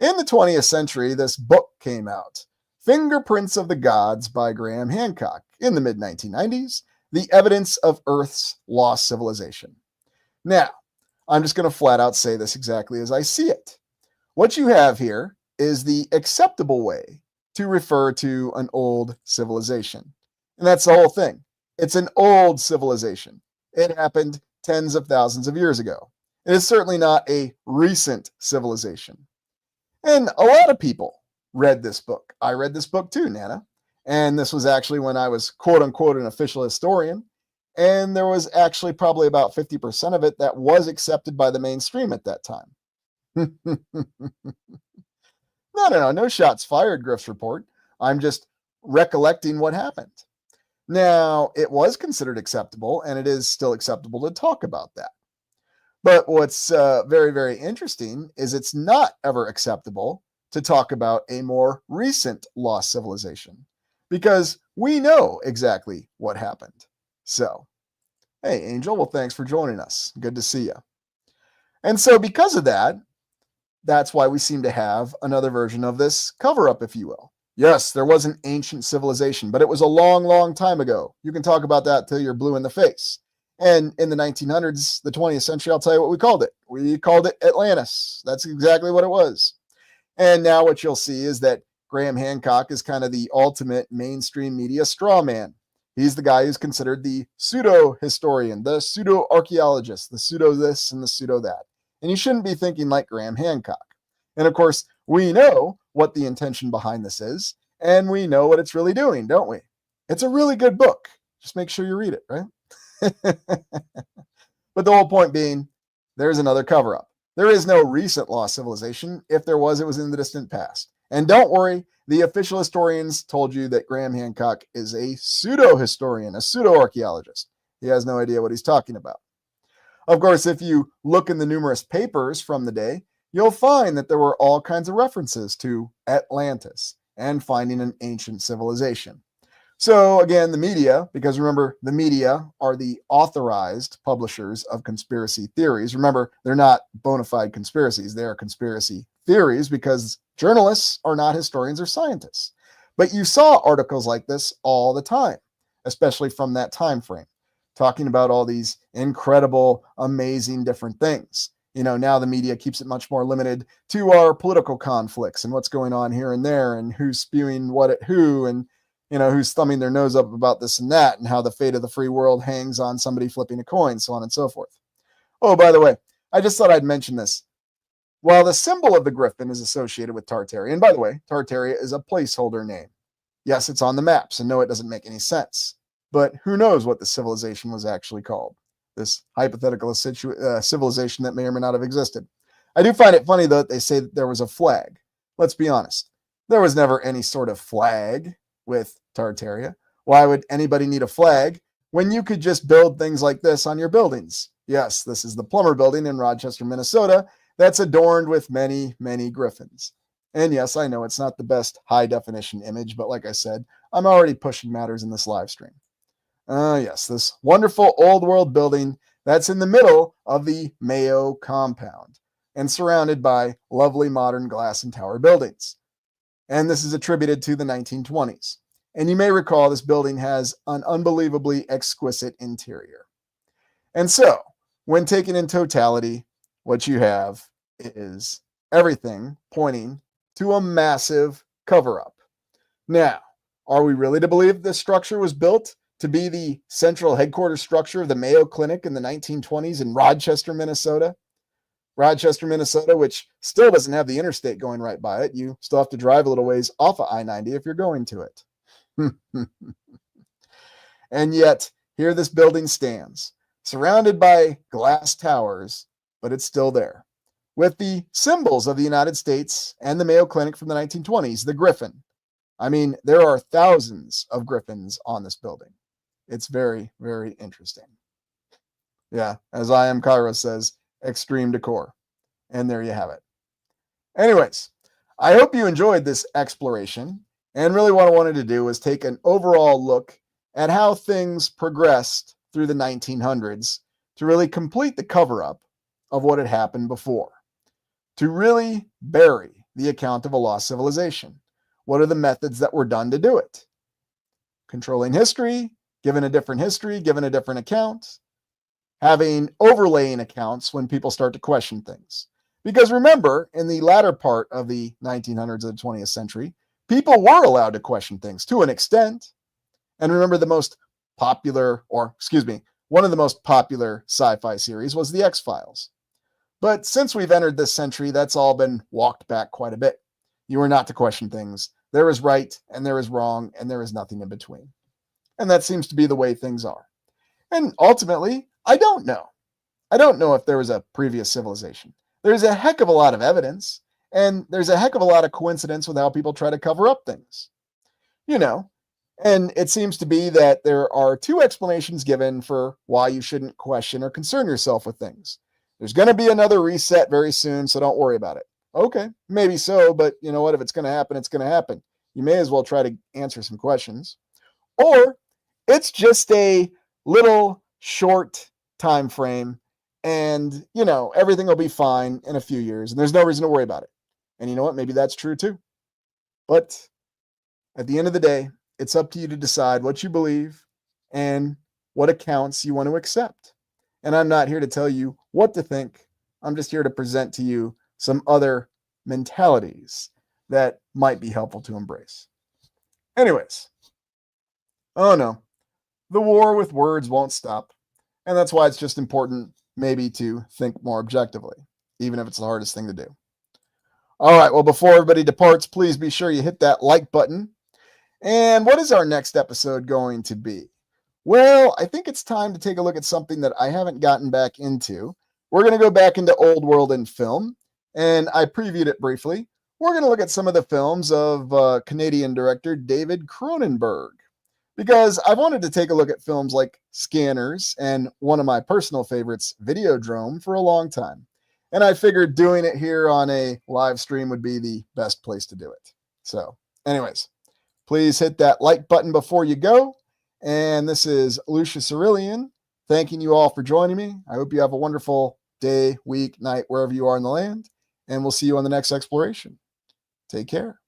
In the 20th century, this book came out, Fingerprints of the Gods by Graham Hancock. In the mid-1990s, The Evidence of Earth's Lost Civilization. Now, I'm just going to flat out say this exactly as I see it. What you have here is the acceptable way to refer to an old civilization. And that's the whole thing. It's an old civilization. It happened tens of thousands of years ago. It is certainly not a recent civilization. And a lot of people read this book. I read this book too, Nana. And this was actually when I was quote unquote an official historian. And there was actually probably about 50% of it that was accepted by the mainstream at that time. No shots fired, Griff's report. I'm just recollecting what happened. Now, it was considered acceptable, and it is still acceptable to talk about that. But what's very, very interesting is it's not ever acceptable to talk about a more recent lost civilization because we know exactly what happened. So, hey, Angel, well, thanks for joining us. Good to see you. And so because of that, that's why we seem to have another version of this cover-up, if you will. Yes, there was an ancient civilization, but it was a long, long time ago. You can talk about that till you're blue in the face. And in the 1900s, the 20th century, I'll tell you what we called it. We called it Atlantis. That's exactly what it was. And now what you'll see is that Graham Hancock is kind of the ultimate mainstream media straw man. He's the guy who's considered the pseudo-historian, the pseudo-archaeologist, the pseudo-this and the pseudo-that. And you shouldn't be thinking like Graham Hancock. And of course, we know what the intention behind this is, and we know what it's really doing, don't we? It's a really good book. Just make sure you read it, right? But the whole point being, there's another cover-up. There is no recent lost civilization. If there was, it was in the distant past. And don't worry, the official historians told you that Graham Hancock is a pseudo-historian, a pseudo-archaeologist. He has no idea what he's talking about. Of course, if you look in the numerous papers from the day, you'll find that there were all kinds of references to Atlantis and finding an ancient civilization. So again, the media, because remember, the media are the authorized publishers of conspiracy theories. Remember, they're not bona fide conspiracies. They are conspiracy theories because journalists are not historians or scientists. But you saw articles like this all the time, especially from that time frame, talking about all these incredible, amazing different things. You know, now the media keeps it much more limited to our political conflicts and what's going on here and there and who's spewing what at who and, you know, who's thumbing their nose up about this and that and how the fate of the free world hangs on somebody flipping a coin, so on and so forth. Oh, by the way, I just thought I'd mention this. While the symbol of the griffin is associated with Tartaria, and by the way, Tartaria is a placeholder name. Yes, it's on the maps, and no, it doesn't make any sense. But who knows what the civilization was actually called? This hypothetical civilization that may or may not have existed. I do find it funny, though, that they say that there was a flag. Let's be honest. There was never any sort of flag with Tartaria. Why would anybody need a flag when you could just build things like this on your buildings? Yes, this is the Plummer Building in Rochester, Minnesota, that's adorned with many, many griffins. And yes, I know it's not the best high-definition image, but like I said, I'm already pushing matters in this live stream. Yes, this wonderful old world building that's in the middle of the Mayo compound. and surrounded by lovely modern glass and tower buildings. And this is attributed to the 1920s. And you may recall this building has an unbelievably exquisite interior. And so, when taken in totality, what you have is everything pointing to a massive cover-up. Now, are we really to believe this structure was built to be the central headquarters structure of the Mayo Clinic in the 1920s in Rochester, Minnesota? Rochester, Minnesota, which still doesn't have the interstate going right by it. You still have to drive a little ways off of I-90 if you're going to it. And yet, here this building stands, surrounded by glass towers, but it's still there, with the symbols of the United States and the Mayo Clinic from the 1920s, the griffin. I mean, there are thousands of griffins on this building. It's very, very interesting. Yeah, as I Am Cairo says, extreme decor. And there you have it. Anyways, I hope you enjoyed this exploration. And really what I wanted to do was take an overall look at how things progressed through the 1900s to really complete the cover-up of what had happened before, to really bury the account of a lost civilization. What are the methods that were done to do it? Controlling history, given a different account, having overlaying accounts when people start to question things. Because remember, in the latter part of the 1900s of the 20th century, people were allowed to question things to an extent. And remember, one of the most popular sci-fi series was The X-Files. But since we've entered this century, that's all been walked back quite a bit. You are not to question things. There is right and there is wrong and there is nothing in between. And that seems to be the way things are. And ultimately, I don't know. I don't know if there was a previous civilization. There's a heck of a lot of evidence, and there's a heck of a lot of coincidence with how people try to cover up things. And it seems to be that there are two explanations given for why you shouldn't question or concern yourself with things. There's going to be another reset very soon, so don't worry about it. Okay, maybe so, but you know what? If it's going to happen, it's going to happen. You may as well try to answer some questions. Or it's just a little short time frame, and everything will be fine in a few years, and there's no reason to worry about it. And you know what? Maybe that's true too. But at the end of the day, it's up to you to decide what you believe and what accounts you want to accept. And I'm not here to tell you what to think. I'm just here to present to you some other mentalities that might be helpful to embrace. Anyways, oh no, the war with words won't stop. And that's why it's just important maybe to think more objectively, even if it's the hardest thing to do. All right, well, before everybody departs, please be sure you hit that like button. And what is our next episode going to be? Well, I think it's time to take a look at something that I haven't gotten back into. We're going to go back into old world in film, and I previewed it briefly. We're going to look at some of the films of Canadian director David Cronenberg, because I wanted to take a look at films like Scanners and one of my personal favorites, Videodrome, for a long time. And I figured doing it here on a live stream would be the best place to do it. So, anyways, please hit that like button before you go. And this is Lucius Aurelian, thanking you all for joining me. I hope you have a wonderful day, week, night, wherever you are in the land. And we'll see you on the next exploration. Take care.